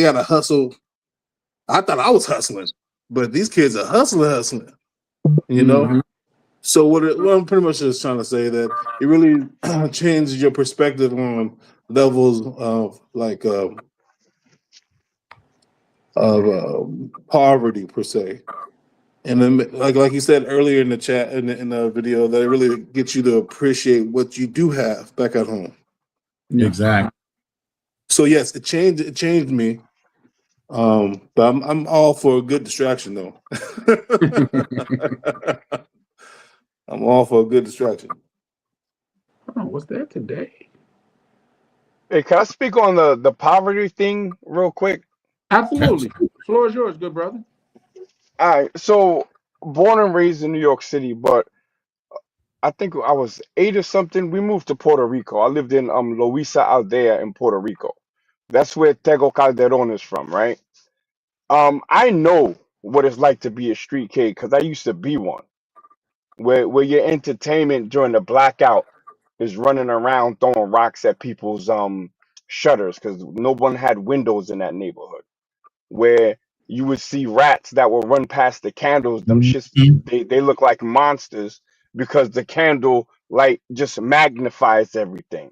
gotta hustle. I thought I was hustling, but these kids are hustling. You know? So what I'm pretty much just trying to say that it really changes your perspective on levels of poverty per se. And then like you said earlier in the chat in the video, that it really gets you to appreciate what you do have back at home. Exactly. So yes, it changed me. But I'm all for a good distraction though. I'm all for a good distraction. Oh, what's that today? Hey, can I speak on the poverty thing real quick? Absolutely. Floor is yours, good brother. All right. So born and raised in New York City, but I think I was 8 or something. We moved to Puerto Rico. I lived in Loíza Aldea in Puerto Rico. That's where Tego Calderon is from, right? I know what it's like to be a street kid because I used to be one. Where your entertainment during the blackout is running around throwing rocks at people's shutters because no one had windows in that neighborhood. Where you would see rats that will run past the candles. Them shits, they look like monsters because the candle light just magnifies everything.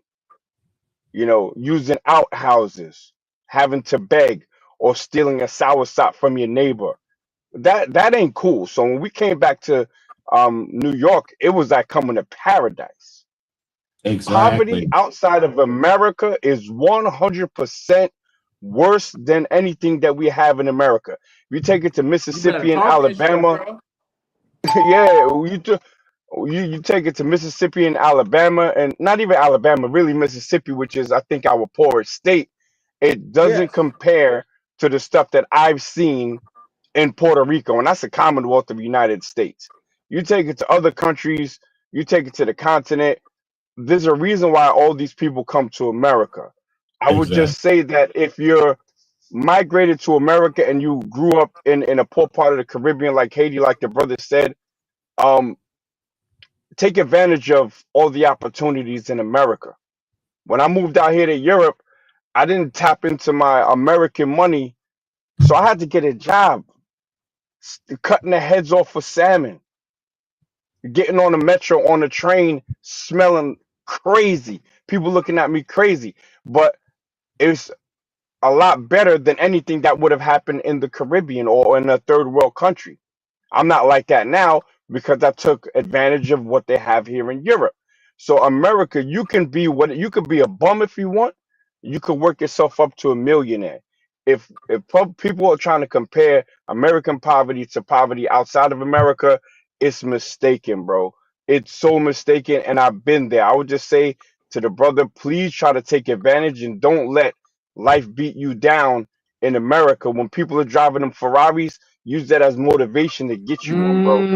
You know, using outhouses, having to beg, or stealing a soursop from your neighbor. That ain't cool. So when we came back to New York, it was like coming to paradise. Poverty Exactly. outside of America is 100% worse than anything that we have in America. You take it to You better Mississippi and talk that shit, Alabama, bro. yeah, you take it to Mississippi and Alabama, and not even Alabama, really Mississippi, which is I think our poorest state. It doesn't Yes. compare to the stuff that I've seen in Puerto Rico, and that's the Commonwealth of the United States. You take it to other countries, you take it to the continent. There's a reason why all these people come to America. I would Exactly. just say that if you're migrated to America and you grew up in a poor part of the Caribbean, like Haiti, like the brother said, um, take advantage of all the opportunities in America. When I moved out here to Europe, I didn't tap into my American money, so I had to get a job cutting the heads off for salmon, getting on the metro on the train, smelling crazy. People looking at me crazy, but it's a lot better than anything that would have happened in the Caribbean or in a third world country. I'm not like that now because I took advantage of what they have here in Europe. So America, you could be a bum if you want. You could work yourself up to a millionaire. If people are trying to compare American poverty to poverty outside of America, it's mistaken, bro. It's so mistaken, and I've been there. I would just say to the brother, please try to take advantage and don't let life beat you down in America. When people are driving them Ferraris, use that as motivation to get you one, bro.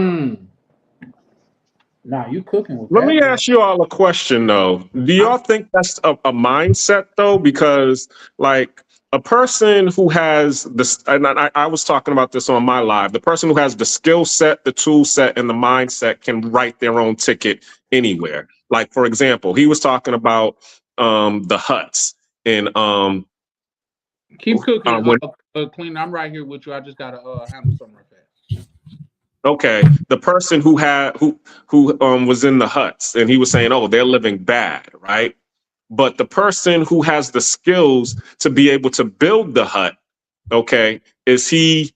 Nah, you cooking with Let that, me bro. ask you all a question though. Do y'all think that's a mindset though? Because like a person who has this, and I was talking about this on my live, the person who has the skill set, the tool set, and the mindset can write their own ticket anywhere. Like for example, he was talking about the huts and Keep cooking, when clean. I'm right here with you. I just gotta handle something real fast. okay, the person who was in the huts and he was saying, oh, they're living bad, right? But the person who has the skills to be able to build the hut, okay, is he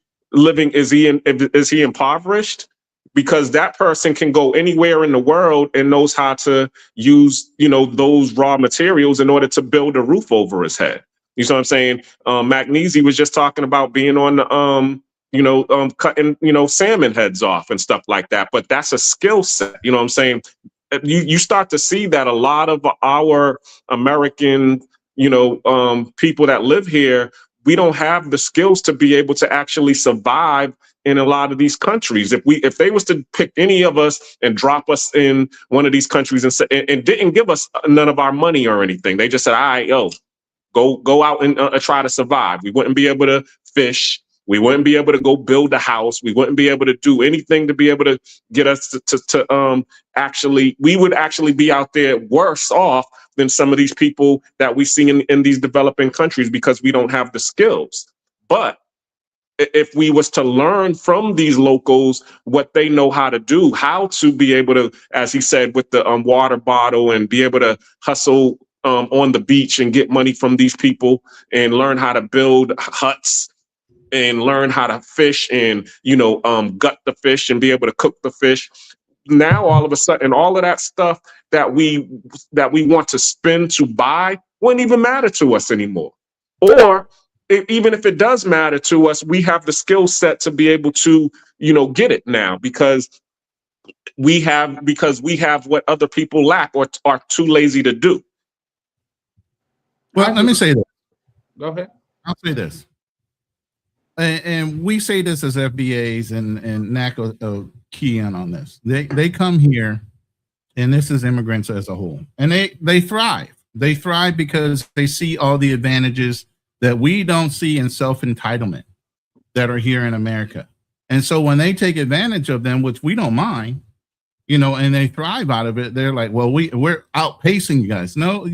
impoverished? Because that person can go anywhere in the world and knows how to use, those raw materials in order to build a roof over his head. You see what I'm saying? Magnesi was just talking about being on the cutting, salmon heads off and stuff like that. But that's a skill set. You know what I'm saying? You start to see that a lot of our American, people that live here, we don't have the skills to be able to actually survive in a lot of these countries. If they was to pick any of us and drop us in one of these countries and didn't give us none of our money or anything, they just said, all right, yo, go out and try to survive. We wouldn't be able to fish. We wouldn't be able to go build a house. We wouldn't be able to do anything to be able to get us to actually, we would actually be out there worse off than some of these people that we see in these developing countries because we don't have the skills. But if we was to learn from these locals what they know how to do, how to be able to, as he said, with the water bottle and be able to hustle on the beach and get money from these people and learn how to build huts and learn how to fish and, gut the fish and be able to cook the fish. Now, all of a sudden, all of that stuff that we want to spend to buy wouldn't even matter to us anymore. Or even if it does matter to us, we have the skill set to be able to, get it now because we have what other people lack or are too lazy to do. Well, let me say this. Go ahead. I'll say this. And we say this as FBAs and NAC key in on this. They come here, and this is immigrants as a whole, and they thrive. They thrive because they see all the advantages that we don't see in self-entitlement that are here in America. And so when they take advantage of them, which we don't mind, and they thrive out of it, they're like, well, we're outpacing you guys. No,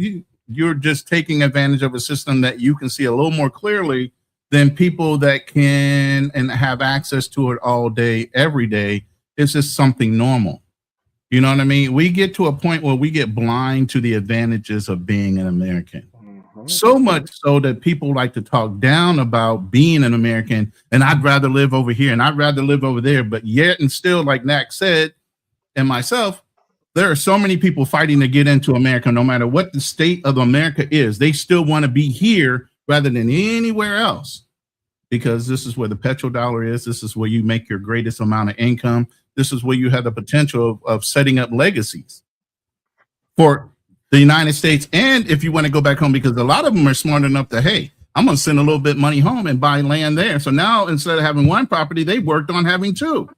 you're just taking advantage of a system that you can see a little more clearly than people that can and have access to it all day, every day. It's just something normal. You know what I mean? We get to a point where we get blind to the advantages of being an American. So much so that people like to talk down about being an American, and I'd rather live over here and I'd rather live over there. But yet and still, like Nak said, and myself, there are so many people fighting to get into America, no matter what the state of America is. They still want to be here rather than anywhere else, because this is where the petrodollar is. This is where you make your greatest amount of income. This is where you have the potential of setting up legacies for the United States. And if you want to go back home, because a lot of them are smart enough to, hey, I'm going to send a little bit of money home and buy land there. So now instead of having one property, they worked on having two.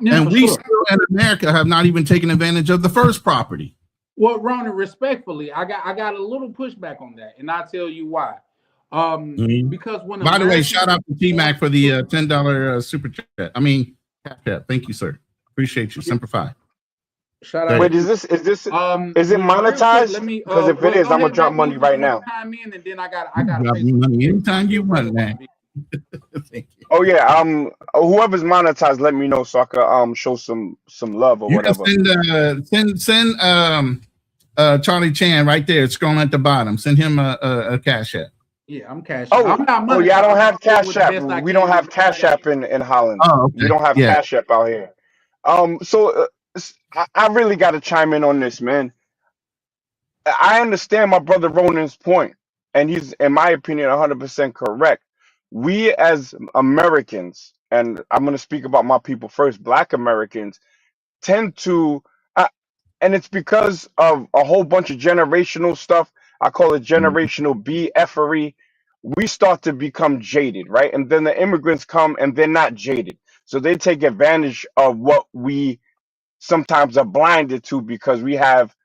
Yeah, and we still in America have not even taken advantage of the first property. Well, Ronan, respectfully, I got a little pushback on that, and I'll tell you why. Because when by the way, shout out to T-Mac for the $10 super chat. I mean, chat. Thank you, sir. Appreciate you. Semper Fi. Shout out. Wait, is it monetized? Because if it is, I'm gonna drop money right now. Time in, and then I got money anytime you want, man. Thank you. Oh yeah, whoever's monetized, let me know so I can show some love or whatever. Send Charlie Chan right there, scrolling at the bottom. Send him a cash app. Yeah, I'm cash. Oh, yeah, I don't have Cash App. We don't have Cash App in Holland. Oh, okay. We don't have Cash App out here. So I really got to chime in on this, man. I understand my brother Ronan's point, and he's, in my opinion, 100% correct. We as Americans, and I'm going to speak about my people first, Black Americans, tend to, and it's because of a whole bunch of generational stuff. I call it generational BFery. We start to become jaded, right? And then the immigrants come and they're not jaded. So they take advantage of what we sometimes are blinded to because we have,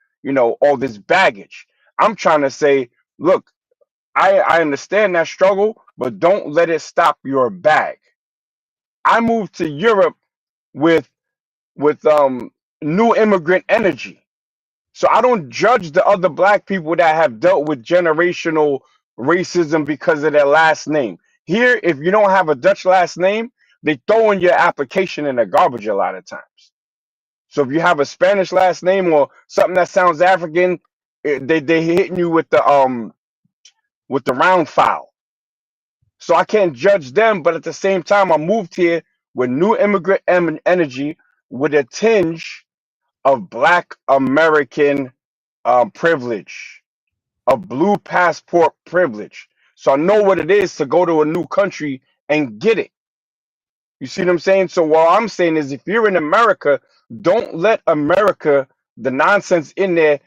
all this baggage. I'm trying to say, look, I understand that struggle, but don't let it stop your bag. I moved to Europe with new immigrant energy. So I don't judge the other Black people that have dealt with generational racism because of their last name. Here, if you don't have a Dutch last name, they throw in your application in the garbage a lot of times. So if you have a Spanish last name or something that sounds African, they hitting you with the round file. So I can't judge them, but at the same time, I moved here with new immigrant energy with a tinge of Black American privilege, of blue passport privilege. So I know what it is to go to a new country and get it. You see what I'm saying? So what I'm saying is, if you're in America, don't let America, the nonsense in there,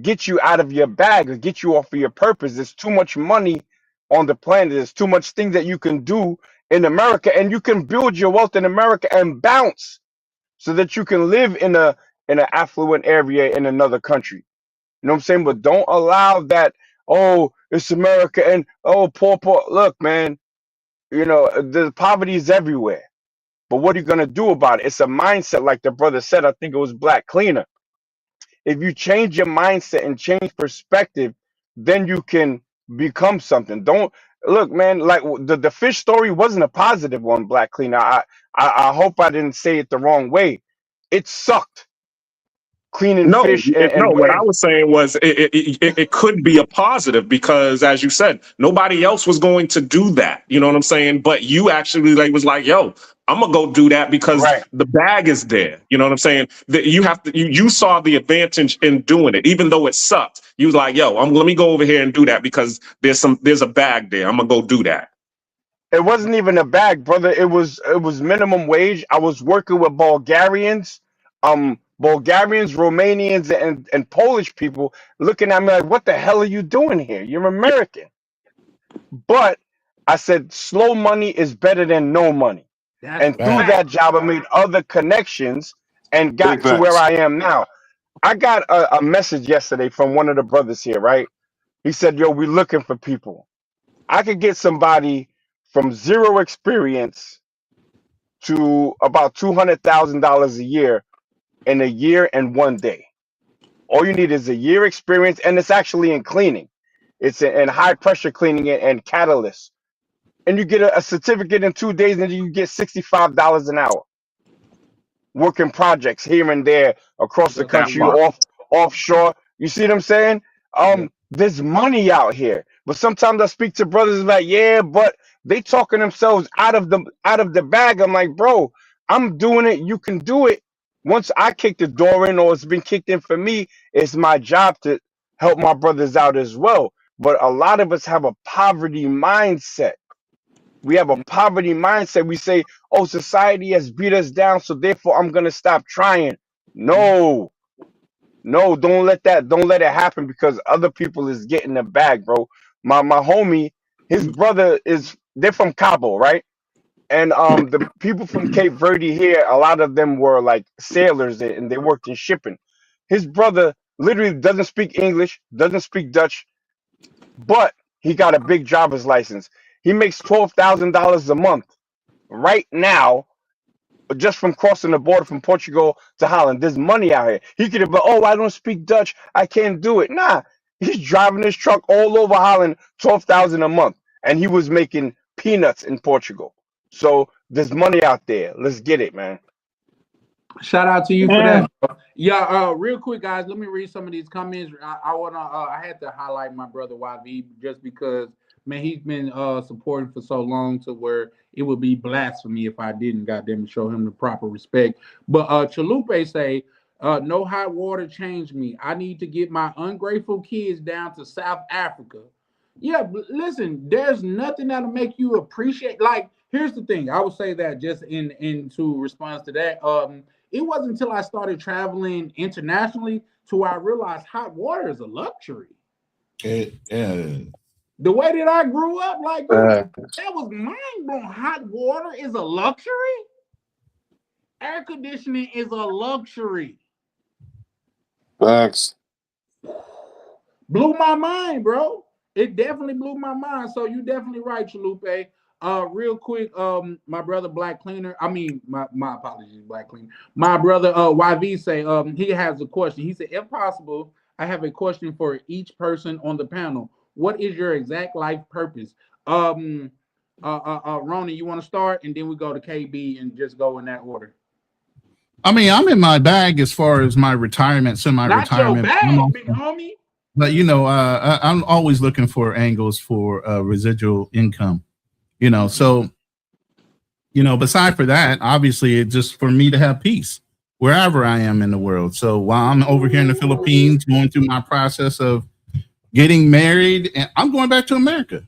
get you out of your bag or get you off of your purpose. There's too much money on the planet. There's too much things that you can do in America, and you can build your wealth in America and bounce so that you can live in an affluent area in another country. You know what I'm saying? But don't allow that, oh, it's America and oh, poor. Look, man, the poverty is everywhere. But what are you going to do about it? It's a mindset, like the brother said. I think it was Black Cleaner. If you change your mindset and change perspective, then you can become something. Don't look, man, like the fish story wasn't a positive one, Black Cleaner. I hope I didn't say it the wrong way. It sucked. Cleaning fish. What I was saying was it could be a positive because, as you said, nobody else was going to do that. You know what I'm saying? But you actually was like, yo, I'm gonna go do that because the bag is there. You know what I'm saying? That you saw the advantage in doing it, even though it sucked. You was like, yo, let me go over here and do that because there's a bag there. I'm gonna go do that. It wasn't even a bag, brother. It was minimum wage. I was working with Bulgarians, Romanians, and Polish people looking at me like, what the hell are you doing here? You're American. But I said, slow money is better than no money. And through that job, I made other connections and got to where I am now. I got a message yesterday from one of the brothers here, right? He said, yo, we're looking for people. I could get somebody from zero experience to about $200,000 a year in a year and 1 day. All you need is a year experience, and it's actually in cleaning. It's in high pressure cleaning and catalysts. And you get a certificate in 2 days, and you get $65 an hour. working projects here and there across the That's how country, we do. offshore. You see what I'm saying? There's money out here. But sometimes I speak to brothers like, yeah, but they talking themselves out of the bag. I'm like, bro, I'm doing it. You can do it. Once I kick the door in, or it's been kicked in for me, it's my job to help my brothers out as well. But a lot of us have a poverty mindset. We have a poverty mindset. We say, oh, society has beat us down, so therefore I'm gonna stop trying. No, no, don't let it happen, because other people is getting the bag, bro. My homie, his brother they're from Cabo, right? And the people from Cape Verde here, a lot of them were like sailors, and they worked in shipping. His brother literally doesn't speak English, doesn't speak Dutch, but he got a big driver's license. He makes $12,000 a month right now, just from crossing the border from Portugal to Holland. There's money out here. He could have been, oh, I don't speak Dutch, I can't do it. Nah, he's driving his truck all over Holland, 12,000 a month, and he was making peanuts in Portugal. So there's money out there. Let's get it, man. Shout out to you for that, bro. Yeah, real quick, guys, let me read some of these comments. I had to highlight my brother YV just because, man, he's been supporting for so long to where it would be blasphemy if I didn't goddamn show him the proper respect. But Chalupe say, no hot water changed me. I need to get my ungrateful kids down to South Africa. Yeah, but listen, there's nothing that'll make you appreciate. Like, here's the thing. I would say that just into response to that. It wasn't until I started traveling internationally to where I realized hot water is a luxury. Yeah. The way that I grew up, like that was mind blowing. Hot water is a luxury. Air conditioning is a luxury. Facts. Blew my mind, bro. It definitely blew my mind. So you definitely right, Chalupe. Real quick, my brother Black Cleaner. I mean, my apologies, Black Cleaner. My brother YV say he has a question. He said, if possible, I have a question for each person on the panel. What is your exact life purpose? Ronnie, you want to start, and then we go to KB and just go in that order. I mean, I'm in my bag as far as my retirement, semi-retirement. Not your bag, big homie. But you know, I'm always looking for angles for residual income. You know, so you know, beside for that, obviously, it's just for me to have peace wherever I am in the world. So while I'm over here in the Philippines, going through my process of getting married, and I'm going back to America.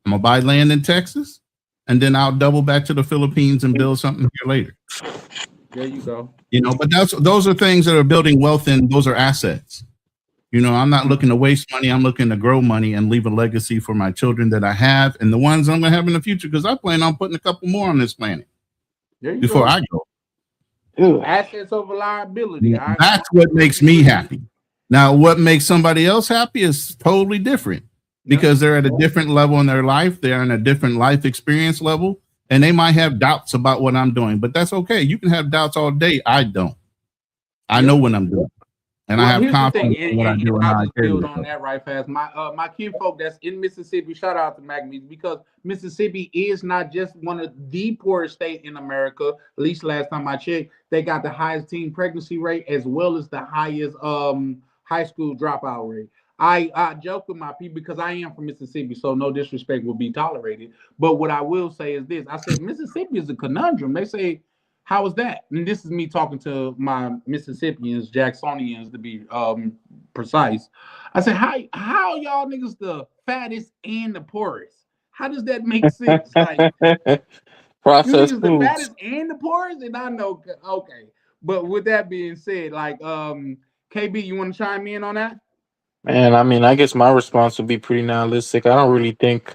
I'm gonna buy land in Texas, and then I'll double back to the Philippines and build something here later. There you go. You know, but those are things that are building wealth, and those are assets. You know, I'm not looking to waste money. I'm looking to grow money and leave a legacy for my children that I have and the ones I'm going to have in the future, because I plan on putting a couple more on this planet before I go. Assets over liability. That's what makes me happy. Now, what makes somebody else happy is totally different, because they're at a different level in their life. They're in a different life experience level, and they might have doubts about what I'm doing, but that's okay. You can have doubts all day. I don't. I know what I'm doing. And I have confidence in what I do. I'll just build on that right fast. My kinfolk that's in Mississippi, shout out to Magmees, because Mississippi is not just one of the poorest states in America. At least last time I checked, they got the highest teen pregnancy rate as well as the highest high school dropout rate. I joke with my people because I am from Mississippi, so no disrespect will be tolerated. But what I will say is this: I said Mississippi is a conundrum. They say, how is that? And this is me talking to my Mississippians, Jacksonians to be precise. I said, how y'all niggas the fattest and the poorest? How does that make sense? Like, processed you niggas foods. the fattest and the poorest? And I know, okay. But with that being said, like, KB, you want to chime in on that? Man, I mean, I guess my response would be pretty nihilistic. I don't really think.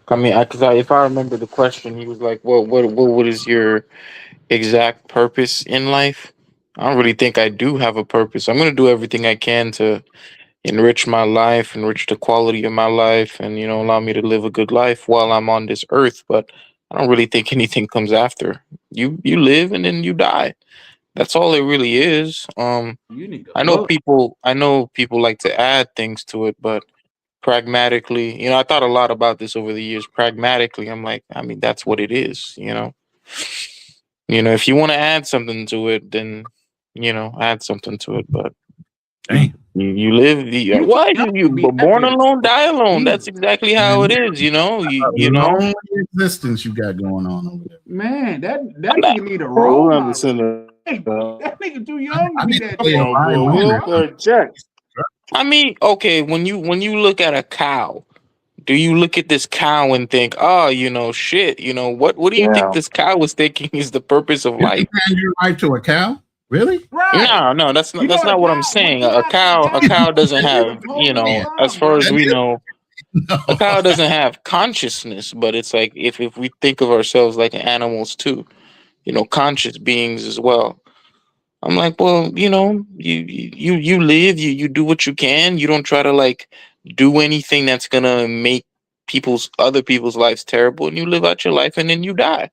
I mean, if I remember the question, he was like, what is your exact purpose in life? I don't really think I do have a purpose. I'm going to do everything I can to enrich my life, enrich the quality of my life, and, you know, allow me to live a good life while I'm on this earth. But I don't really think anything comes after. You live and then you die. That's all it really is. I know people like to add things to it, but pragmatically, you know, I thought a lot about this over the years. Pragmatically, I'm like, I mean, that's what it is, you know. You know, if you want to add something to it, then add something to it. But you live what you born alone, die alone. That's exactly how it is. You know, you know. Lonely existence you got going on over there. Man, that nigga need a role model. Hey, Uh, that nigga too young to be that I mean, okay, when you look at a cow, do you look at this cow and think, oh, shit, what do you think this cow was thinking is the purpose of life? You hand your life to a cow? Really? Right. No, that's not what I'm saying. A cow doesn't have, as far as we know, a cow doesn't have consciousness, but it's like if we think of ourselves like animals too, conscious beings as well. I'm like, well, you live, you do what you can. You don't try to like do anything that's gonna make other people's lives terrible, and you live out your life and then you die.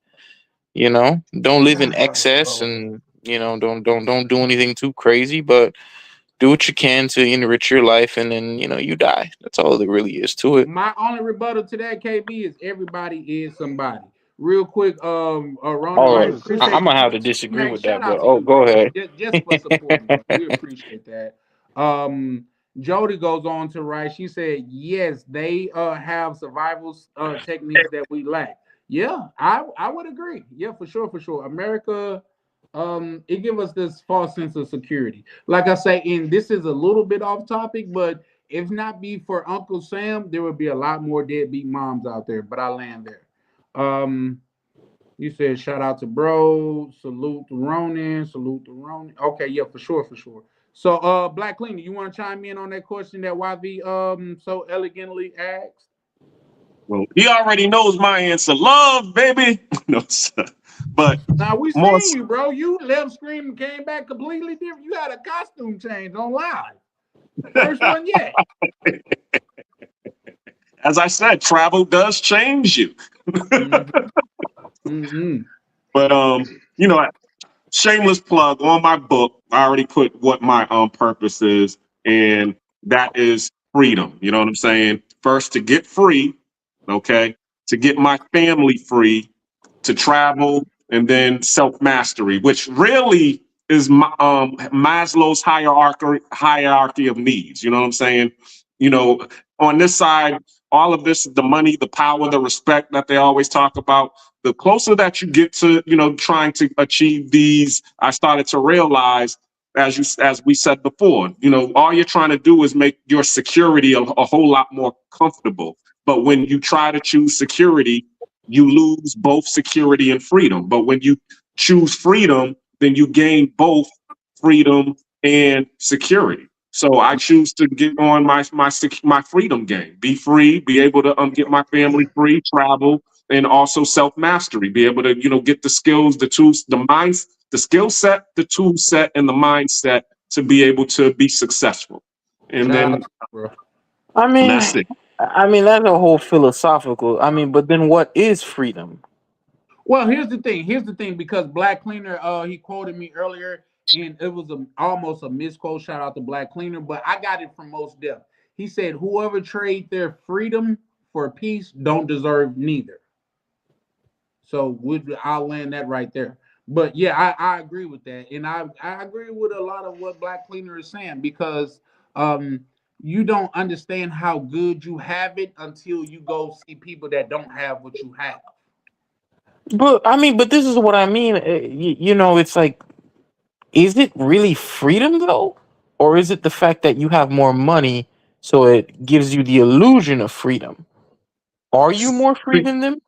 Don't live in excess, and don't do anything too crazy, but do what you can to enrich your life, and then you die. That's all there really is to it. My only rebuttal to that, KB, is everybody is somebody. Real quick, Ron, I'm gonna have to disagree with that, but go ahead. Just for supporting us. We appreciate that. Jody goes on to write. She said, "Yes, they have survival techniques that we lack." Yeah, I would agree. Yeah, for sure. America, it gives us this false sense of security. Like I say, and this is a little bit off topic, but if not be for Uncle Sam, there would be a lot more deadbeat moms out there. But I land there. You said shout out to bro, salute to Ronin. Okay, yeah, for sure. So Black Cleaner, you want to chime in on that question that YV so elegantly asked? Well, he already knows my answer. Love, baby. No, sir. But now we seen you, bro. You left screen and came back completely different. You had a costume change on live. First one yet. As I said, travel does change you. But shameless plug on my book. I already put what my purpose is, and that is freedom. You know what I'm saying? First, to get free, okay, to get my family free, to travel, and then self-mastery, which really is Maslow's hierarchy of needs. You know what I'm saying? On this side, all of this, the money, the power, the respect that they always talk about, the closer that you get to, trying to achieve these, I started to realize, as we said before, all you're trying to do is make your security a whole lot more comfortable. But when you try to choose security, you lose both security and freedom. But when you choose freedom, then you gain both freedom and security. So I choose to get on my freedom game, be free, be able to get my family free, travel, and also self-mastery, be able to, get the skills, the tools, the skill set, the tool set, and the mindset to be able to be successful. And then that's it. I mean, that's a whole philosophical. But then what is freedom? Well, here's the thing, because Black Cleaner, he quoted me earlier, and it was almost a misquote. Shout out to Black Cleaner, but I got it from Most Def. He said, "Whoever trade their freedom for peace don't deserve neither." So I'll land that right there. But yeah, I agree with that, and I agree with a lot of what Black Cleaner is saying, because you don't understand how good you have it until you go see people that don't have what you have. But this is what I mean. It's like, is it really freedom though? Or is it the fact that you have more money, so it gives you the illusion of freedom? Are you more free than them?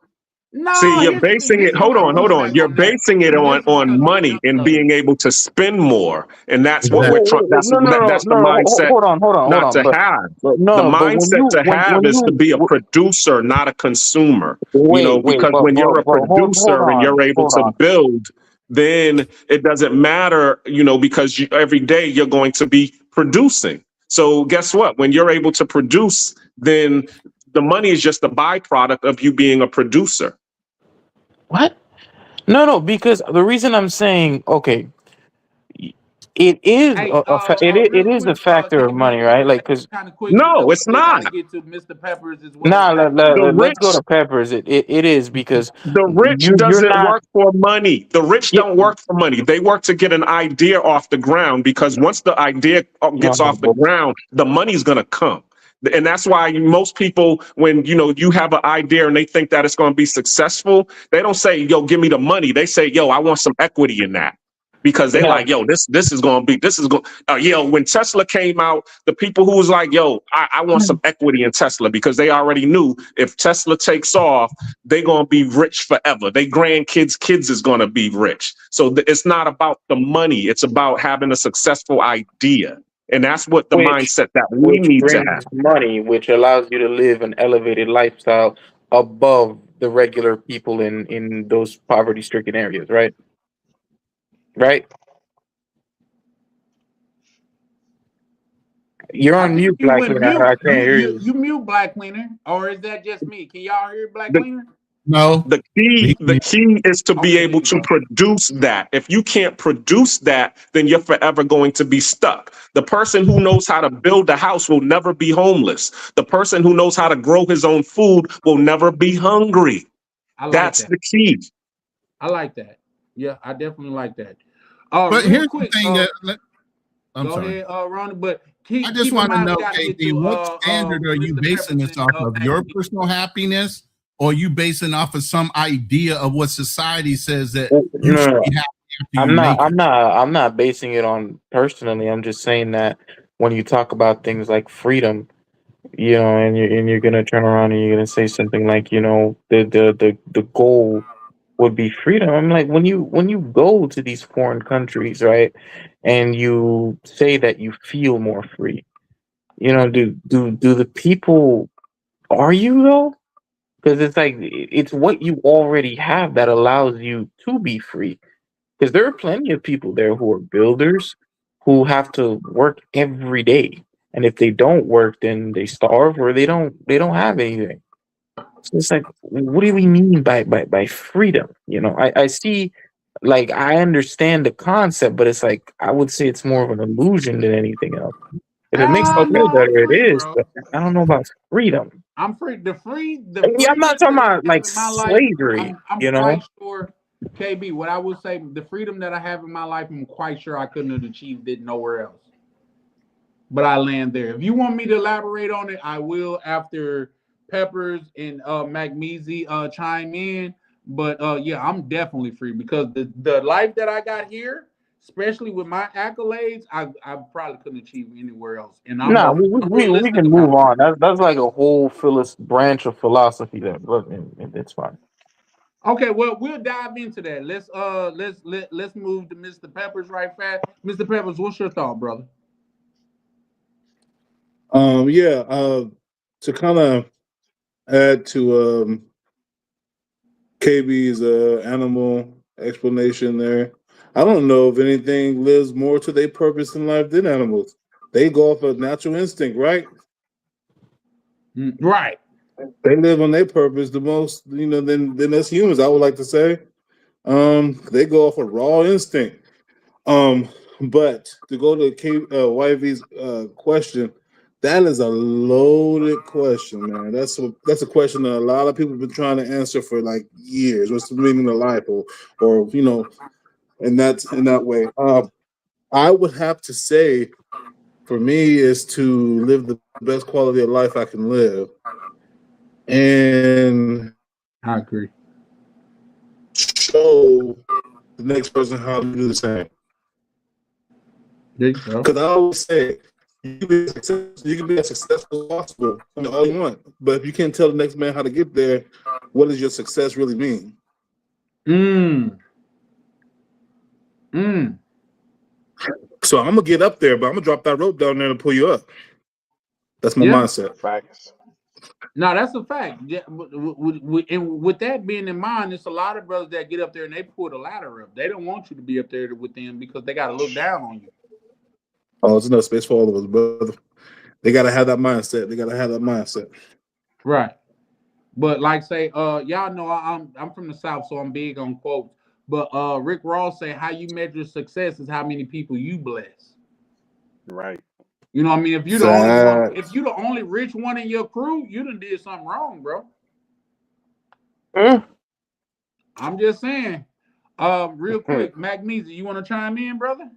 No, see, you're basing it. Hold on. You're basing it on money and being able to spend more, and that's what we're trying. That's the mindset. Hold on. Not to have. The mindset to have is to be a producer, not a consumer. Because when you're a producer and you're able to build, then it doesn't matter. Because every day you're going to be producing. So guess what? When you're able to produce, then the money is just a byproduct of you being a producer. What? No, because the reason I'm saying, okay, It is Hey, it real is a quick, factor of KB, money, right? Like, hey, cause kind of quick, No, it's we not. gotta get to Mr. Peppers as well. nah, Like, The let's go rich, to Peppers. It is because the rich you're doesn't not. work for money. The rich Yeah, don't work for money. They work to get an idea off the ground, because once the idea no, gets off the but ground, the money's gonna come. And that's why most people, when you have an idea and they think that it's going to be successful, they don't say, "Yo, give me the money." They say, "Yo, I want some equity in that." Because they yeah, like, yo, this is gonna be, this is going. Yo, when Tesla came out, the people who was like, yo, I want some equity in Tesla, because they already knew if Tesla takes off, they gonna be rich forever. They grandkids, kids is gonna be rich. So it's not about the money; it's about having a successful idea, and that's what the which mindset that we which need to have. brings money, which allows you to live an elevated lifestyle above the regular people in those poverty-stricken areas, right? Right? You're I on think mute, you Black went man. mute. I can't hear you. You mute Black Cleaner, or is that just me? Can y'all hear Black The Cleaner? No. The key is to be Okay, there able you to go. produce that. If you can't produce that, then you're forever going to be stuck. The person who knows how to build a house will never be homeless. The person who knows how to grow his own food will never be hungry. I like That's that. the key. I like that. Yeah, I definitely like that. But Real here's the quick, thing I'm go sorry. ahead, Ronnie. But I keep just keep in want to mind we know, got to get KD, to what standard are you Mr. basing Peppers this and off of? Mac. Your personal happiness, or are you basing off of some idea of what society says that you should No, be happy after you make it? I'm not basing it on personally. I'm just saying that when you talk about things like freedom, and you're gonna turn around and you're gonna say something like, the goal would be freedom. I'm like, when you go to these foreign countries, right, and you say that you feel more free, do the people, are you though? Because it's like it's what you already have that allows you to be free. Because there are plenty of people there who are builders who have to work every day. And if they don't work, then they starve or they don't have anything. So it's like, what do we mean by freedom? I see, like, I understand the concept, but it's like I would say it's more of an illusion than anything else. If it makes you feel No, I'm better, it free, is, bro. but I don't know about freedom. I'm free. The Yeah, I'm freedom not talking that I about have like in my life, slavery, I'm quite sure, KB. What I would say, the freedom that I have in my life, I'm quite sure I couldn't have achieved it nowhere else. But I land there. If you want me to elaborate on it, I will after Peppers and MacMeasy chime in. But yeah, I'm definitely free because the life that I got here, especially with my accolades, I probably couldn't achieve anywhere else. And No, I'm we realistic can about move on. That's like a whole branch of philosophy that, but it's fine. it. Okay, well, we'll dive into that. Let's move to Mr. Peppers right fast. Mr. Peppers, what's your thought, brother? Yeah, to kind of add to KB's animal explanation there, I don't know if anything lives more to their purpose in life than animals. They go off of natural instinct, right? Right. They live on their purpose the most, than us humans, I would like to say. They go off of raw instinct. But to go to YV's question, that is a loaded question, man. That's a question that a lot of people have been trying to answer for like years. What's the meaning of life, or in that way. I would have to say, for me, is to live the best quality of life I can live, and I agree. show the next person how to do the same. Because I always say, you can be as successful as possible, all you want. But if you can't tell the next man how to get there, what does your success really mean? So I'm gonna get up there, but I'm gonna drop that rope down there to pull you up. That's my mindset. Facts. No, that's a fact. Yeah, and with that being in mind, there's a lot of brothers that get up there and they pull the ladder up. They don't want you to be up there with them because they got to look down on you. Oh, there's enough space for all of us, brother. They gotta have that mindset. Right. But like say, y'all know I'm from the South, so I'm big on quotes. But Rick Ross say how you measure success is how many people you bless. Right. You know what I mean? If you're the only one, if you're the only rich one in your crew, you done did something wrong, bro. I'm just saying. Real quick, Magnesia, you want to chime in, brother?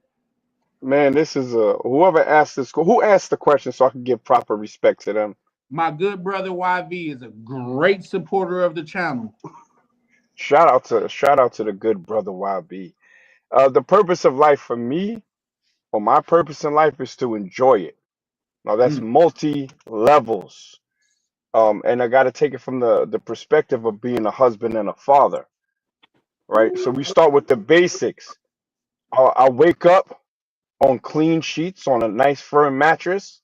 Man, this is whoever asked this. Who asked the question so I can give proper respect to them? My good brother YV is a great supporter of the channel. Shout out to the good brother YB. The purpose of life for me, or my purpose in life, is to enjoy it. Now that's multi levels. And I got to take it from the perspective of being a husband and a father, right? So we start with the basics. I wake up on clean sheets on a nice firm mattress.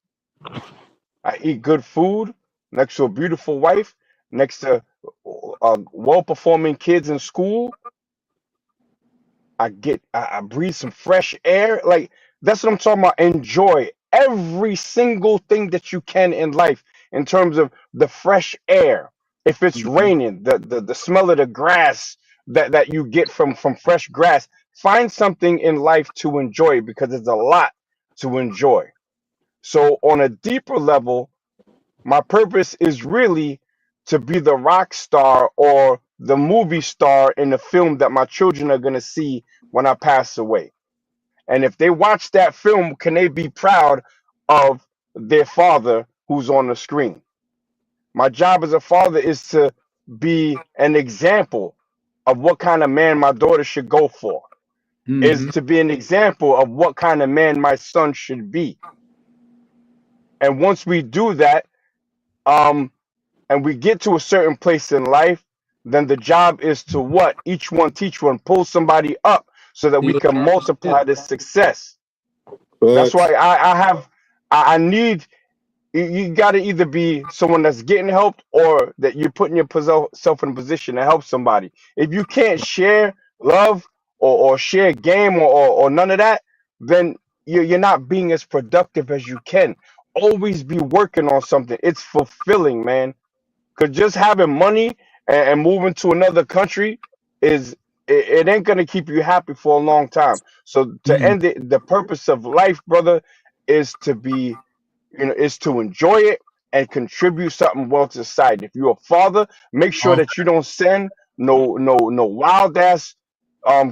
I eat good food next to a beautiful wife, next to well-performing kids in school. I breathe some fresh air. Like, that's what I'm talking about. Enjoy every single thing that you can in life in terms of the fresh air. If it's raining, the smell of the grass that you get from fresh grass. Find something in life to enjoy because there's a lot to enjoy. So on a deeper level, my purpose is really to be the rock star or the movie star in the film that my children are going to see when I pass away. And if they watch that film, can they be proud of their father who's on the screen? My job as a father is to be an example of what kind of man my daughter should go for, is to be an example of what kind of man my son should be. And once we do that, and we get to a certain place in life, then the job is to what? Each one teach one, pull somebody up so that we can multiply this success. That's why I need, you got to either be someone that's getting helped or that you're putting yourself in a position to help somebody. If you can't share love or share game or none of that, then you're not being as productive as you can. Always be working on something. It's fulfilling, man. Because just having money and moving to another country it ain't gonna keep you happy for a long time. So to end it, the purpose of life, brother, is to be, is to enjoy it and contribute something well to society. If you're a father, make sure that you don't send no wild ass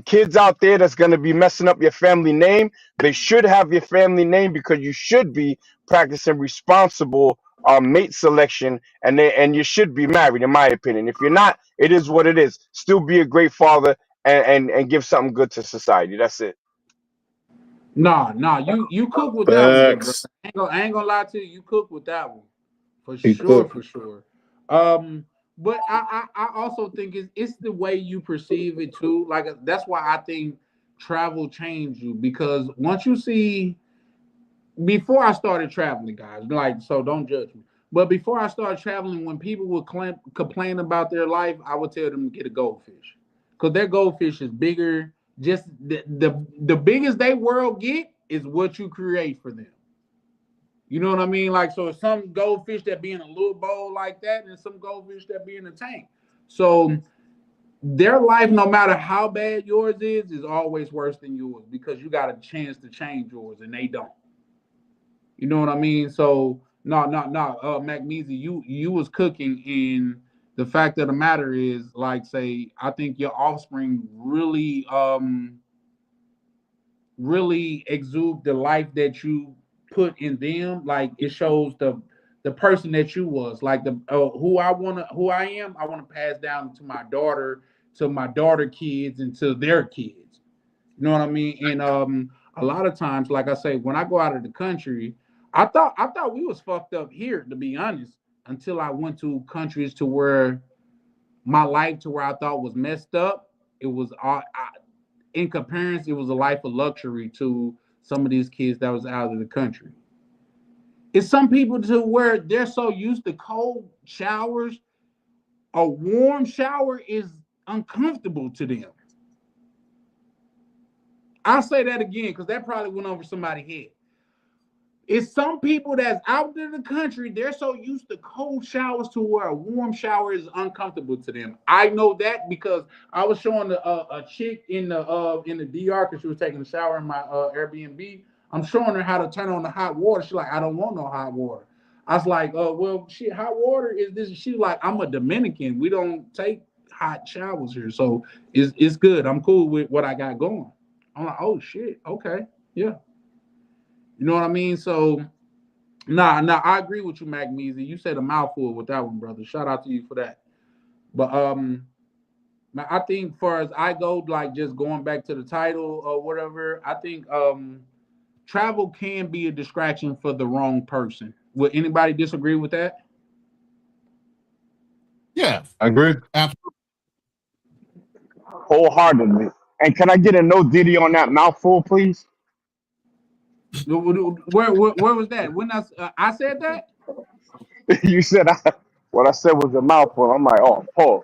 kids out there that's gonna be messing up your family name. They should have your family name because you should be practicing responsible mate selection, and you should be married, in my opinion. If you're not, it is what it is. Still be a great father and give something good to society. That's it. Nah, you cook with that one, good brother. I ain't gonna lie to you. You cook with that one for sure. But I also think it's the way you perceive it too. Like, that's why I think travel changed you, because once you see, before I started traveling, guys, like, so don't judge me. But before I started traveling, when people would complain about their life, I would tell them to get a goldfish, because their goldfish is bigger. Just the biggest they world get is what you create for them. You know what I mean? Like, so some goldfish that be in a little bowl like that, and some goldfish that be in a tank. So their life, no matter how bad yours is always worse than yours, because you got a chance to change yours and they don't. You know what I mean? So no, Magnesia, you was cooking, and the fact of the matter is, like, say, I think your offspring really really exude the life that you put in them. Like, it shows the person that you was, like, the who I am, I want to pass down to my daughter kids, and to their kids. You know what I mean? And a lot of times, like I say, when I go out of the country, I thought we was fucked up here, to be honest, until I went to countries to where my life, to where I thought was messed up. It was in comparison, it was a life of luxury to some of these kids that was out of the country. It's some people to where they're so used to cold showers, a warm shower is uncomfortable to them. I'll say that again, because that probably went over somebody's head. It's some people that's out in the country, they're so used to cold showers to where a warm shower is uncomfortable to them. I know that because I was showing a chick in the DR because she was taking a shower in my Airbnb. I'm showing her how to turn on the hot water. She's like, I don't want no hot water. I was like, well, shit, hot water is this. She's like, I'm a Dominican. We don't take hot showers here, so it's good. I'm cool with what I got going. I'm like, oh shit, okay, yeah. You know what I mean? So, nah, I agree with you, Mac Measy. You said a mouthful with that one, brother. Shout out to you for that. But I think far as I go, like just going back to the title or whatever, I think travel can be a distraction for the wrong person. Would anybody disagree with that? Yeah, I agree. Absolutely. Wholeheartedly. And can I get a no Diddy on that mouthful, please? Where was that? When I said that? You said what I said was a mouthful. I'm like, oh, pause.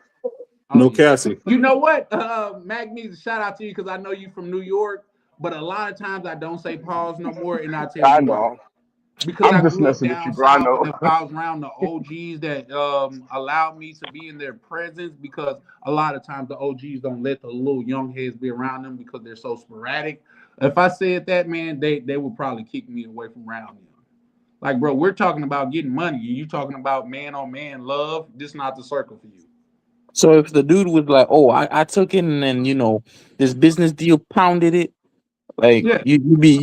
No Cassie. You know what, Mac needs a shout out to you because I know you from New York, but a lot of times I don't say pause no more, and I tell you why. Because I'm I just grew up messing with down you, bro. I know. south, and if I was around the OGs that allowed me to be in their presence, because a lot of times the OGs don't let the little young heads be around them because they're so sporadic. If I said that, man, they would probably kick me away from around them. Like, bro, we're talking about getting money. You talking about man on man love. This not the circle for you. So if the dude was like, "Oh, I took it and then this business deal pounded it," like you'd be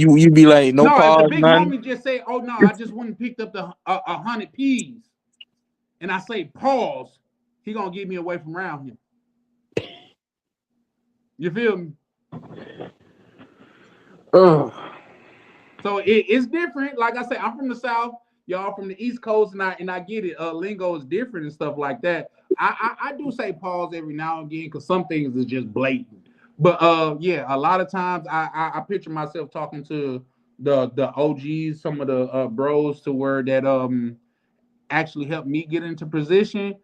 like, "No, if pause, the big none." homie just say, "Oh no, I just went and picked up the 100 P's," and I say pause, he gonna get me away from around him. You feel me? Ugh. So it's different. Like I say, I'm from the South, y'all from the East Coast, and I get it. Lingo is different and stuff like that. I do say pause every now and again because some things is just blatant. But yeah, a lot of times I picture myself talking to the OGs, some of the bros to where that actually helped me get into position.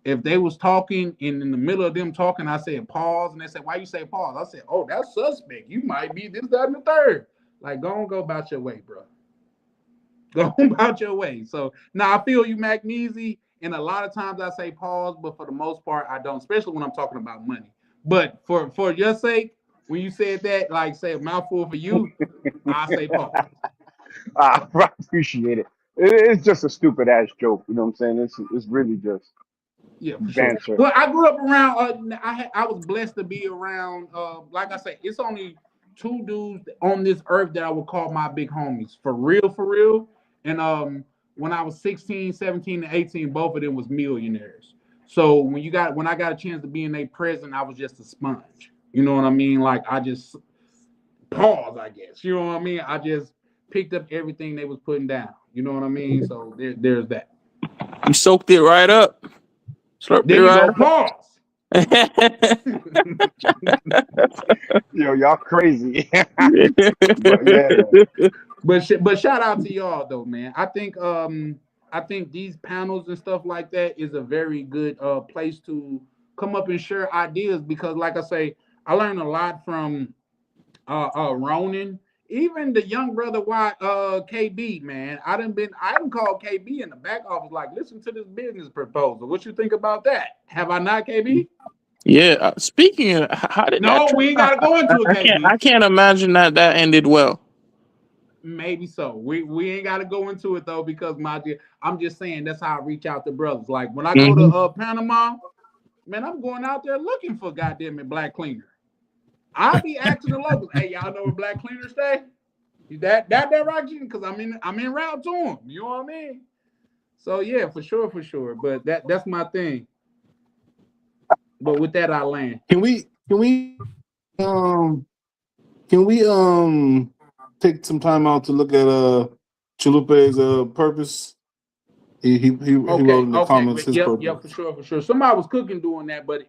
If they was talking and in the middle of them talking, I said pause, and they said, "Why you say pause?" I said, "Oh, that's suspect. You might be this, that, and the third." Like, go about your way, bro. Go about your way. So now I feel you, Magnesia, and a lot of times I say pause, but for the most part I don't, especially when I'm talking about money. But for your sake, when you said that, like say a mouthful for you, I say pause. I appreciate it. It's just a stupid ass joke. You know what I'm saying? It's really just banter. Sure. Well, I grew up around. I was blessed to be around. Like I say, it's only 2 dudes on this earth that I would call my big homies. For real. And when I was 16, 17, and 18, both of them was millionaires. So when I got a chance to be in their presence, I was just a sponge. You know what I mean? Like I just pause, I guess. You know what I mean? I just picked up everything they was putting down. You know what I mean? So there's that. You soaked it right up. There you go. Pause. Yo, y'all crazy. But shout out to y'all though, man. I think these panels and stuff like that is a very good place to come up and share ideas because, like I say, I learned a lot from Ronan. Even the young brother KB, man. I done called KB in the back office, like, listen to this business proposal. What you think about that? Have I not, KB? Yeah. Speaking of, how did we ain't gotta go into it, KB. I can't imagine that ended well. Maybe so. We ain't gotta go into it though, because I'm just saying that's how I reach out to brothers. Like when I go to Panama, man, I'm going out there looking for goddamn it black cleaner. I'll be asking the locals, hey, y'all know where black cleaners stay? That direction? Because I'm in route to them. You know what I mean? So yeah, for sure. But that's my thing. But with that, I land. Can we take some time out to look at Chalupe's purpose? He wrote in the comments his purpose. Yeah, for sure. Somebody was cooking doing that, but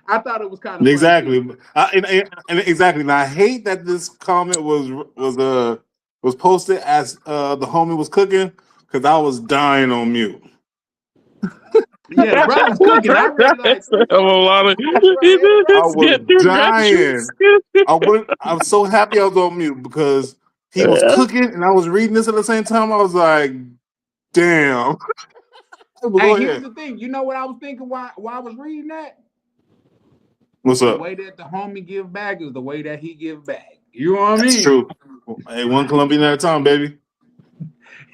I thought it was kind of exactly. Exactly. And I hate that this comment was posted as the homie was cooking because I was dying on mute. Yeah, brother's cooking. I realized I was dying. I'm so happy I was on mute because He was cooking, and I was reading this at the same time. I was like, damn. Well, Hey, go here's ahead. the thing. You know what I was thinking while I was reading that? What's The up? way that the homie give back is the way that he give back. You know what I That's mean? true. Hey, one Colombian at a time, baby.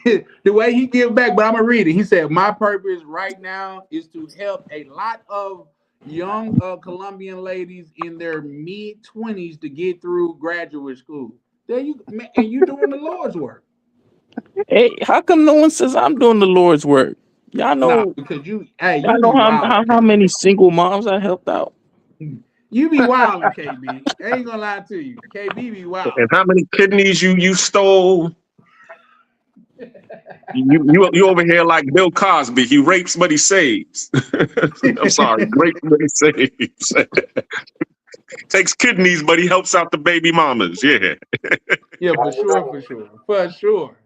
The way he give back, but I'm gonna read it. He said, "My purpose right now is to help a lot of young Colombian ladies in their mid-20s to get through graduate school." There you man, and you doing the Lord's work. Hey, how come no one says I'm doing the Lord's work? Y'all No, know, because you y'all be know wild. how many single moms I helped out. You be wilding, KB. I ain't gonna lie to you. KB be wild. And how many kidneys you stole? You over here like Bill Cosby. He rapes, but he saves. I'm sorry, rapes, but he saves. Takes kidneys, but he helps out the baby mamas. Yeah. Yeah, for sure.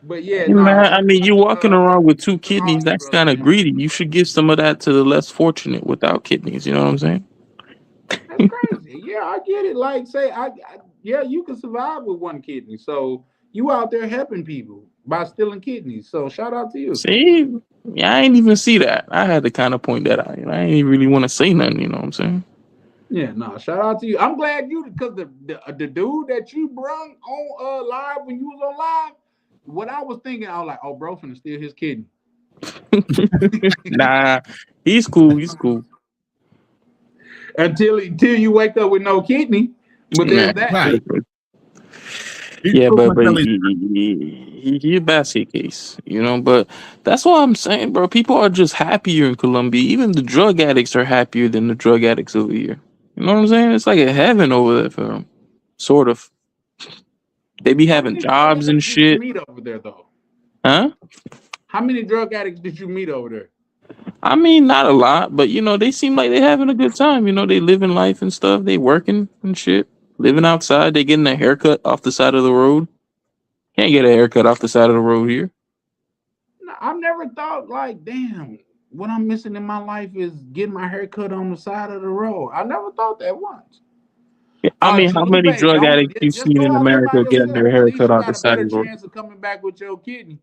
But yeah, Hey, man, I mean, you walking uh, around with 2 kidneys, homie, that's brother, kind of man. greedy. You should give some of that to the less fortunate without kidneys. You know what I'm saying? That's crazy. Yeah, I get it. Like, say, yeah, you can survive with 1 kidney. So you out there helping people by stealing kidneys. So shout out to you. See, yeah, I ain't even see that. I had to kind of point that out. You know, I ain't really want to say nothing. You know what I'm saying? Yeah, no, shout out to you. I'm glad you, because the dude that you brung on live when you was on live, what I was thinking, I was like, oh, bro, finna steal his kidney. Nah, he's cool. He's cool. Until you wake up with no kidney. But there's that. Right. Yeah, but he a basket case, you know. But that's what I'm saying, bro. People are just happier in Colombia. Even the drug addicts are happier than the drug addicts over here. You know what I'm saying? It's like a heaven over there for them, sort of. They be having jobs and shit. Meet over there though. Huh? How many drug addicts did you meet over there? I mean, not a lot, but you know, they seem like they having a good time. You know, they living life and stuff. They working and shit, living outside. They getting a haircut off the side of the road. Can't get a haircut off the side of the road here. No, I've never thought like, damn, what I'm missing in my life is getting my hair cut on the side of the road. I never thought that once. I mean, how many drug addicts you seen in America getting their hair cut off the side of the road? Chance of coming back with your kidney.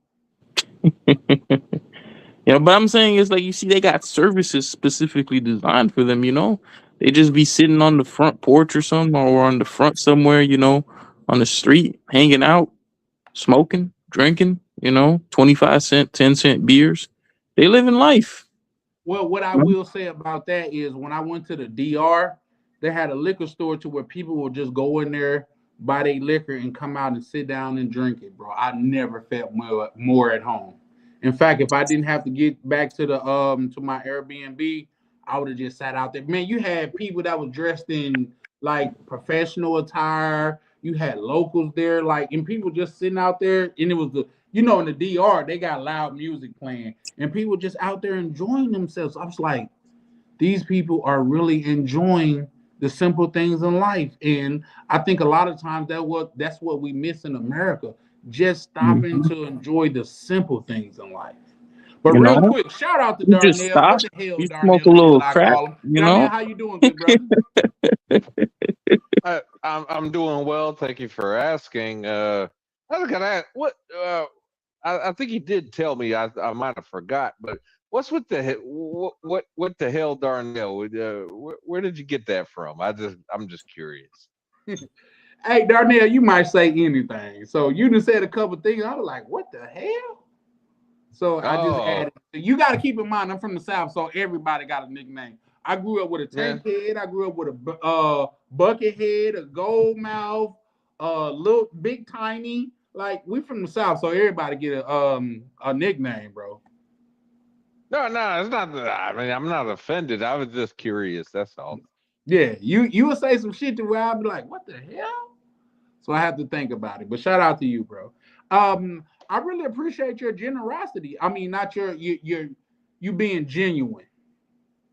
You know, but I'm saying is like, you see, they got services specifically designed for them. You know, they just be sitting on the front porch or something, or on the front somewhere. You know, on the street, hanging out, smoking, drinking. You know, 25-cent, 10-cent beers. They living life. Well, what I will say about that is when I went to the DR, they had a liquor store to where people would just go in there, buy their liquor, and come out and sit down and drink it, bro. I never felt more at home. In fact, if I didn't have to get back to the to my Airbnb, I would have just sat out there. Man, you had people that was dressed in like professional attire. You had locals there, like, and people just sitting out there, and it was in the DR, they got loud music playing, and people just out there enjoying themselves. I was like, these people are really enjoying the simple things in life. And I think a lot of times that's what we miss in America. Just stopping to enjoy the simple things in life. But You real know? quick, shout out to You Darnell. just stop, What the hell, you Darnell? smoke a little I crack, call him. you Darnell, know? how you doing, good brother? I'm doing well. Thank you for asking. I was gonna ask what I think he did tell me. I might have forgot, but what's with the what the hell, Darnell? Where did you get that from? I'm just curious. Hey, Darnell, you might say anything. So you just said a couple things. I was like, what the hell? So I just added. You got to keep in mind, I'm from the South, so everybody got a nickname. I grew up with a tank head. I grew up with a bucket head, a gold mouth, little big tiny. Like, we from the South, so everybody get a nickname, bro. No, it's not that. I mean, I'm not offended. I was just curious. That's all. Yeah, you would say some shit to where I'd be like, what the hell? So I have to think about it. But shout out to you, bro. I really appreciate your generosity. I mean, not you being genuine.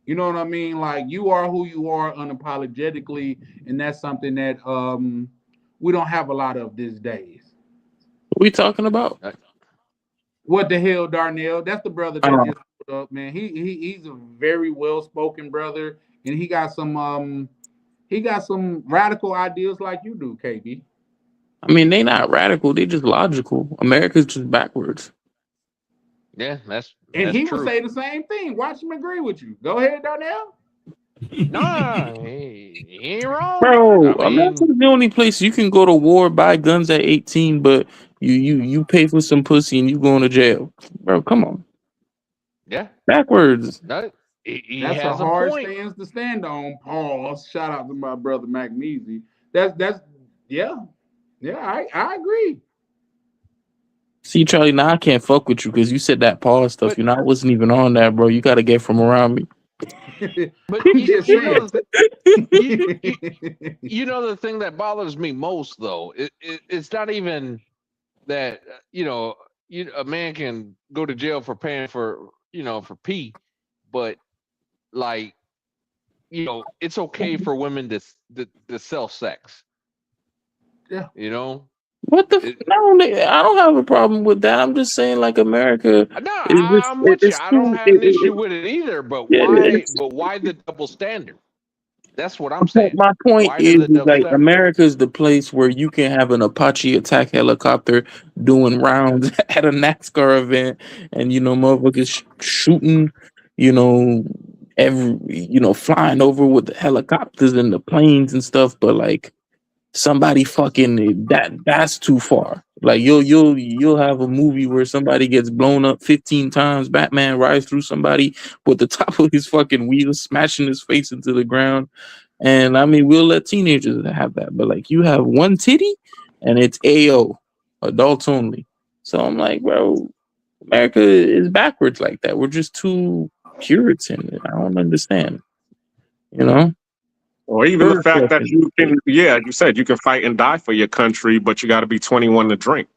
You know what I mean? Like, you are who you are unapologetically, and that's something that we don't have a lot of these days. What we talking about? What the hell, Darnell? That's the brother that just put up, man. He's a very well-spoken brother, and he got some radical ideas like you do, KB. I mean, they not radical. They just logical. America's just backwards. Yeah, that's And he true. would say the same thing. Watch him agree with you. Go ahead, Darnell. Nah, he ain't wrong. Bro, I mean, America's the only place you can go to war, buy guns at 18, but you pay for some pussy and you going to jail. Bro, come on. yeah, Backwards. he That's has a a hard point. stance to stand on. Pause. Shout out to my brother Magnesia. Yeah. I agree. See, Charlie, now I can't fuck with you because you said that pause stuff. I wasn't even on that, bro. You got to get from around me. But I'm you just know, saying. you know the thing that bothers me most, though, it's not even that a man can go to jail for paying for for pee, but like it's okay for women to sell sex. Yeah. What the? I don't have a problem with that. I'm just saying, like, America. No, I'm with you. I don't have an issue with it either. But why? But why the double standard? That's what I'm saying. My point Why is the double like standard? America is the place where you can have an Apache attack helicopter doing rounds at a NASCAR event, and motherfuckers shooting, flying over with the helicopters and the planes and stuff. But like somebody fucking that's too far. Like you'll have a movie where somebody gets blown up 15 times. Batman rides through somebody with the top of his fucking wheels, smashing his face into the ground. And I mean, we'll let teenagers have that, but like you have one titty and it's AO, adults only. So I'm like, bro, America is backwards like that. We're just too Puritan. I don't understand. Or even the fact that you can, you said you can fight and die for your country, but you got to be 21 to drink.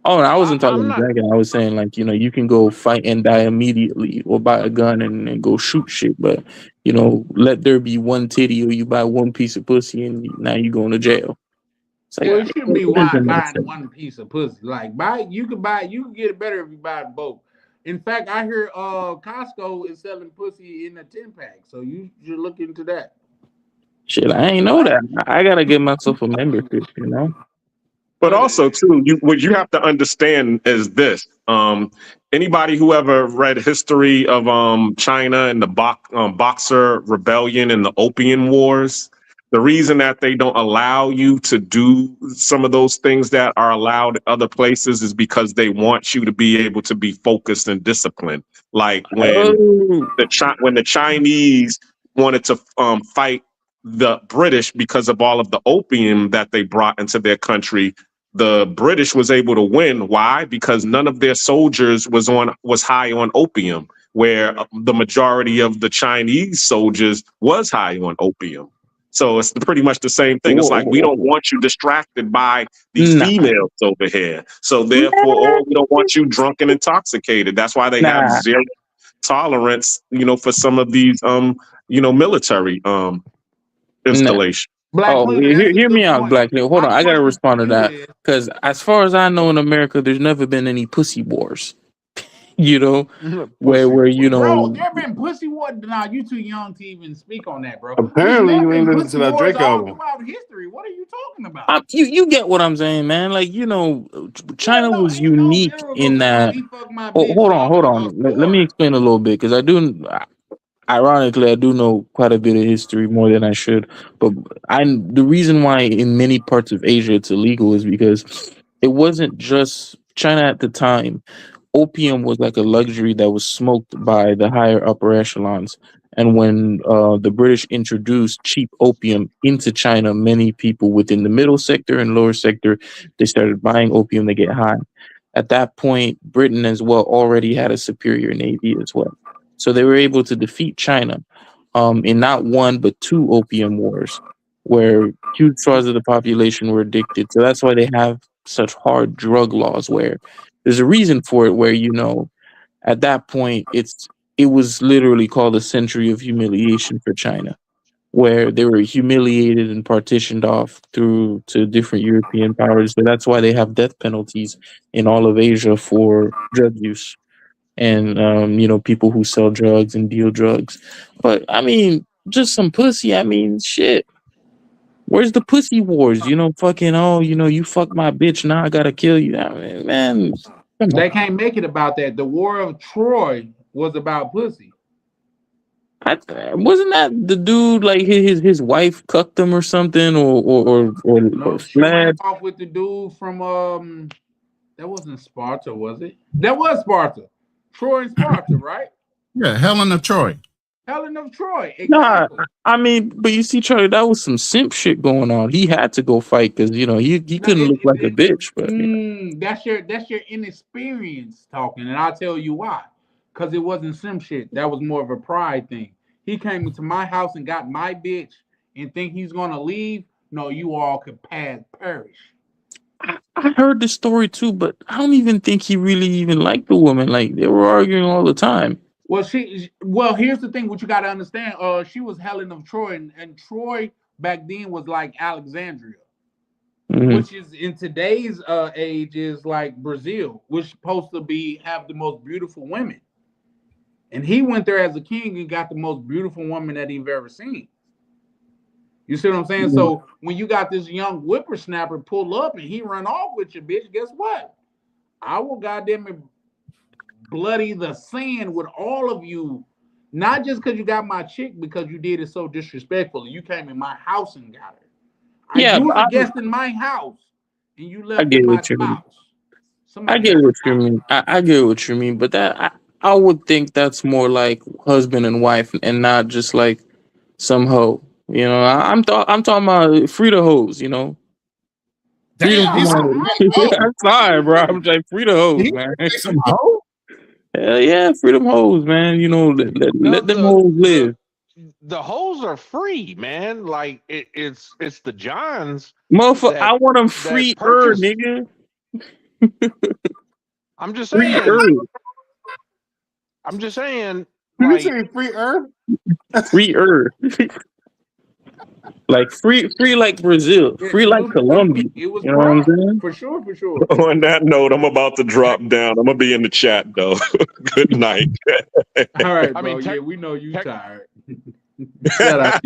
Oh, I wasn't talking about dragon. I was saying like, you can go fight and die immediately or buy a gun and go shoot shit. But, let there be one titty or you buy one piece of pussy and now you going to jail. Like, well, it shouldn't be buying one piece of pussy. Like you can get it better if you buy both. In fact, I hear Costco is selling pussy in a 10-pack. So you should look into that. Shit, I ain't know that. I gotta get myself a membership, But also, too, what you have to understand is this. Anybody who ever read history of China and the Boxer Rebellion and the Opium Wars, the reason that they don't allow you to do some of those things that are allowed other places is because they want you to be able to be focused and disciplined. Like when the Chinese wanted to fight the British because of all of the opium that they brought into their country, the British was able to win. Why? Because none of their soldiers was high on opium, where the majority of the Chinese soldiers was high on opium. So it's pretty much the same thing. It's like, we don't want you distracted by these females over here. So therefore, we don't want you drunk and intoxicated. That's why they have zero tolerance, for some of these, military installations. Hear me out, Black Lil. Hold on, I gotta respond to that because as far as I know, in America, there's never been any pussy wars. Where bro, there have been pussy wars. Nah, you too young to even speak on that, bro. Apparently, you ain't listened to that Drake album. Throughout history, what are you talking about? You get what I'm saying, man. Like China was unique in that. Hold on. Let me explain a little bit because I do. Ironically, I do know quite a bit of history, more than I should. But the reason why in many parts of Asia it's illegal is because it wasn't just China at the time. Opium was like a luxury that was smoked by the higher upper echelons. And when the British introduced cheap opium into China, many people within the middle sector and lower sector, they started buying opium to get high. At that point, Britain as well already had a superior navy as well. So they were able to defeat China in not one, but two opium wars, where huge swaths of the population were addicted. So that's why they have such hard drug laws, where there's a reason for it, where, at that point, it was literally called a century of humiliation for China, where they were humiliated and partitioned off to different European powers. But that's why they have death penalties in all of Asia for drug use. And people who sell drugs and deal drugs. But I mean, just some pussy. I mean, shit. Where's the pussy wars? You know, fucking, oh, you know, you fuck my bitch, now I gotta kill you. I mean, man, come They on. can't make it about that. The War of Troy was about pussy. Wasn't that the dude like his wife cucked him or something, or She ran fled? off with the dude from that wasn't Sparta, was it? That was Sparta. Troy and Sparta, right? Yeah, Helen of Troy. Helen of Troy. Nah, Exactly. I mean, but you see, Charlie, that was some simp shit going on. He had to go fight because you know he couldn't look like a bitch. But That's your inexperience talking, and I'll tell you why. Because it wasn't sim shit. That was more of a pride thing. He came into my house and got my bitch and think he's gonna leave. No, you all could perish. I heard the story too, but I don't even think he really even liked the woman. Like they were arguing all the time. Well, here's the thing. What you got to understand. She was Helen of Troy, and Troy back then was like Alexandria, which is in today's age is like Brazil, which is supposed to have the most beautiful women. And he went there as a king and got the most beautiful woman that he've ever seen. You see what I'm saying? So when you got this young whippersnapper pull up and he run off with your bitch, guess what? I will goddamn it bloody the sand with all of you, not just because you got my chick, because you did it so disrespectfully. You came in my house and got her. You was a guest in my house and you left with my spouse. I get what you mean. I get what you mean, but that I would think that's more like husband and wife and not just like some hoe. You know, I'm talking about free the hoes. You know, freedom. I'm sorry, bro. I'm like free the hoes, man. Some hoe? Hell yeah, freedom hoes, man. You know, let them hoes live. The hoes are free, man. Like it's the Johns. Motherfucker, I want them free nigga. I'm just saying. I'm just saying. You say free Free like free like Brazil, free like Colombia. You know what I'm saying? For sure. On that note, I'm about to drop down. I'm gonna be in the chat though. Good night. All right, bro. We know you tired. Shut up,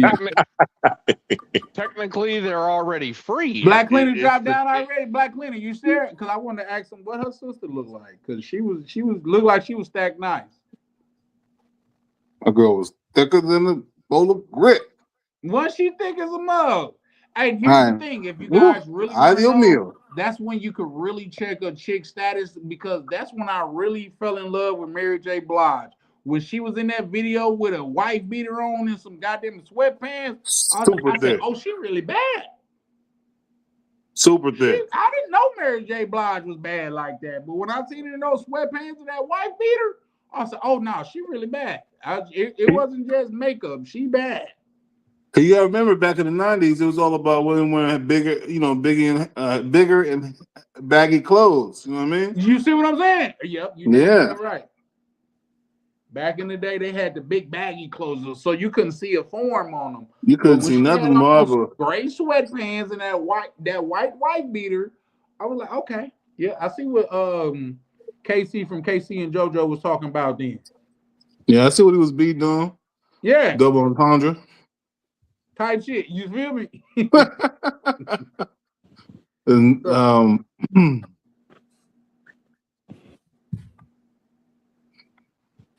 Technically, they're already free. Black Cleaner dropped down already. Black Cleaner, you there? Because I wanted to ask him what her sister looked like. Because she looked like she was stacked nice. My girl was thicker than a bowl of grit. Was she thick as a mug? Hey, here's the thing. If you guys really ideal meal, that's when you could really check a chick status, because that's when I really fell in love with Mary J. Blige. When she was in that video with a white beater on and some goddamn sweatpants, I said, oh, she really bad. Super thick. I didn't know Mary J. Blige was bad like that. But when I seen her in those sweatpants and that white beater, I said, oh, no, she really bad. It wasn't just makeup. She bad. You gotta remember back in the 90s, it was all about women wearing bigger and baggy clothes. You know what I mean? You see what I'm saying? Yep. Yeah. Right. Back in the day, they had the big baggy clothes, so you couldn't see a form on them. You couldn't see nothing, Marvel. Gray sweatpants and that white beater. I was like, okay, yeah, I see what KC from KC and JoJo was talking about then. Yeah, I see what he was beating on. Yeah. Double entendre. Type shit. You feel me? And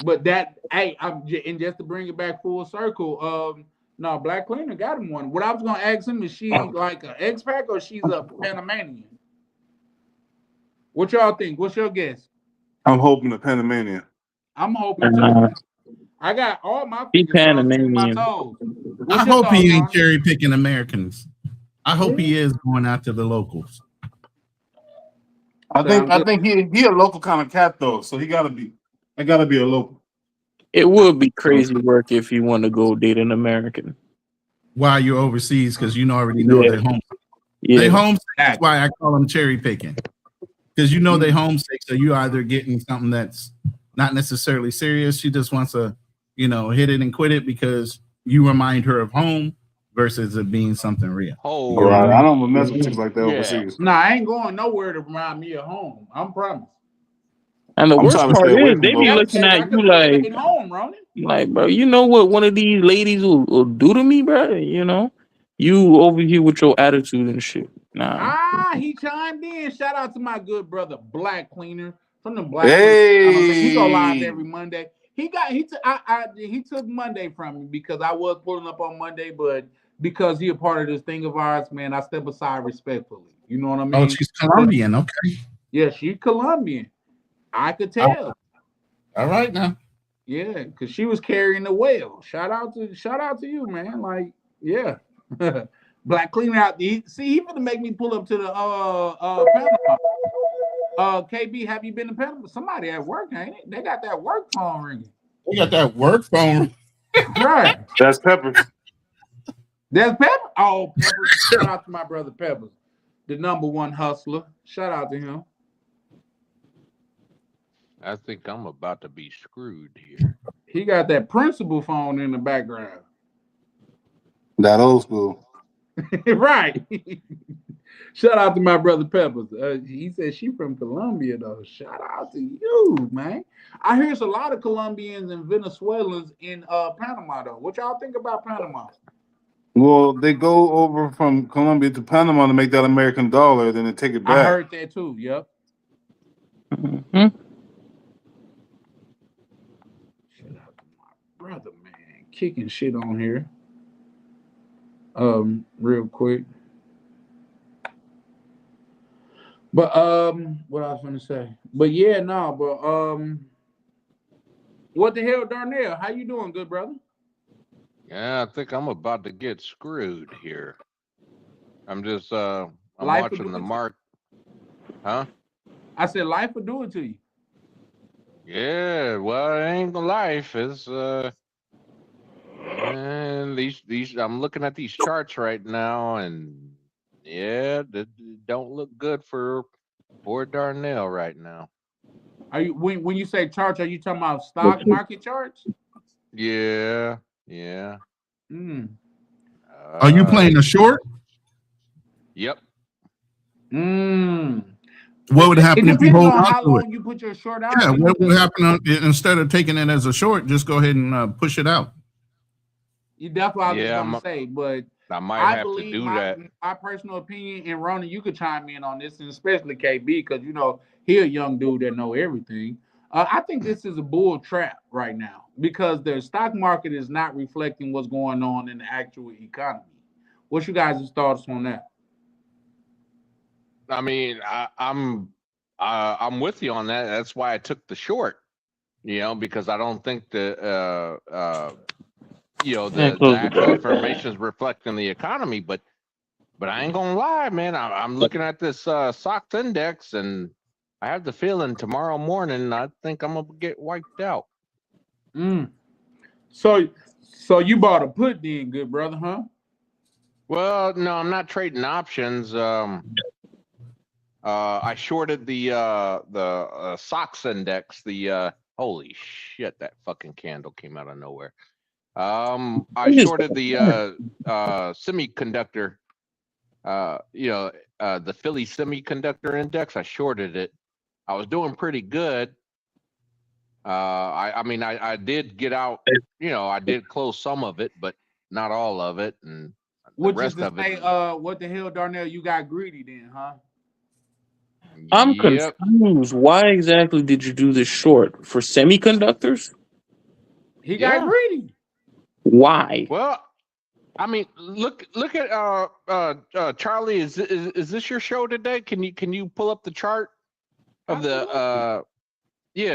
but that, hey, and just to bring it back full circle, no, Black Cleaner got him one. What I was gonna ask him is, she like an X-Pac or she's a Panamanian? What y'all think? What's your guess? I'm hoping a Panamanian. I'm hoping too. I got all my Panamanian. I hope he ain't cherry picking Americans. I hope he is going after the locals. I think he a local kind of cat though, so it gotta be a local. It would be crazy work if you want to go date an American while you're overseas, because you already know they're homesick. Yeah. They homesick. That's why I call them cherry picking, because you know they homesick. So you either getting something that's not necessarily serious. She just wants to, hit it and quit it because you remind her of home versus it being something real. Oh, right. I don't mess with chicks like that overseas. Nah, I ain't going nowhere to remind me of home. I'm promised. And the worst part is they be looking at you like, home, Ronnie. Like, bro, you know what one of these ladies will do to me, bro? You know, You over here with your attitude and shit. Nah. He chimed in. Shout out to my good brother Black Cleaner from the Black Cleaner. He go live every Monday. He took Monday from me because I was pulling up on Monday, but because he a part of this thing of ours, man, I step aside respectfully. You know what I mean? Oh, she's Colombian. Okay. Yeah, she's Colombian. I could tell. All right now. Yeah, because she was carrying the well. Shout out to you, man. Like, yeah. Black Cleaner out. He finna make me pull up to the Panama. KB, have you been to Panama? Somebody at work, ain't it? They got that work phone ringing. They got that work phone. Right. That's Peppers. That's Pepper. Oh, Peppers. Shout out to my brother Peppers, the #1 hustler. Shout out to him. I think I'm about to be screwed here. He got that principal phone in the background. That old school. Right. Shout out to my brother Peppers. He said she from Colombia, though. Shout out to you, man. I hear there's a lot of Colombians and Venezuelans in Panama, though. What y'all think about Panama? Well, they go over from Colombia to Panama to make that American dollar, then they take it back. I heard that too. Yep. Mm-hmm. Shout out to my brother, man. Kicking shit on here. Real quick. But what I was gonna say. But yeah, no, but what the hell, Darnell? How you doing, good brother? Yeah, I think I'm about to get screwed here. I'm just I'm Life will watching do the it. mark. Huh? I said life will do it to you. Yeah, well, it ain't the life. It's and these I'm looking at these charts right now, and yeah, that don't look good for poor Darnell right now. Are you when you say charts, are you talking about stock market charts? Yeah. Are you playing a short? Yep. What would happen if you hold on how to it? long you put your short out? Yeah, what would happen instead of taking it as a short? Just go ahead and push it out. That's what I was Yeah, gonna say, but I might I have to believe do my that. personal opinion, and Ronnie, you could chime in on this, and especially KB, because you know he a young dude that know everything. I think this is a bull trap right now because the stock market is not reflecting what's going on in the actual economy. What's you guys' thoughts on that? I mean, I'm with you on that. That's why I took the short. Because I don't think the actual information is reflecting the economy. But I ain't gonna lie, man. I'm looking at this SOX index, and I have the feeling tomorrow morning I think I'm gonna get wiped out. So you bought a put then, good brother, huh? Well, no, I'm not trading options. I shorted the SOX index. Holy shit, that fucking candle came out of nowhere. I shorted the semiconductor. The Philly Semiconductor Index. I shorted it. I was doing pretty good. I did get out. I did close some of it, but not all of it, and the rest of it. What the hell, Darnell? You got greedy then, huh? I'm confused. Why exactly did you do this short? For semiconductors? He got greedy. Why? Well, I mean, look at Charlie. Is this your show today? Can you pull up the chart of the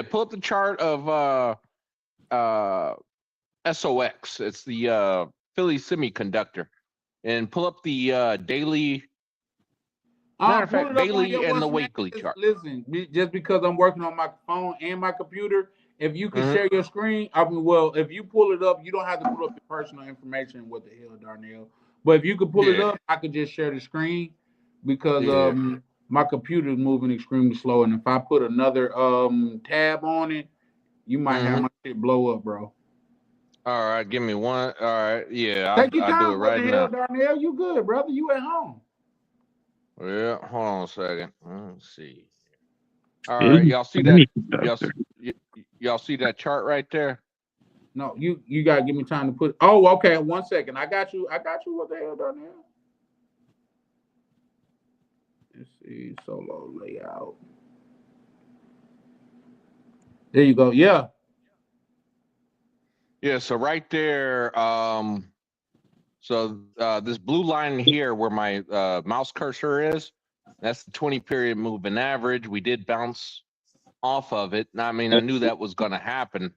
pull up the chart of SOX. It's the Philly Semiconductor, and pull up the daily. Matter of fact, daily and the weekly chart. Listen, just because I'm working on my phone and my computer, if you can share your screen, if you pull it up, you don't have to put up your personal information. What the hell, Darnell? But if you could pull it up, I could just share the screen because my computer is moving extremely slow, and if I put another tab on it, you might have my shit blow up, bro. All right, give me one. All right, yeah, Take your time. I'll do it right what the hell, Darnell? You good, brother? You at home? Yeah, hold on a second. Let's see. All right, y'all see that? Y'all see that chart right there? No, you gotta give me time to put. Oh, okay. 1 second. I got you. What the hell done here? Let's see. Solo layout. There you go. Yeah. Yeah, so right there, this blue line here where my mouse cursor is, that's the 20 period moving average. We did bounce off of it. I mean, I knew that was going to happen,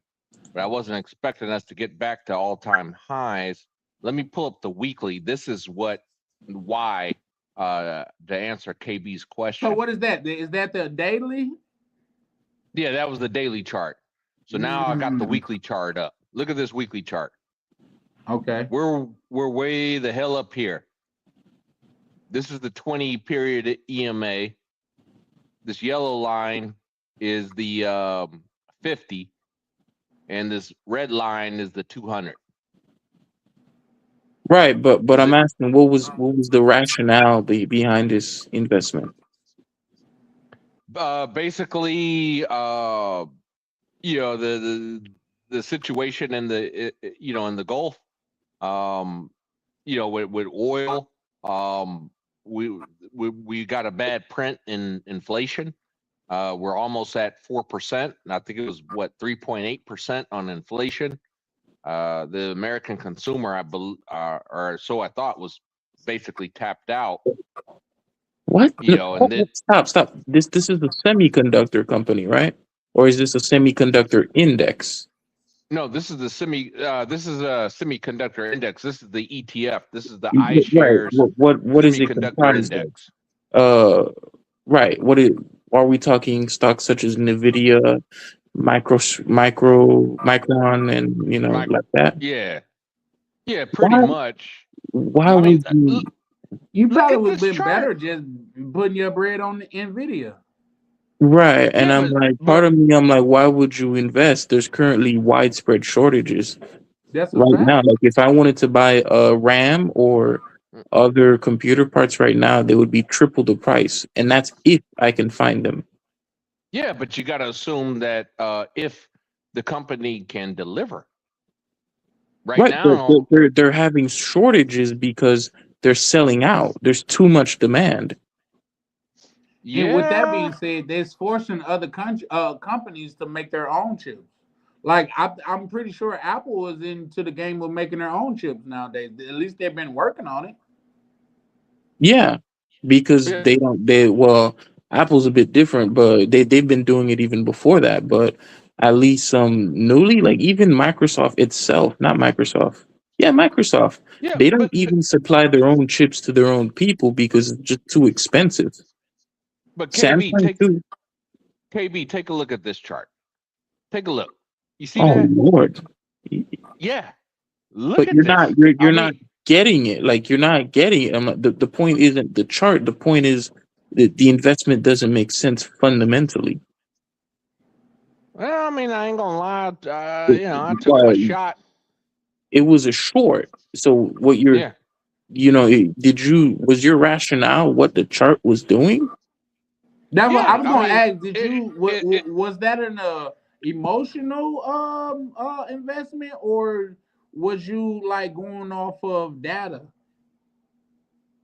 but I wasn't expecting us to get back to all-time highs. Let me pull up the weekly. This is why to answer KB's question. So what is that? Is that the daily? Yeah, that was the daily chart. So now I got the weekly chart up. Look at this weekly chart. Okay. We're way the hell up here. This is the 20 period EMA. This yellow line is the 50, and this red line is the 200. Right, but I'm asking, what was the rationale behind this investment? Basically, the situation in the in the Gulf, with oil, we got a bad print in inflation. We're almost at 4%, and I think it was 3.8% on inflation. The American consumer, or so I thought, was basically tapped out. What? And then, Stop. This is a semiconductor company, right? Or is this a semiconductor index? no, this is a semiconductor index. This is the ETF. This is the Right. iShares What is it semiconductor comprised index. of? Right. Are we talking stocks such as Nvidia, Micron, and like that? Yeah, pretty Why? much. Why I mean, would you? You look probably at would have this been chart. better just putting your bread on the Nvidia. Right, and Yeah, I'm like, part of me, I'm like, why would you invest? There's currently widespread shortages That's a right fact. now. Like, if I wanted to buy a RAM or other computer parts right now, they would be triple the price, and that's if I can find them. Yeah, but you got to assume that if the company can deliver. Right now, but they're having shortages because they're selling out. There's too much demand. And with that yeah, being said, they're forcing other companies to make their own chips. Like I'm pretty sure Apple is into the game of making their own chips nowadays. At least they've been working on it. Yeah, because yeah. Apple's a bit different, but they've been doing it even before that. But at least newly, like even Microsoft itself, not Microsoft. Yeah, Microsoft. Yeah, They don't but even supply their own chips to their own people because it's just too expensive. KB, Samsung too. take a look at this chart. Take a look. You see Oh that? Lord. Yeah. Look But at you're this. not you're not getting it. Like you're not getting it. I'm not, the point isn't the chart. The point is that the investment doesn't make sense fundamentally. Well, I mean, I ain't gonna lie. I took Well, my shot. it was a short. So what you're, was your rationale what the chart was doing? That was, Yeah, I was gonna I mean, ask. Did you was that an emotional investment, or was you like going off of data?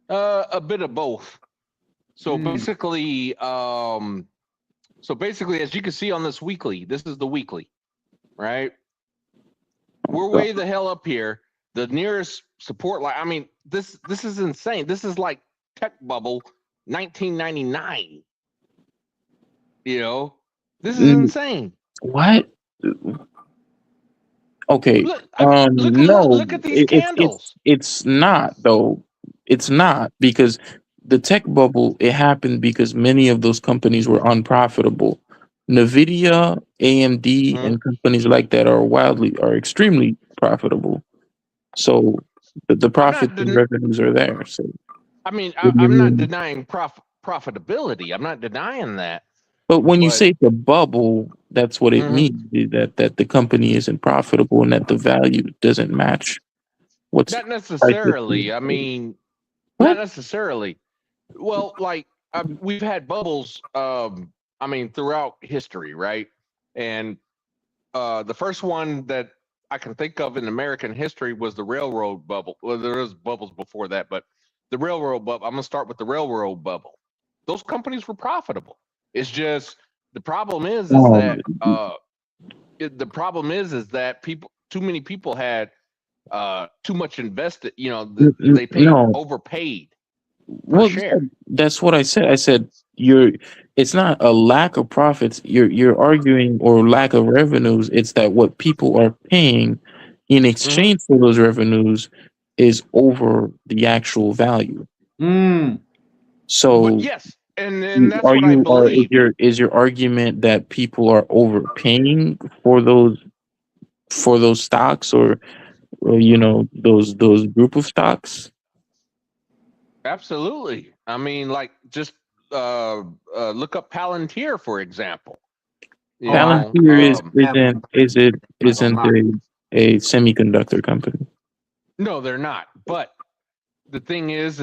A bit of both. So basically, as you can see on this weekly, this is the weekly, right? We're way the hell up here. The nearest support line. I mean, this is insane. This is like tech bubble, 1999. This is insane. What? Okay. Look, No, look at these candles. it's not though. It's not, because the tech bubble, it happened because many of those companies were unprofitable. Nvidia, AMD, and companies like that are extremely profitable. So the profits and revenues are there. So I mean, I'm not denying profitability. I'm not denying that. But when you say the bubble, that's what it means, that the company isn't profitable and that the value doesn't match what's not necessarily. I mean, not necessarily. Well, like we've had bubbles. I mean, throughout history, right? And the first one that I can think of in American history was the railroad bubble. Well, there was bubbles before that, but the railroad bubble. I'm gonna start with the railroad bubble. Those companies were profitable. It's just the problem is that the problem is that too many people had too much invested. You know, they overpaid per Well, share. that's what I said. I said it's not a lack of profits. You're arguing or lack of revenues. It's that what people are paying in exchange for those revenues is over the actual value. So But yes, and that's what I is believe. your argument that people are overpaying for those stocks or those group of stocks? Absolutely. I mean, like just look up Palantir, for example. Palantir isn't a semiconductor company. No, they're not. But the thing is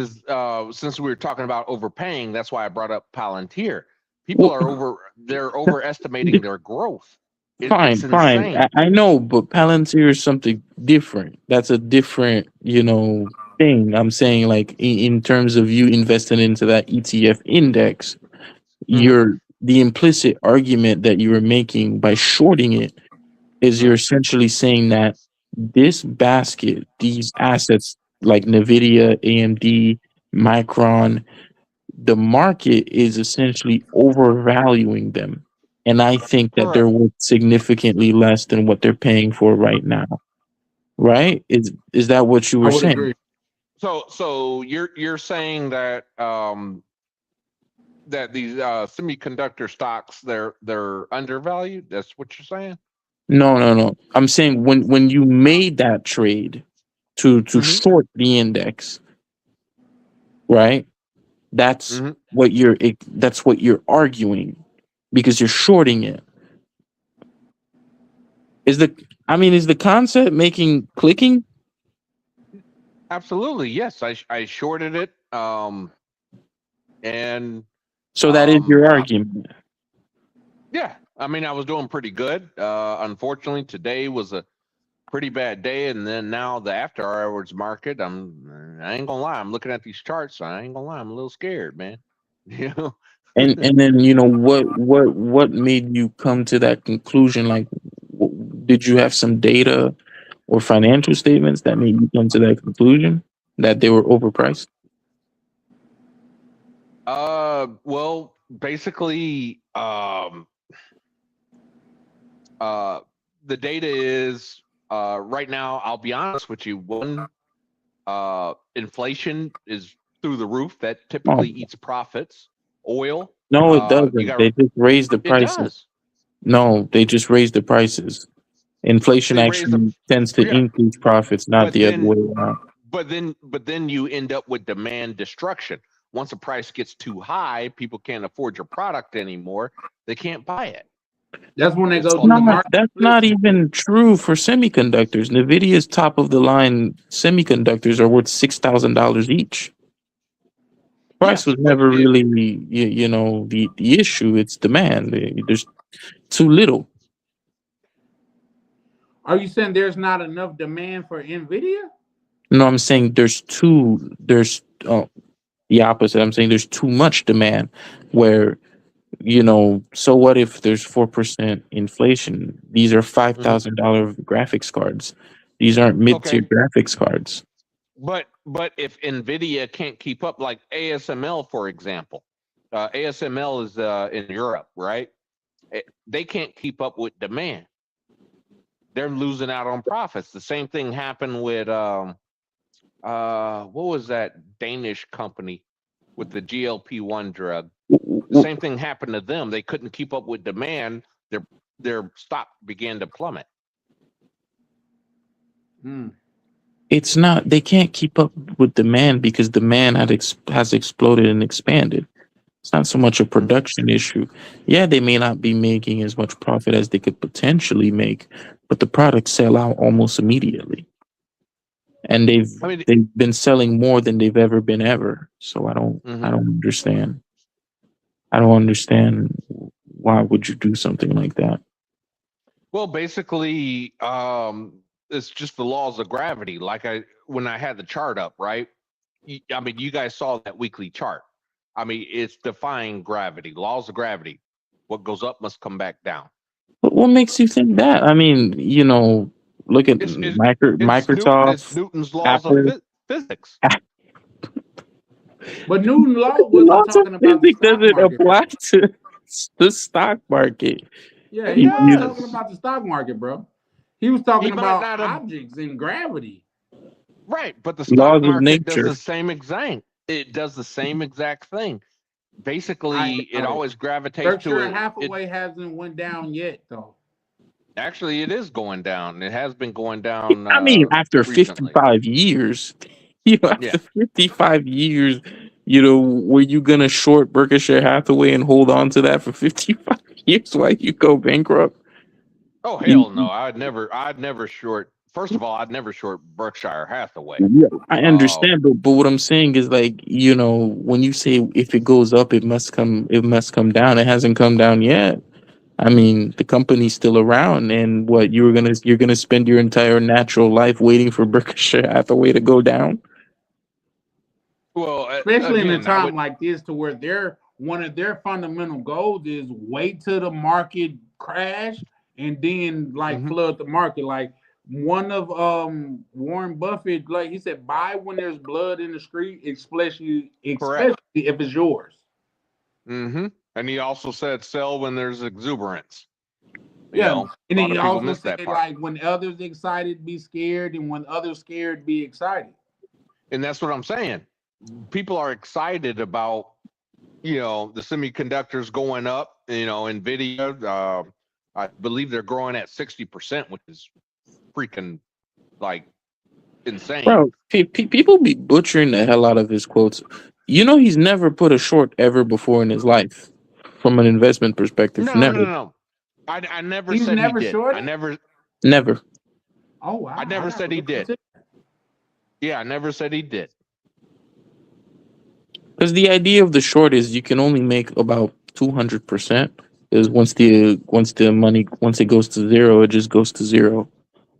since we were talking about overpaying, that's why I brought up Palantir. People they're overestimating their growth. Fine. It's insane. I know, but Palantir is something different. That's a different, thing. I'm saying, like, in terms of you investing into that ETF index, the implicit argument that you were making by shorting it is you're essentially saying that this basket, these assets like Nvidia, AMD, Micron, the market is essentially overvaluing them. And I think that they're worth significantly less than what they're paying for right now. Right? Is that what you were saying? Agree. So you're saying that that these semiconductor stocks they're undervalued? That's what you're saying? No. I'm saying when you made that trade to short the index, right? That's what you're arguing because you're shorting it. Is the concept clicking? Absolutely, yes. I shorted it, and so that is your argument. Yeah, I mean, I was doing pretty good. Unfortunately, today was a pretty bad day, and then now the after hours market. I ain't gonna lie. I'm looking at these charts. I ain't gonna lie. I'm a little scared, man. You know. And then what made you come to that conclusion? Like, did you have some data or financial statements that made you come to that conclusion that they were overpriced? Well, basically, the data is right now. I'll be honest with you. Inflation is through the roof. That typically eats profits. Oil. No, it doesn't. They just raised the prices. It does. No, they just raised the prices. Inflation actually tends to increase profits, not the other way around. But then you end up with demand destruction. Once a price gets too high, people can't afford your product anymore. They can't buy it. That's when they go to the market. That's not even true for semiconductors. Nvidia's top of the line semiconductors are worth $6,000 each. Price was never really the issue. It's demand. There's too little. Are you saying there's not enough demand for Nvidia? No, I'm saying there's the opposite. I'm saying there's too much demand where, so what if there's 4% inflation? These are $5,000 graphics cards. These aren't mid-tier graphics cards. But if Nvidia can't keep up, like ASML, for example, ASML is in Europe, right? They can't keep up with demand. They're losing out on profits. The same thing happened with what was that Danish company with the GLP-1 drug? The same thing happened to them. They couldn't keep up with demand. Their stock began to plummet. It's not. They can't keep up with demand because demand has exploded and expanded. It's not so much a production issue. Yeah, they may not be making as much profit as they could potentially make, but the products sell out almost immediately. And they've been selling more than they've ever been ever. So I don't understand. I don't understand why would you do something like that? Well, basically, it's just the laws of gravity. Like when I had the chart up, right? I mean, you guys saw that weekly chart. I mean, it's defying gravity, laws of gravity. What goes up must come back down. But what makes you think that? I mean, look at It's Microsoft, Newton's laws of Apple. physics. But Newton law The wasn't laws of talking about the physics stock doesn't market. apply to the stock market. Yeah, he was talking about the stock market, bro. He was talking He might about not have- objects and gravity. Right, but the Laws stock of market does nature. the same exact. It does the same exact thing. Basically, it always gravitates to Berkshire it. Hathaway hasn't went down yet, though. Actually, it is going down. It has been going down. I mean, after recently. 55 years, after Yeah. 55 years, were you gonna short Berkshire Hathaway and hold on to that for 55 years while you go bankrupt? Oh hell no! I'd never short. First of all, I'd never short Berkshire Hathaway. Yeah, I understand, but what I'm saying is like, when you say if it goes up, it must come down. It hasn't come down yet. I mean, the company's still around, and what you're gonna spend your entire natural life waiting for Berkshire Hathaway to go down? Well, Especially in a again, time like this, to where one of their fundamental goals is wait till the market crash and then flood the market. Like one of Warren Buffett, like he said, buy when there's blood in the street, especially if it's yours. Mm-hmm. And he also said sell when there's exuberance. Yeah, and a lot he of people also miss that said part. like when others excited, be scared, and when others scared, be excited. And that's what I'm saying. People are excited about, the semiconductors going up. Nvidia, I believe they're growing at 60%, which is freaking insane. Bro, people be butchering the hell out of his quotes. He's never put a short ever before in his life, from an investment perspective. No. I never He's said never he did. shorted? Never. Oh wow! I never said he did. Yeah, I never said he did. Because the idea of the short is you can only make about 200%. Is once it goes to zero, it just goes to zero.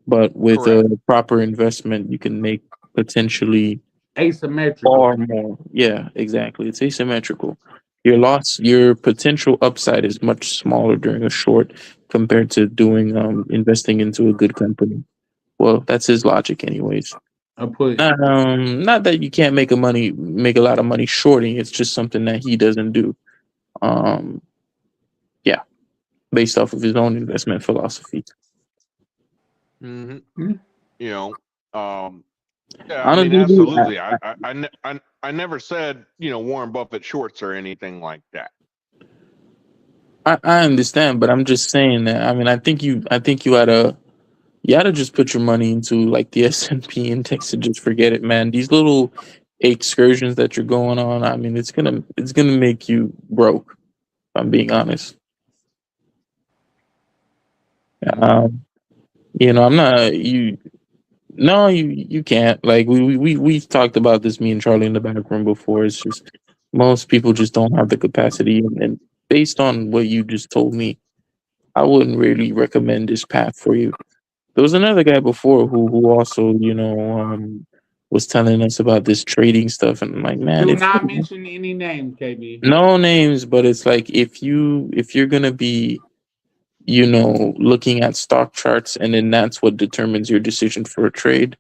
But with a proper investment, you can make potentially asymmetrical far more. Yeah, exactly. It's asymmetrical. Your potential upside is much smaller during a short compared to doing investing into a good company. Well, that's his logic, anyways. Not that you can't make a lot of money shorting. It's just something that he doesn't do. Yeah, based off of his own investment philosophy. Mm-hmm. Yeah, Honestly, absolutely. I never said Warren Buffett shorts or anything like that. I understand, but I'm just saying that. I mean, I think you ought to just put your money into like the S&P index and just forget it, man. These little excursions that you're going on, I mean, it's gonna make you broke. If I'm being honest. I'm not you. No, you can't. Like we've talked about this, me and Charlie, in the back room before. It's just most people just don't have the capacity, and based on what you just told me, I wouldn't really recommend this path for you. There was another guy before who also was telling us about this trading stuff, and I'm like, man, do not mention any names, KB. no names, but it's like if you're gonna be looking at stock charts and then that's what determines your decision for a trade,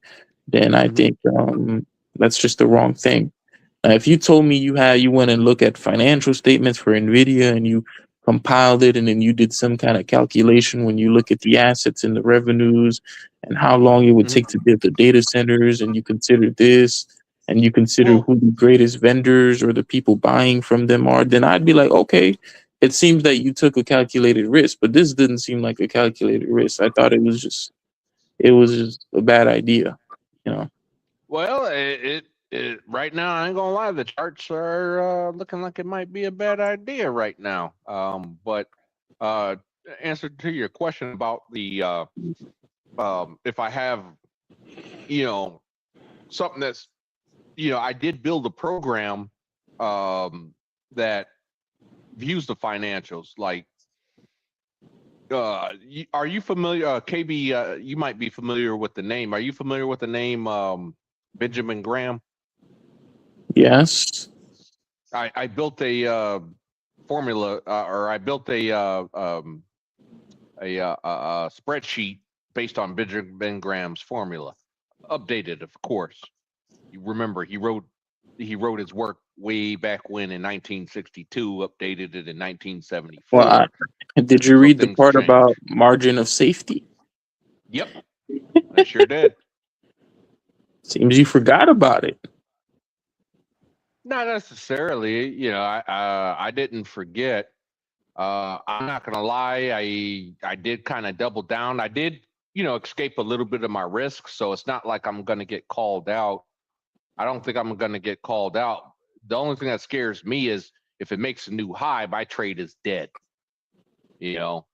then I think that's just the wrong thing. If you told me you went and looked at financial statements for Nvidia and you compiled it and then you did some kind of calculation when you look at the assets and the revenues and how long it would take to build the data centers, and you consider this and you consider who the greatest vendors or the people buying from them are, then I'd be like, okay, it seems that you took a calculated risk, but this didn't seem like a calculated risk. I thought it was just a bad idea, Well, it right now, I ain't gonna lie, the charts are looking like it might be a bad idea right now. But answer to your question about the if I have something that's I did build a program that views the financials. Like are you familiar, KB? You might be familiar with the name. Are you familiar with the name Benjamin Graham? Yes. I built a formula, or I built a spreadsheet based on Benjamin Graham's formula, updated, of course. You remember he wrote his work way back when in 1962, updated it in 1974. Well, did you read the part about margin of safety? Yep, I sure did. Seems you forgot about it. Not necessarily, you know. I didn't forget. I'm not gonna lie. I did kind of double down. I did, you know, escape a little bit of my risk. So it's not like I'm gonna get called out. I don't think I'm gonna get called out. The only thing that scares me is if it makes a new high, my trade is dead. You know.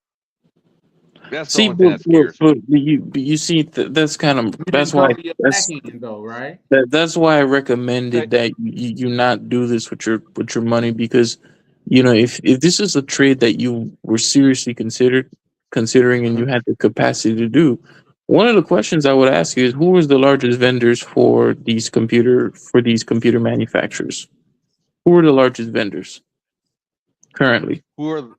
That's the only thing that scares me. But you see, that's kind of that's Go why to your that's back end though, right? that's why I recommended that you not do this with your money, because you know if this is a trade that you were seriously considering and you had the capacity to do, one of the questions I would ask you is who is the largest vendors for these computer manufacturers? Who are the largest vendors currently? Who are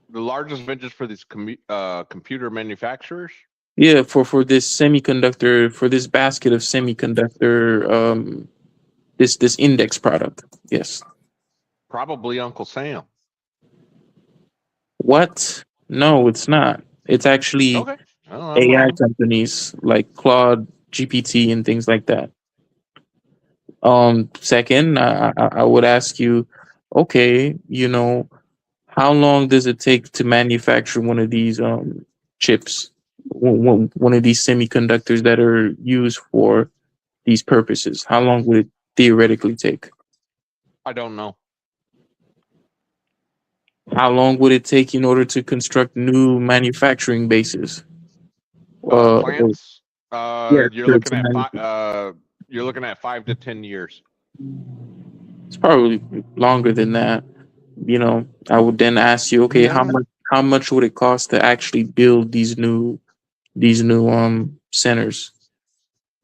the largest vendors for these computer manufacturers? Yeah, for this semiconductor, for this basket of semiconductor, this index product. Yes. Probably Uncle Sam. What? No, it's not. It's actually Okay. I'm AI wrong. companies like Claude, GPT, and things like that. Second, I would ask you, okay, you know, how long does it take to manufacture one of these chips, one of these semiconductors that are used for these purposes? How long would it theoretically take? I don't know. How long would it take in order to construct new manufacturing bases? Plants. Yeah, You're to looking at you're looking at 5 to 10 years. It's probably longer than that. You know, I would then ask you, okay, Yeah. how much would it cost to actually build these new centers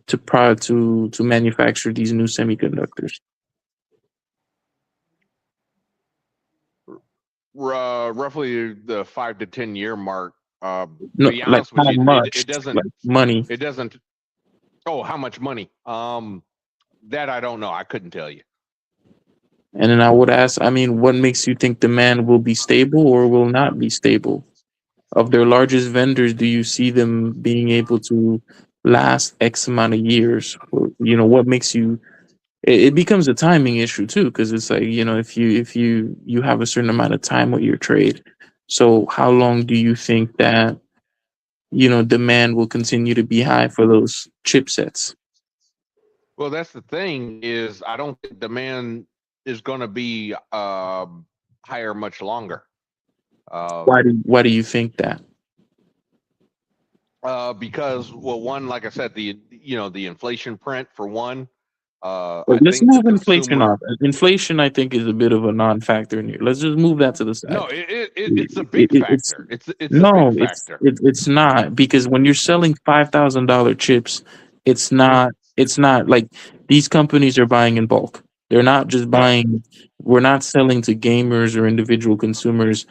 to manufacture these new semiconductors? Roughly the 5 to 10 year mark. No, To be like honest with how you, much? it doesn't. Like money. It doesn't. Oh, how much money? That I don't know. I couldn't tell you. And then I would ask, I mean, what makes you think demand will be stable or will not be stable? Of their largest vendors, do you see them being able to last X amount of years? Or, you know, what makes you? It becomes a timing issue too, because it's like, you know, if you have a certain amount of time with your trade, so how long do you think that, you know, demand will continue to be high for those chipsets? Well, that's the thing is I don't think demand is going to be higher much longer. Why do you think that? Because, well, one, like I said, the inflation print for one. Well, I let's think the move inflation consumer. off. Inflation, I think, is a bit of a non-factor in here. Let's just move that to the side. No, it's a big It's factor. It's a no, big factor. it's not, because when you're selling $5,000 chips, it's not like these companies are buying in bulk. They're not just buying. We're not selling to gamers or individual consumers.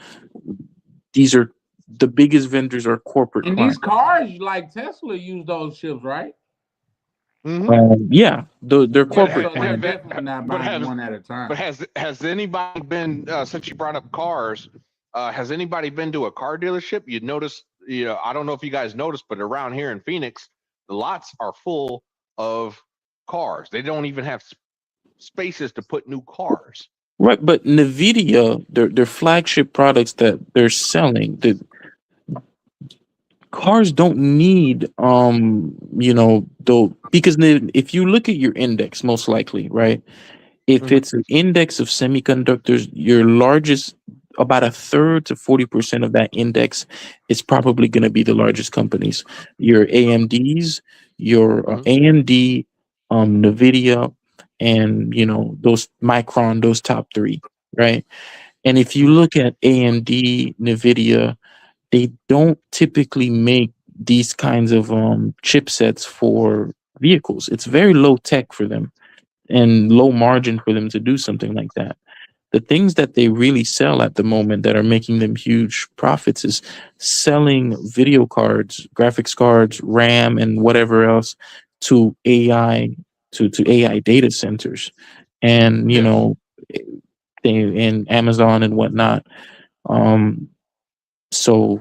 These are the biggest vendors are corporate And clients. these cars, like Tesla, use those chips, right? Yeah, they're corporate So they're clients. definitely not buying one at a time. But has anybody been, since you brought up cars, has anybody been to a car dealership? You notice, you know, I don't know if you guys noticed, but around here in Phoenix, the lots are full of cars. They don't even have spaces to put new cars. Right, but NVIDIA, their flagship products that they're selling, the cars don't need you know, though, because if you look at your index, most likely, right? If it's an index of semiconductors, your largest, about a third to 40% of that index is probably going to be the largest companies. Your AMDs, your AMD, NVIDIA, and, you know, those Micron, those top three, right? And if you look at AMD, NVIDIA, they don't typically make these kinds of chipsets for vehicles. It's very low tech for them and low margin for them to do something like that. The things that they really sell at the moment that are making them huge profits is selling video cards, graphics cards, RAM, and whatever else to AI, to AI data centers, and you know, in Amazon and whatnot. So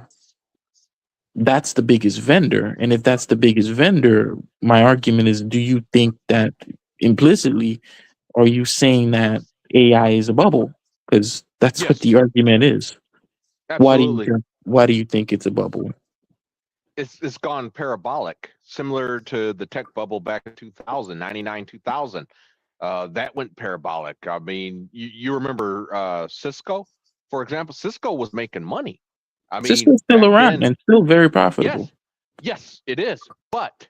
that's the biggest vendor, and if that's the biggest vendor, my argument is: do you think that implicitly, are you saying that AI is a bubble? Because that's what the argument is. Absolutely. Why do you think it's a bubble? It's gone parabolic, similar to the tech bubble back in 2000, 99, 2000. That went parabolic. I mean, you remember Cisco, for example. Cisco was making money. I mean, Cisco's still back around then- and still very profitable. Yes, it is. But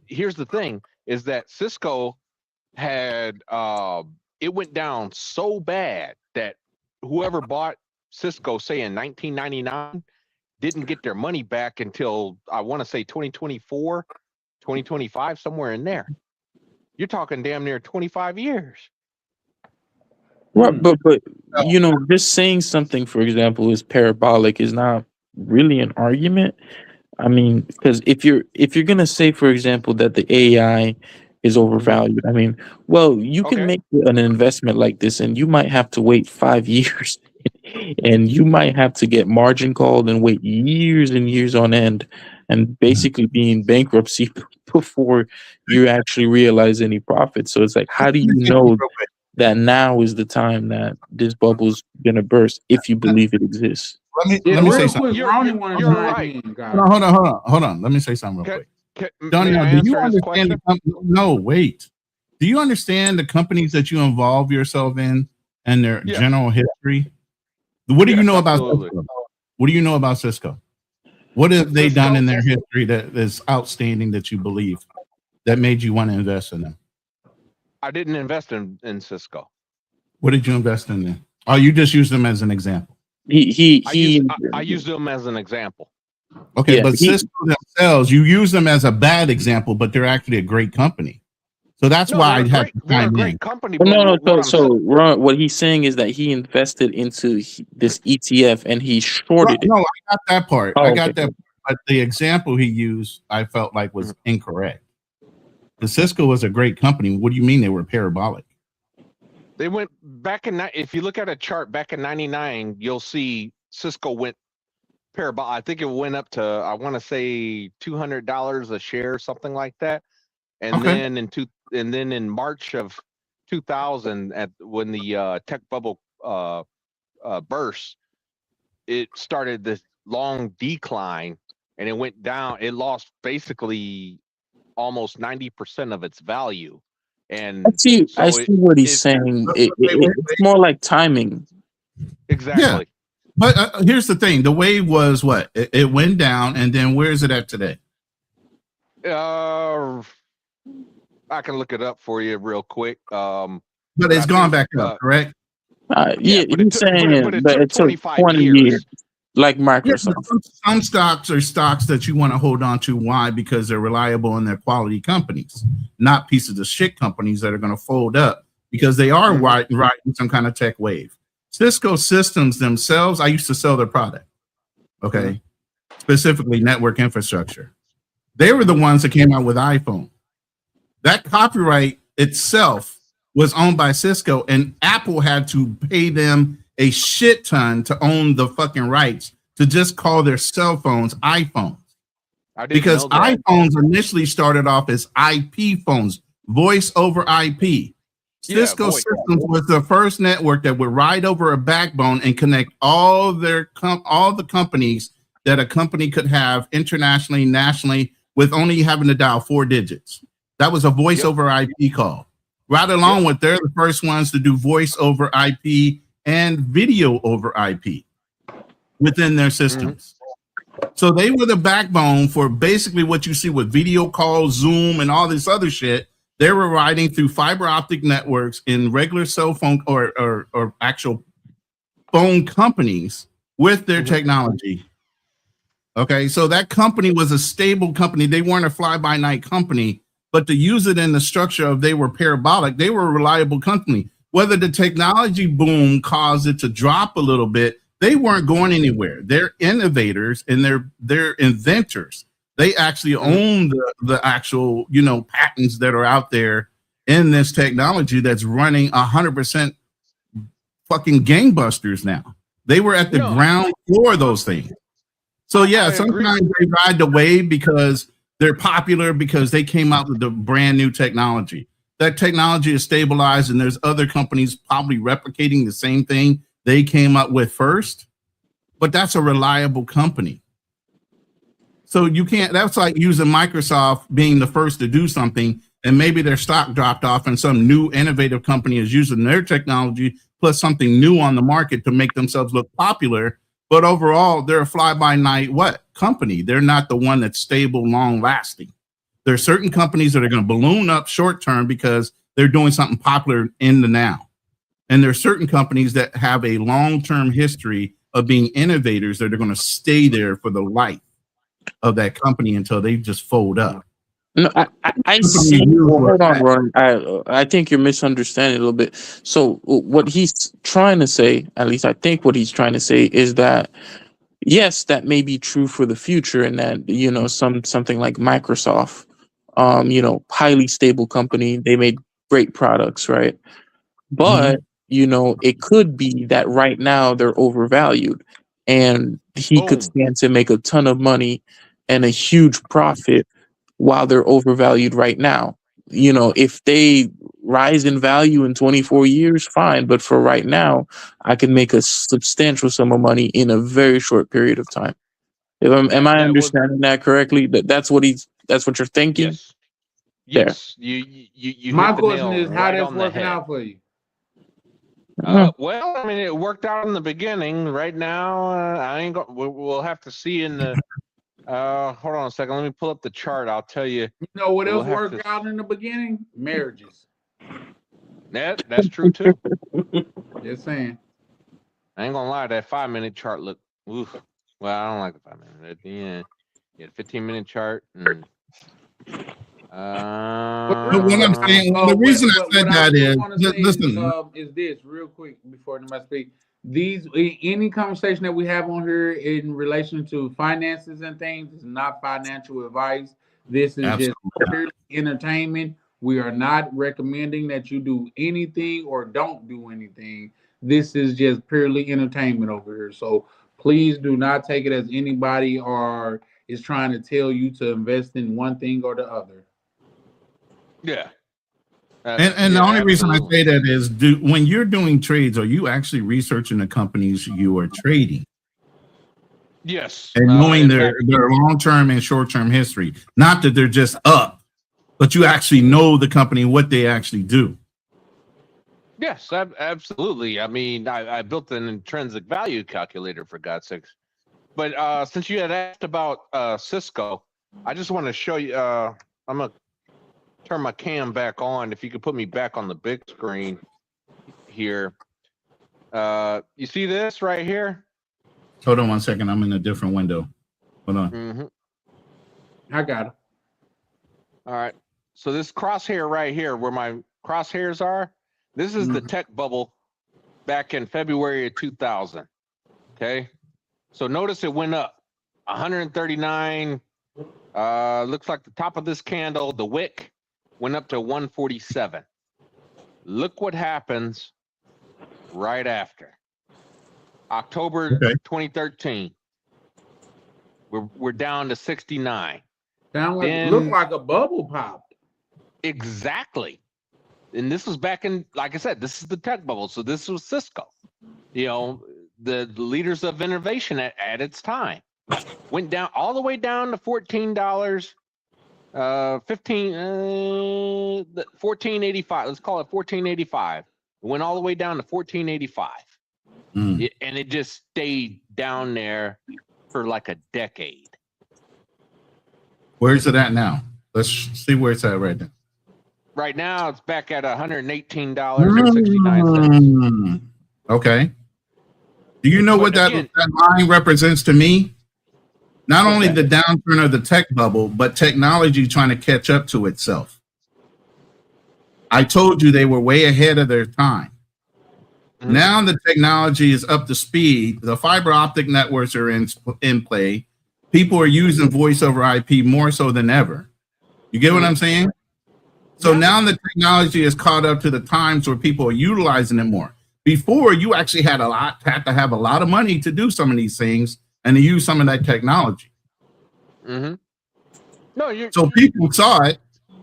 here's the thing: is that Cisco had it went down so bad that whoever bought Cisco, say in 1999, didn't get their money back until I want to say 2024, 2025, somewhere in there. You're talking damn near 25 years. Right, but you know, just saying something, for example, is parabolic is not really an argument. I mean, because if you're gonna say, for example, that the AI is overvalued, I mean, well, you can make an investment like this, and you might have to wait 5 years, and you might have to get margin called and wait years and years on end, and basically be in bankruptcy before you actually realize any profit. So it's like, how do you know that now is the time that this bubble's gonna burst if you believe it exists? Let me say something. You're right. Hold on. Let me say something real quick. Daniel, do you understand the company? No, wait. Do you understand the companies that you involve yourself in and their general history? What do you know about Cisco? What do you know about Cisco? What have they done in their history that is outstanding that you believe that made you want to invest in them? I didn't invest in Cisco. What did you invest in them? Oh, you just used them as an example. I used them as an example. Okay, but Cisco themselves, you use them as a bad example, but they're actually a great company. So that's why I have to chime in. So Ron, what he's saying is that he invested into this ETF and he shorted it. No, I got that part. Oh, I got okay. that. But the example he used, I felt like was incorrect. The Cisco was a great company. What do you mean they were parabolic? They went back in. If you look at a chart back in '99, you'll see Cisco went parabolic. I think it went up to, I want to say $200 a share, something like that. And then in March of 2000, when the tech bubble burst, it started this long decline, and it went down. It lost basically almost 90% of its value. And I see what he's saying. It's more like timing. Exactly. Yeah. But here's the thing: the wave was what? It went down, and then where is it at today? I can look it up for you real quick. But it's gone back up, correct? He's saying it took 20 years, like Microsoft. Yeah, some stocks are stocks that you want to hold on to. Why? Because they're reliable and they're quality companies, not pieces of shit companies that are going to fold up because they are riding some kind of tech wave. Cisco Systems themselves, I used to sell their product, okay? Specifically network infrastructure. They were the ones that came out with iPhone. That copyright itself was owned by Cisco, and Apple had to pay them a shit ton to own the fucking rights to just call their cell phones iPhones. Because iPhones initially started off as IP phones, voice over IP. Cisco Systems was the first network that would ride over a backbone and connect all the companies that a company could have internationally, nationally, with only having to dial 4 digits. That was a voice over IP call. Right along with, they're the first ones to do voice over IP and video over IP within their systems. So they were the backbone for basically what you see with video calls, Zoom, and all this other shit. They were riding through fiber optic networks in regular cell phone or actual phone companies with their technology. Okay, so that company was a stable company. They weren't a fly-by-night company, but to use it in the structure of they were parabolic, they were a reliable company. Whether the technology boom caused it to drop a little bit, they weren't going anywhere. They're innovators and they're inventors. They actually own the actual, patents that are out there in this technology that's running 100% fucking gangbusters now. They were at the ground floor of those things. So yeah, sometimes they ride the wave because they're popular because they came out with the brand new technology. That technology is stabilized, and there's other companies probably replicating the same thing they came up with first. But that's a reliable company. So you can't. That's like using Microsoft being the first to do something, and maybe their stock dropped off, and some new innovative company is using their technology plus something new on the market to make themselves look popular. But overall, they're a fly-by-night company. They're not the one that's stable, long-lasting. There are certain companies that are going to balloon up short-term because they're doing something popular in the now. And there are certain companies that have a long-term history of being innovators that are going to stay there for the life of that company until they just fold up. No, I see. Hold on, Ron. I think you're misunderstanding a little bit. So what he's trying to say, at least I think what he's trying to say, is that yes, that may be true for the future, and that something like Microsoft, highly stable company, they made great products, right? But it could be that right now they're overvalued, and he could stand to make a ton of money and a huge profit while they're overvalued right now. If they rise in value in 24 years, fine. But for right now, I can make a substantial sum of money in a very short period of time. Am I understanding that correctly? That's what you're thinking? Yes. You My hit the question nail is, how right that's on the working head. out for you? Well, I mean, it worked out in the beginning. Right now, I ain't going. We'll have to see in the. Hold on a second. Let me pull up the chart. I'll tell you. You know what We'll else have worked to- out in the beginning? Marriages. That's true too. Just saying. I ain't gonna lie. That 5-minute chart look. Oof. Well, I don't like the 5 minute. At the end, you had a 15-minute chart. And, What I'm saying, the reason I said that is, is this real quick before the speak. Any conversation that we have on here in relation to finances and things is not financial advice. This is just purely entertainment. We are not recommending that you do anything or don't do anything. This is just purely entertainment over here. So please do not take it as anybody or is trying to tell you to invest in one thing or the other. Yeah. And the only reason I say that is, when you're doing trades, are you actually researching the companies you are trading? Yes. And knowing their long-term and short-term history. Not that they're just up, but you actually know the company, what they actually do. Yes, absolutely. I mean, I built an intrinsic value calculator, for God's sakes. But since you had asked about Cisco, I just want to show you. I'm going to turn my cam back on. If you could put me back on the big screen here. You see this right here? Hold on one second. I'm in a different window. Hold on. Mm-hmm. I got it. All right. So this crosshair right here, where my crosshairs are, this is the tech bubble back in February of 2000. Okay. So notice it went up 139. Looks like the top of this candle, the wick, went up to 147. Look what happens right after. October 2013. We're down to 69. Look like a bubble popped. Exactly. And this was back in, like I said, this is the tech bubble. So this was Cisco. The leaders of innovation at its time. Went down all the way down to $14. $14.85. Let's call it $14.85. It went all the way down to $14.85. And it just stayed down there for like a decade. Where's it at now? Let's see where it's at right now. Right now, it's back at $118.69. Okay. Do you know what that line represents to me? Not What's only that? the downturn of the tech bubble, but technology trying to catch up to itself. I told you they were way ahead of their time. Mhm. Now the technology is up to speed. The fiber optic networks are in play. People are using voice over IP more so than ever. You get what I'm saying? So now the technology is caught up to the times where people are utilizing it more. Before, you actually had to have a lot of money to do some of these things and to use some of that technology. Mm-hmm. No, so people saw it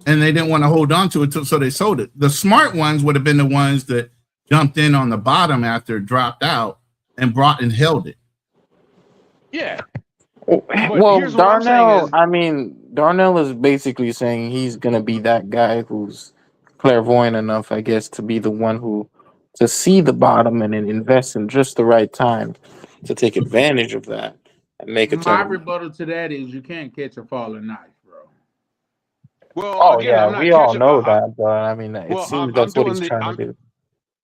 and they didn't want to hold on to it, so they sold it. The smart ones would have been the ones that jumped in on the bottom after it dropped out and brought and held it. Yeah. Well, here's what I'm saying Darnell, is- I mean, Darnell is basically saying he's gonna be that guy who's clairvoyant enough, I guess, to be the one who to see the bottom and then invest in just the right time to take advantage of that and make a My turn. rebuttal to that is you can't catch a falling knife, bro. Well, Oh again, yeah, I'm not we all catching. know that, but I mean, it Well, seems I'm that's what doing he's the. trying to do.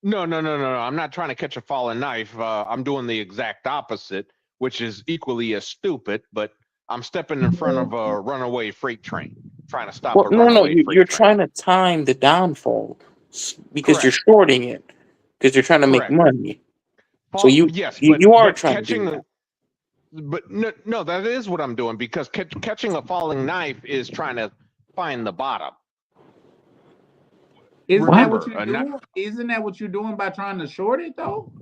No. I'm not trying to catch a falling knife. I'm doing the exact opposite, which is equally as stupid. But I'm stepping in front of a runaway freight train, trying to stop Well, a no, runaway freight you're train. trying to time the downfall because Correct. you're shorting it because you're trying to make Correct. money. So yes, you are but trying to do catching. that. But no, that is what I'm doing because catching a falling knife is trying to find the bottom. Isn't that what Remember, you're doing? Isn't that what you're doing by trying to short it though?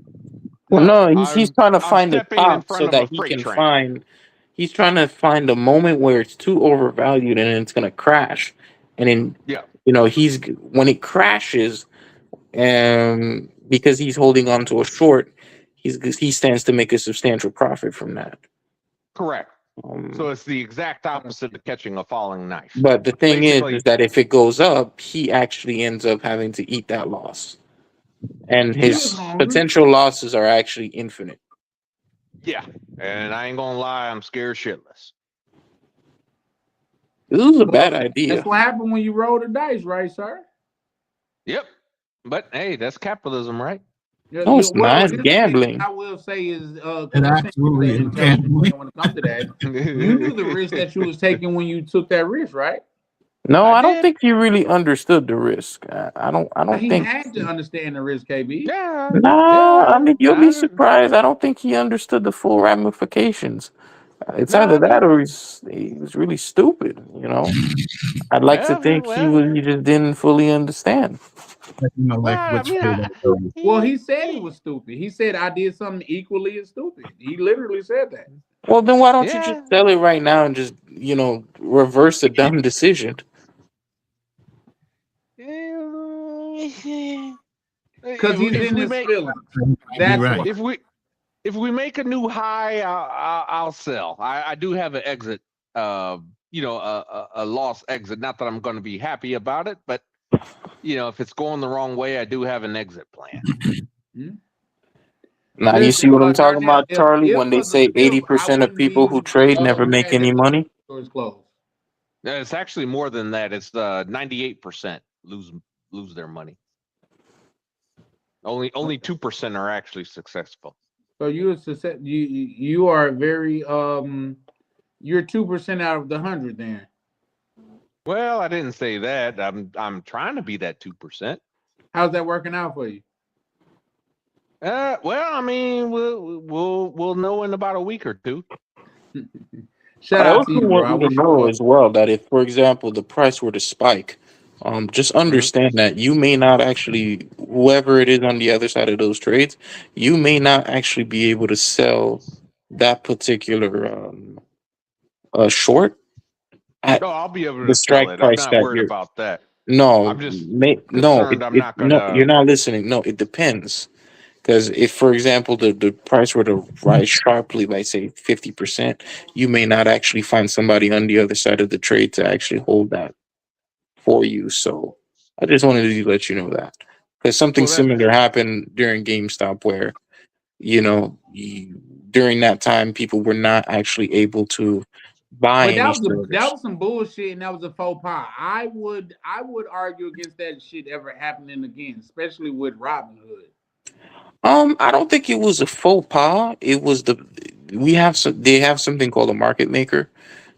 Well, no, he's trying to I'm find the stepping in top front so of a that he freight can train. find. He's trying to find a moment where it's too overvalued and it's gonna crash, and then he's when it crashes, because he's holding on to a short, he stands to make a substantial profit from that. Correct. So it's the exact opposite of catching a falling knife. But the thing Basically- is that if it goes up, he actually ends up having to eat that loss, and his potential losses are actually infinite. Yeah, and I ain't gonna lie, I'm scared shitless. This is a bad idea. That's what happened when you roll the dice, right, sir? Yep. But hey, that's capitalism, right? No, it's not. It's here's the thing gambling. I will say is, It absolutely is gambling. when it comes to that, you knew the risk that you was taking when you took that risk, right? No, I don't think he really understood the risk. I don't He think. had to understand the risk, KB. Yeah. Nah, I mean, you'll be surprised. I don't think he understood the full ramifications. It's either that or he was really stupid. I'd like to think he just didn't fully understand. Well, he said it was stupid. He said I did something equally as stupid. He literally said that. Well, then why don't you just sell it right now and just reverse a dumb decision? Because he's in his feelings. That's right. why. If we make a new high, I'll sell. I do have an exit, a loss exit. Not that I'm going to be happy about it, but if it's going the wrong way, I do have an exit plan. Now you see what I'm talking about, if- Charlie? if When they was a say flip, I 80% of wouldn't people who be, trade never make mad any that money. store is closed. It's actually more than that. It's 98% lose their money. Only 2% are actually successful. So you are very you're 2% out of the 100 then. Well, I didn't say that. I'm trying to be that 2%. How's that working out for you? Well, I mean, we'll know in about a week or two. Shout I out also to you, bro. want I you to wish you know luck. as well that if, for example, the price were to spike, just understand that you may not actually, whoever it is on the other side of those trades, you may not actually be able to sell that particular short at No, I'll be able to the sell strike it. I'm price not that worried you're. about that. No, I'm just no, concerned I'm not no, gonna. you're not listening. No, it depends. Because if, for example, the price were to rise sharply by, say, 50%, you may not actually find somebody on the other side of the trade to actually hold that for you. So I just wanted to let you know that. Because something similar happened during GameStop where, during that time, people were not actually able to buy But any that shares. was some bullshit and that was a faux pas. I would argue against that shit ever happening again, especially with Robinhood. I don't think it was a faux pas. It was they have something called a market maker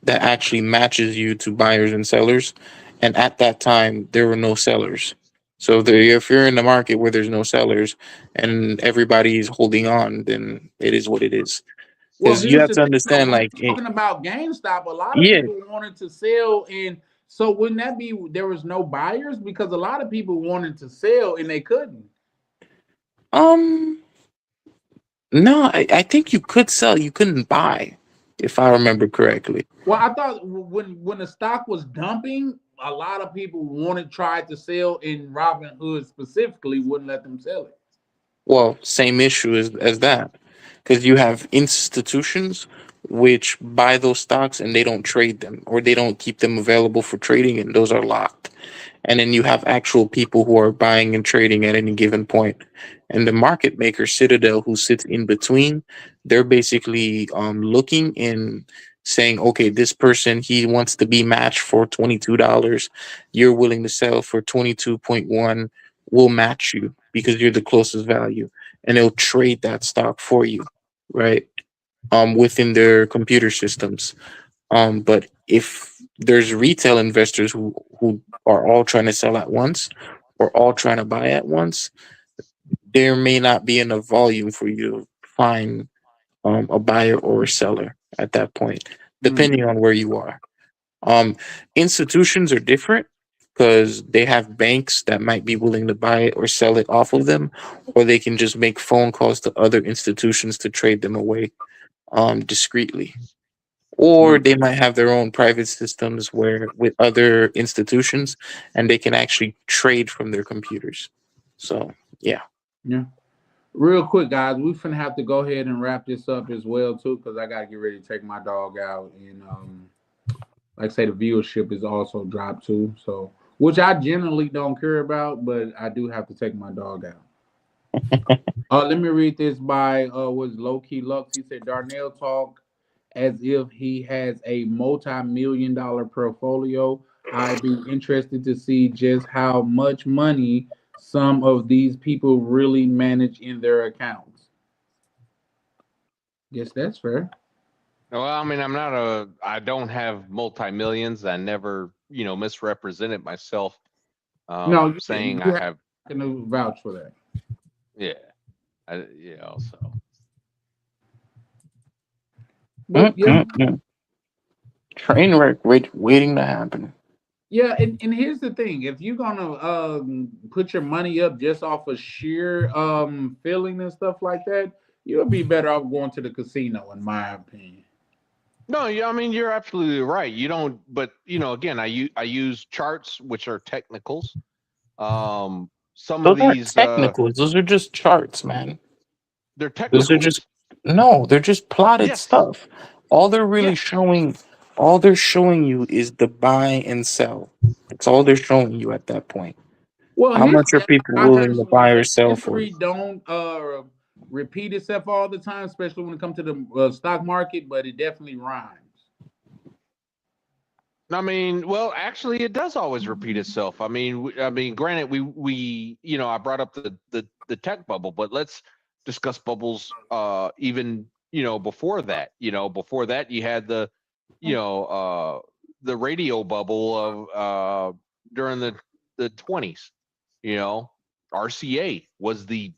that actually matches you to buyers and sellers. And at that time, there were no sellers. So if you're in the market where there's no sellers and everybody's holding on, then it is what it is. Well, Because you here's have the to thing though, understand, when like, we're talking about GameStop, a lot of yeah, people wanted to sell, and so wouldn't that be there was no buyers because a lot of people wanted to sell and they couldn't. um, no, I think you could sell, you couldn't buy, if I remember correctly. Well, I thought when the stock was dumping, a lot of people tried to sell, and Robinhood specifically wouldn't let them sell it. Well, same issue as that, because you have institutions which buy those stocks and they don't trade them or they don't keep them available for trading, and those are locked. And then you have actual people who are buying and trading at any given point. And the market maker Citadel, who sits in between, they're basically looking and saying, okay, this person, he wants to be matched for $22. You're willing to sell for 22.1. We'll match you because you're the closest value, and they'll trade that stock for you, right? Within their computer systems. But if there's retail investors who are all trying to sell at once or all trying to buy at once, there may not be enough volume for you to find a buyer or a seller at that point, depending on where you are. Institutions are different because they have banks that might be willing to buy it or sell it off of them, or they can just make phone calls to other institutions to trade them away discreetly. Or they might have their own private systems where with other institutions and they can actually trade from their computers. So yeah. Yeah. Real quick, guys, we finna have to go ahead and wrap this up as well too, because I gotta get ready to take my dog out, and like I say, the viewership is also dropped too. So, which I generally don't care about, but I do have to take my dog out. Let me read this by was Low Key Lux. He said Darnell talk as if he has a multi-million-dollar portfolio. I'd be interested to see just how much money some of these people really manage in their accounts. Guess that's fair. Well, I mean, I don't have multi-millions. I never, misrepresented myself. No, saying you I have. Can vouch for that. Yeah. So. But yeah. Train wreck waiting to happen. Yeah, and here's the thing: if you're gonna put your money up just off of sheer feeling and stuff like that, you'll be better off going to the casino, in my opinion. No, I mean you're absolutely right. You don't, but again, I use charts, which are technicals. Some those of these aren't technicals. Those are just charts, man. They're technicals. Those are just they're just plotted stuff. All they're really showing, all they're showing you is the buy and sell. That's all they're showing you at that point. Well, how much are people willing to buy or sell for? History don't repeat itself all the time, especially when it comes to the stock market, but it definitely rhymes. I mean, well, actually, it does always repeat itself. I mean, granted, we I brought up the tech bubble, but let's discuss bubbles even before that. Before that, you had the radio bubble of during the 20s. RCA was the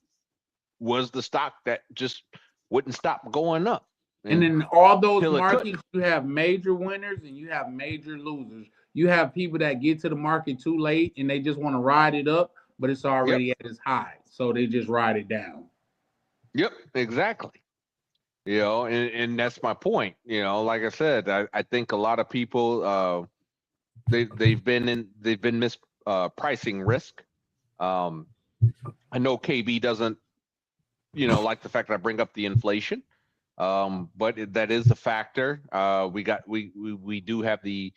stock that just wouldn't stop going up. And in all those markets, you have major winners and you have major losers. You have people that get to the market too late and they just want to ride it up, but it's already at its high, so they just ride it down. Yep, exactly. And that's my point. Like I said, I think a lot of people they've been mispricing risk. I know KB doesn't like the fact that I bring up the inflation. But that is a factor. We do have the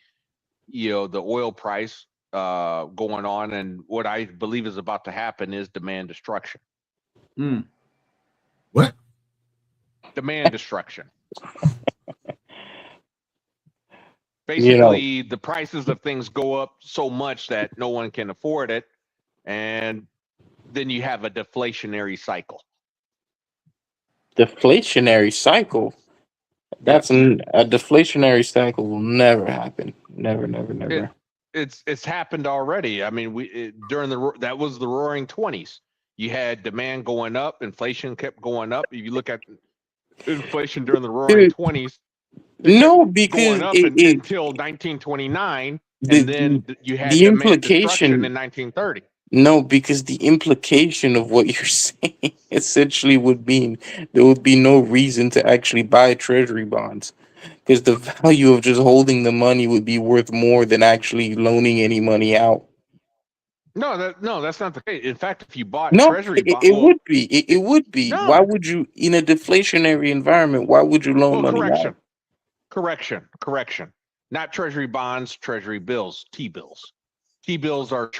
the oil price going on, and what I believe is about to happen is demand destruction. What? Demand destruction. Basically, the prices of things go up so much that no one can afford it, and then you have a deflationary cycle. deflationary cycle. That's a deflationary cycle will never happen. Never, never, never. It's happened already. I mean, during that was the Roaring '20s. You had demand going up, inflation kept going up. If you look at inflation during the Roaring '20s, no, because going up until 1929, and then you had the demand destruction implication in 1930. No, because the implication of what you're saying essentially would mean there would be no reason to actually buy treasury bonds, because the value of just holding the money would be worth more than actually loaning any money out. No, that's not the case. In fact, if you bought No, treasury bonds, it would be. It would be. No. Why would you, in a deflationary environment, why would you loan money out? Correction. Not treasury bonds, treasury bills, T-bills. T-bills are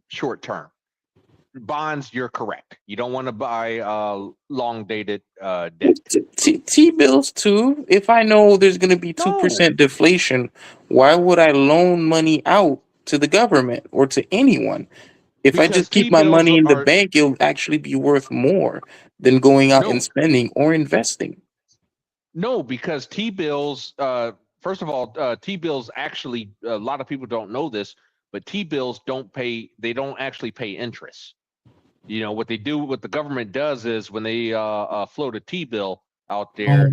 short term. Bonds, you're correct. You don't want to buy long dated debt. T-bills too. If I know there's going to be 2% deflation, why would I loan money out to the government or to anyone? If I just keep my money in the bank, it'll actually be worth more than going out and spending or investing. No, because T-bills, first of all, T-bills actually, a lot of people don't know this, but T-bills don't actually pay interest. You know, what the government does is when they float a T-bill out there,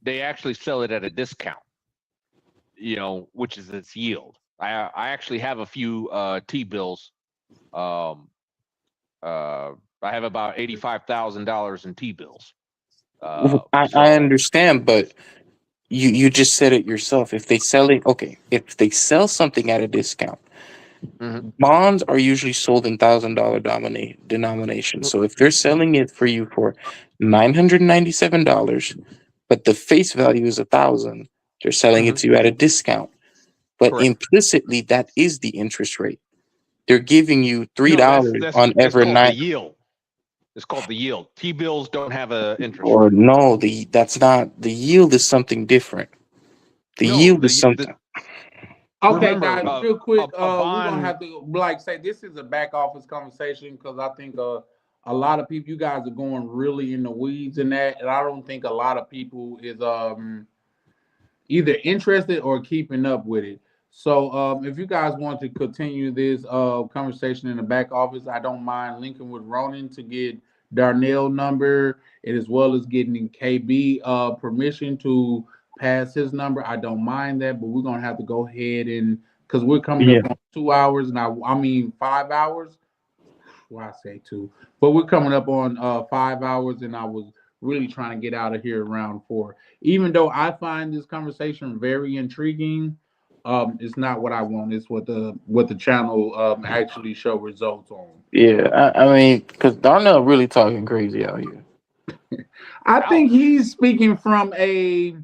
they actually sell it at a discount, you know, which is its yield. I actually have a few T-bills. I have about $85,000 in T-bills. I understand, but you just said it yourself. If they sell something at a discount, bonds are usually sold in $1,000 denomination. So if they're selling it for you for $997, but the face value is $1,000, they're selling it to you at a discount. But implicitly, that is the interest rate. They're giving you $3 on every the yield. It's called the yield. T-bills don't have an interest rate. Or no, that's not the yield. Is something different. The yield is something. Okay, Remember, guys, real quick, we're gonna have to say this is a back office conversation because I think a lot of people, you guys are going really in the weeds in that, and I don't think a lot of people is either interested or keeping up with it. So if you guys want to continue this conversation in the back office, I don't mind linking with Ronan to get Darnell number, and as well as getting KB permission to pass his number. I don't mind that, but we're gonna have to go ahead and because we're coming up on 2 hours now. I mean 5 hours. Well, I say 2, but we're coming up on 5 hours, and I was really trying to get out of here around 4. Even though I find this conversation very intriguing, it's not what I want. It's what the channel actually show results on. Yeah, I mean, because Darnell really talking crazy out here. I think he's speaking from a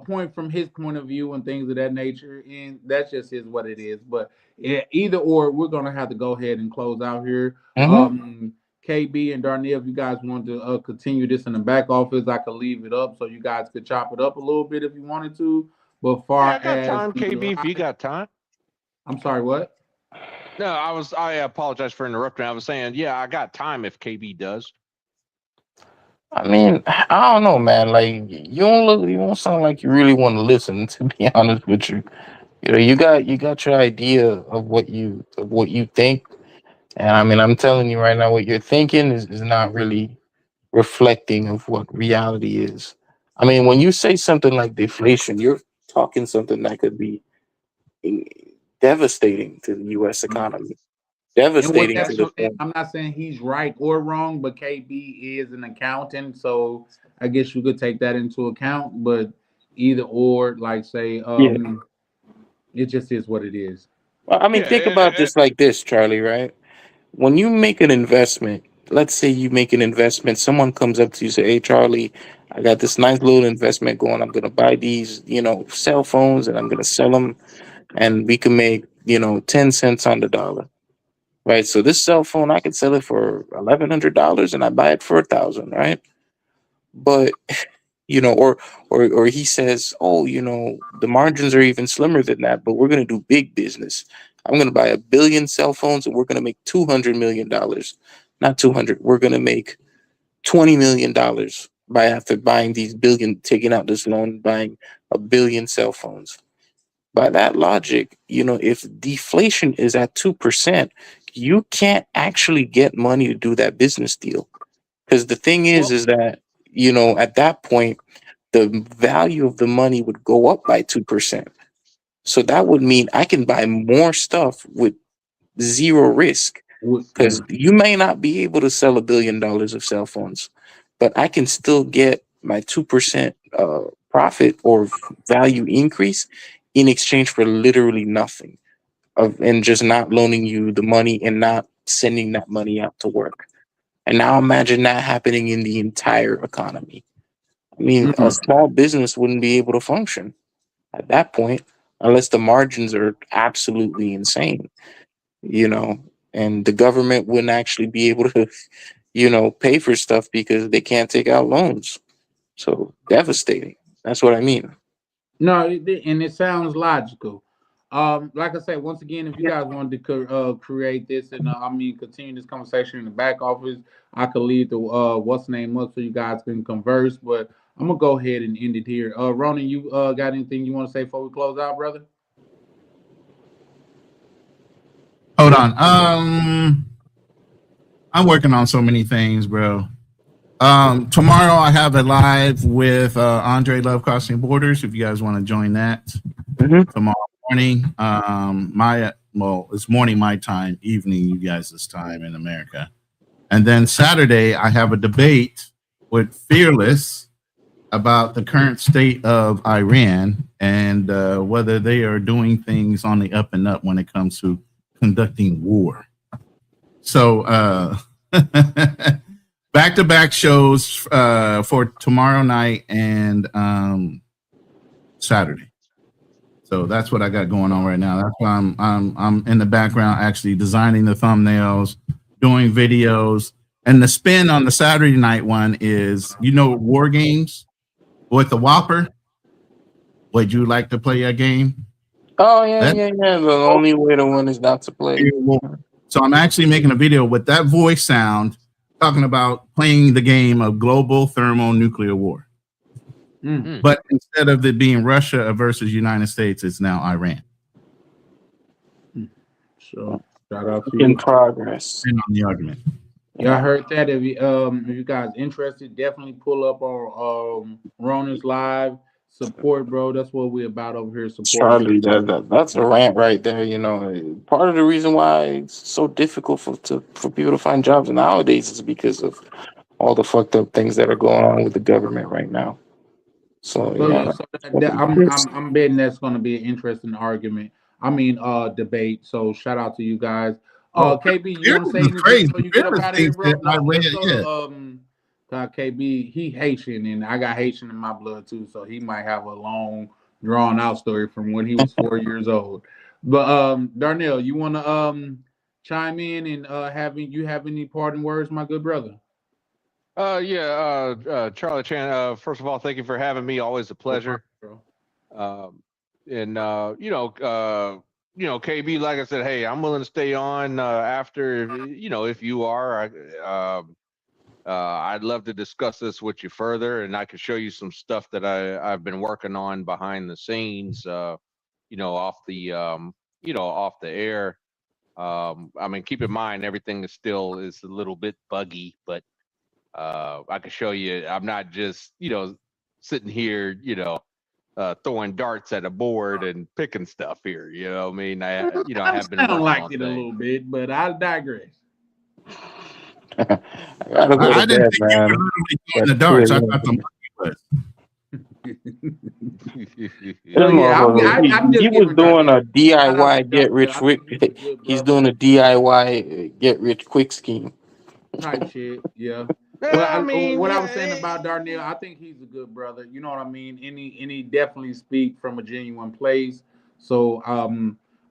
point from his point of view and things of that nature, and that's just what it is. But either or, we're gonna have to go ahead and close out here. KB and Darnell, if you guys want to continue this in the back office, I could leave it up so you guys could chop it up a little bit if you wanted to. But I got time, KB, if you got time. I'm sorry, what? No, I apologize for interrupting. I was saying, yeah, I got time if KB does. I mean, I don't know, man. Like you don't sound like you really want to listen, to be honest with you. You know, you got your idea of what you think. And I mean, I'm telling you right now, what you're thinking is not really reflecting of what reality is. I mean, when you say something like deflation, you're talking something that could be devastating to the U.S. economy. Devastating to the I'm not saying he's right or wrong, but KB is an accountant, so I guess you could take that into account. But either or, like say, it just is what it is. Well, I mean, think about this like this, Charlie, right? When you make an investment, let's say you make an investment, someone comes up to you and say, hey, Charlie, I got this nice little investment going. I'm going to buy these, cell phones, and I'm going to sell them, and we can make, 10 cents on the dollar, right? So this cell phone, I could sell it for $1,100 and I buy it for $1,000, right? But, or he says, oh, the margins are even slimmer than that, but we're going to do big business. I'm going to buy 1 billion cell phones and we're going to make $200 million. Not 200. We're going to make $20 million after buying these billion, taking out this loan, buying 1 billion cell phones. By that logic, if deflation is at 2%, you can't actually get money to do that business deal. Because the thing is that, at that point, the value of the money would go up by 2%. So that would mean I can buy more stuff with zero risk. Because you may not be able to sell $1 billion of cell phones, but I can still get my 2% profit or value increase in exchange for literally nothing, and just not loaning you the money and not sending that money out to work. And now imagine that happening in the entire economy. I mean, a small business wouldn't be able to function at that point unless the margins are absolutely insane, and the government wouldn't actually be able to, pay for stuff because they can't take out loans. So devastating. That's what I mean. No, and it sounds logical. Like I said, once again, if you guys wanted to create this and continue this conversation in the back office, I could leave the what's name up so you guys can converse. But I'm gonna go ahead and end it here. Ronan, you got anything you want to say before we close out, brother? Hold on. I'm working on so many things, bro. Tomorrow I have a live with Andre Love Crossing Borders. If you guys want to join that tomorrow morning, it's morning my time, evening you guys' time in America. And then Saturday I have a debate with Fearless about the current state of Iran and whether they are doing things on the up and up when it comes to conducting war. So back-to-back shows for tomorrow night and Saturday. So that's what I got going on right now. That's why I'm in the background actually designing the thumbnails, doing videos, and the spin on the Saturday night one is war games with the Whopper. Would you like to play a game? Oh yeah. The only way to win is not to play. So I'm actually making a video with that voice sound talking about playing the game of global thermonuclear war. But instead of it being Russia versus United States, it's now Iran. So shout out to you. In progress. On the argument. Y'all heard that? If you guys interested, definitely pull up on Ronan's live. Support, bro. That's what we're about over here. Support. Charlie, that's a rant right there. Part of the reason why it's so difficult for people to find jobs nowadays is because of all the fucked up things that are going on with the government right now. So I'm betting that's going to be an interesting argument. Debate. So shout out to you guys. KB, you want to say anything before you get up out of here, bro? KB, he Haitian, and I got Haitian in my blood too, so he might have a long, drawn out story from when he was 4 years old. But Darnell, you want to chime in and have any parting words, my good brother? Charlie Chan. First of all, thank you for having me. Always a pleasure. KB, like I said, hey, I'm willing to stay on after, if you are. I'd love to discuss this with you further, and I could show you some stuff that I've been working on behind the scenes, off the air. Keep in mind everything is a little bit buggy, but I can show you. I'm not just sitting here, throwing darts at a board and picking stuff here. You know what I mean? I have been working like on it things. a little bit, but I digress. I didn't think you were literally throwing the darts. I thought the he was doing a DIY get rich quick. He's doing a DIY get rich quick scheme. Type shit, yeah. What I was saying about Darnell, I think he's a good brother. You know what I mean? And he definitely speak from a genuine place. So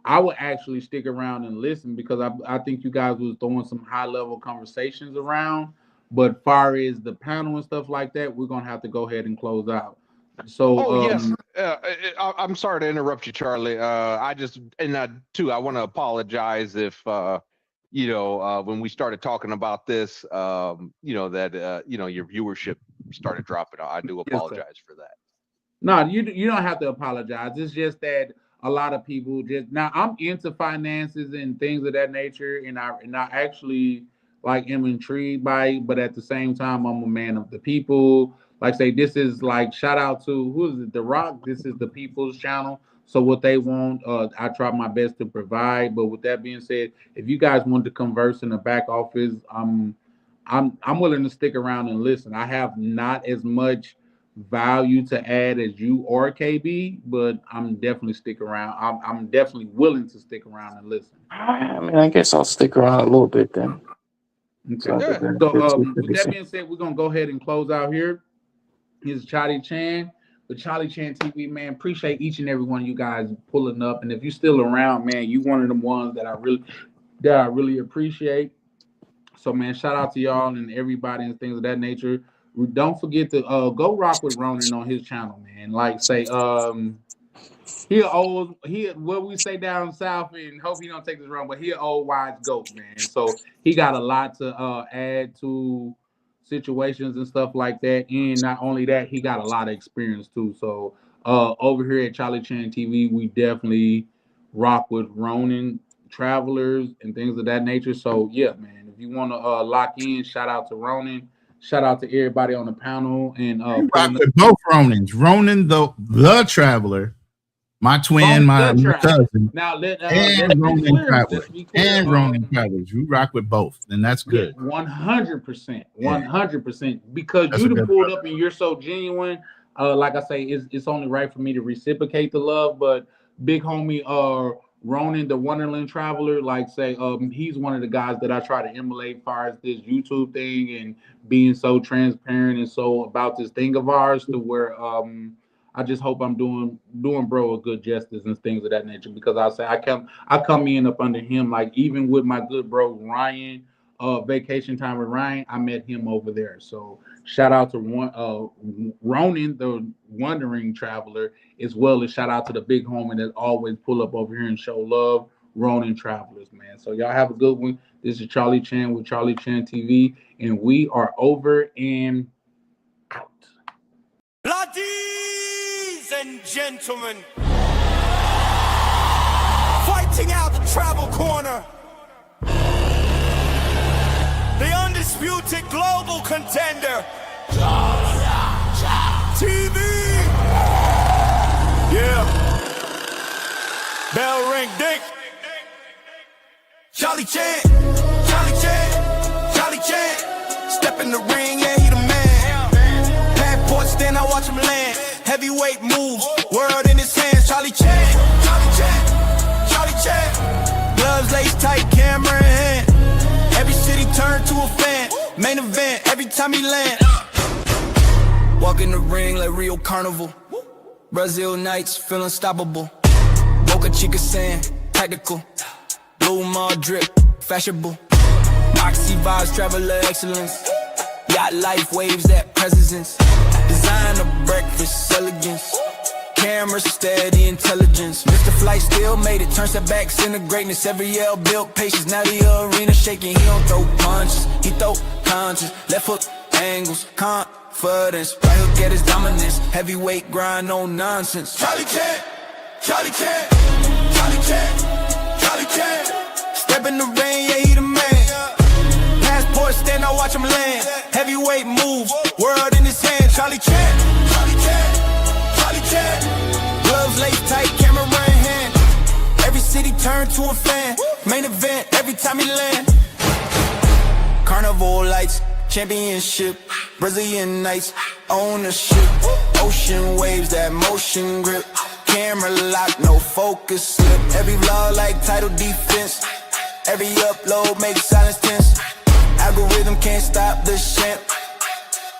I would actually stick around and listen because I think you guys was throwing some high level conversations around. But far as the panel and stuff like that, we're gonna have to go ahead and close out. So yes, I'm sorry to interrupt you, Charlie. I want to apologize if when we started talking about this, your viewership started dropping out. I do Yes, sir. apologize for that. No, you don't have to apologize. It's just that a lot of people just now. I'm into finances and things of that nature, and I actually like am intrigued by it, but at the same time, I'm a man of the people. Like say, this is like shout out to who is it? The Rock. This is the people's channel. So what they want, I try my best to provide. But with that being said, if you guys want to converse in the back office, I'm willing to stick around and listen. I have not as much value to add as you or KB, but I'm definitely stick around. I'm definitely willing to stick around and listen. I mean, I guess I'll stick around a little bit then. Okay. So with that being said, we're gonna go ahead and close out here. Here's Charlie Chan, the Charlie Chan TV, man. Appreciate each and every one of you guys pulling up, and if you're still around, man, you one of them ones that I really appreciate. So man, shout out to y'all and everybody and things of that nature. Don't forget to go rock with Ronan on his channel, man. Like say, what we say down south, and hope he don't take this wrong, but he an old wise goat, man. So he got a lot to add to situations and stuff like that. And not only that, he got a lot of experience too. So over here at Charlie Chan TV, we definitely rock with Ronan travelers and things of that nature. So yeah, man, if you want to lock in, shout out to Ronan. Shout out to everybody on the panel and rock with both Ronans. Ronan the traveler, my twin, my cousin. Now and Ronan Travelers. And Ronan Travelers. You rock with both, and that's good. 100%. 100%. Because you done pulled up and you're so genuine. Like I say, it's only right for me to reciprocate the love. But big homie Ronan, the Wonderland Traveler, like say, he's one of the guys that I try to emulate as far as this YouTube thing and being so transparent and so about this thing of ours to where I just hope I'm doing bro a good justice and things of that nature, because I say I come in up under him, like even with my good bro Ryan, Vacation Time with Ryan, I met him over there. So shout out to Ronan, the Wandering Traveler, as well as shout out to the big homie that always pull up over here and show love, Ronan Travelers, man. So y'all have a good one. This is Charlie Chan with Charlie Chan TV, and we are over and out. Ladies and gentlemen, fighting out the travel corner, the undisputed global contender, TV. Yeah. Bell ring, ding. Charlie Chan, Charlie Chan, Charlie Chan. Step in the ring, yeah, he the man. Passport stand, I watch him land. Heavyweight moves, world in his hands. Charlie Chan, Charlie Chan, Charlie Chan. Gloves laced tight, camera in hand. Every city turn to a fan. Main event, every time he land. Walk in the ring like Rio Carnival. Brazil nights, feel unstoppable. Boca Chica sand, tactical. Blue mall drip, fashionable. Moxie vibes, traveler excellence. Yacht life, waves that presence. Design of breakfast, elegance. Camera steady, intelligence. Mr. Flight still made it, turn setbacks into greatness. Every L built patience, now the arena shaking. He don't throw punches, he throw punches. Left hook angles, confidence. Right hook at his dominance. Heavyweight grind, no nonsense. Charlie Chan, Charlie Chan, Charlie Chan, Charlie Chan. Step in the rain, yeah, he the man. Passport stand, I watch him land. Heavyweight moves, world in his hand. Charlie Chan, Charlie Chan, Charlie Chan. Gloves laced tight, camera in hand. Every city turn to a fan. Main event, every time he land. Carnival lights, championship. Brazilian nights, ownership. Ocean waves, that motion grip. Camera lock, no focus slip. Every vlog like title defense. Every upload makes silence tense. Algorithm can't stop the champ.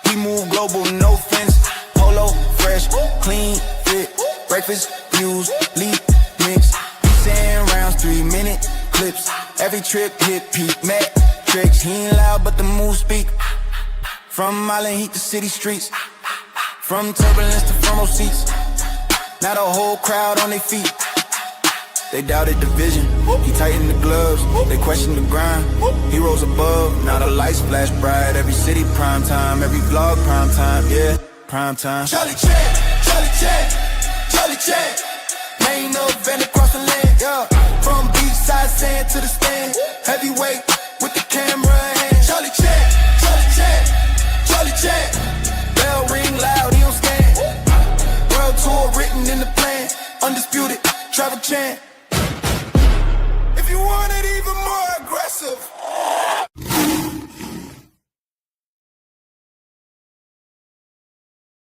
We move global, no fence. Polo, fresh, clean, fit. Breakfast, views, lead, mix. Sand rounds, 3-minute clips. Every trip hit peak, metrics. He ain't loud, but the moves speak. From Island Heat to city streets. From turbulence to front row seats. Now the whole crowd on their feet. They doubted the vision. He tightened the gloves. They questioned the grind. He rose above. Now the lights flash bright. Every city prime time. Every vlog prime time. Yeah, prime time. Charlie Chan, Charlie Chan, Charlie Chan. Ain't no event across the land. Yeah, from beachside sand to the stand. Heavyweight with the camera in hand. Charlie Chan, Charlie Chan, Charlie Chan. Bell ring loud, he don't stand. World tour written in the plan. Undisputed, Travel Chan.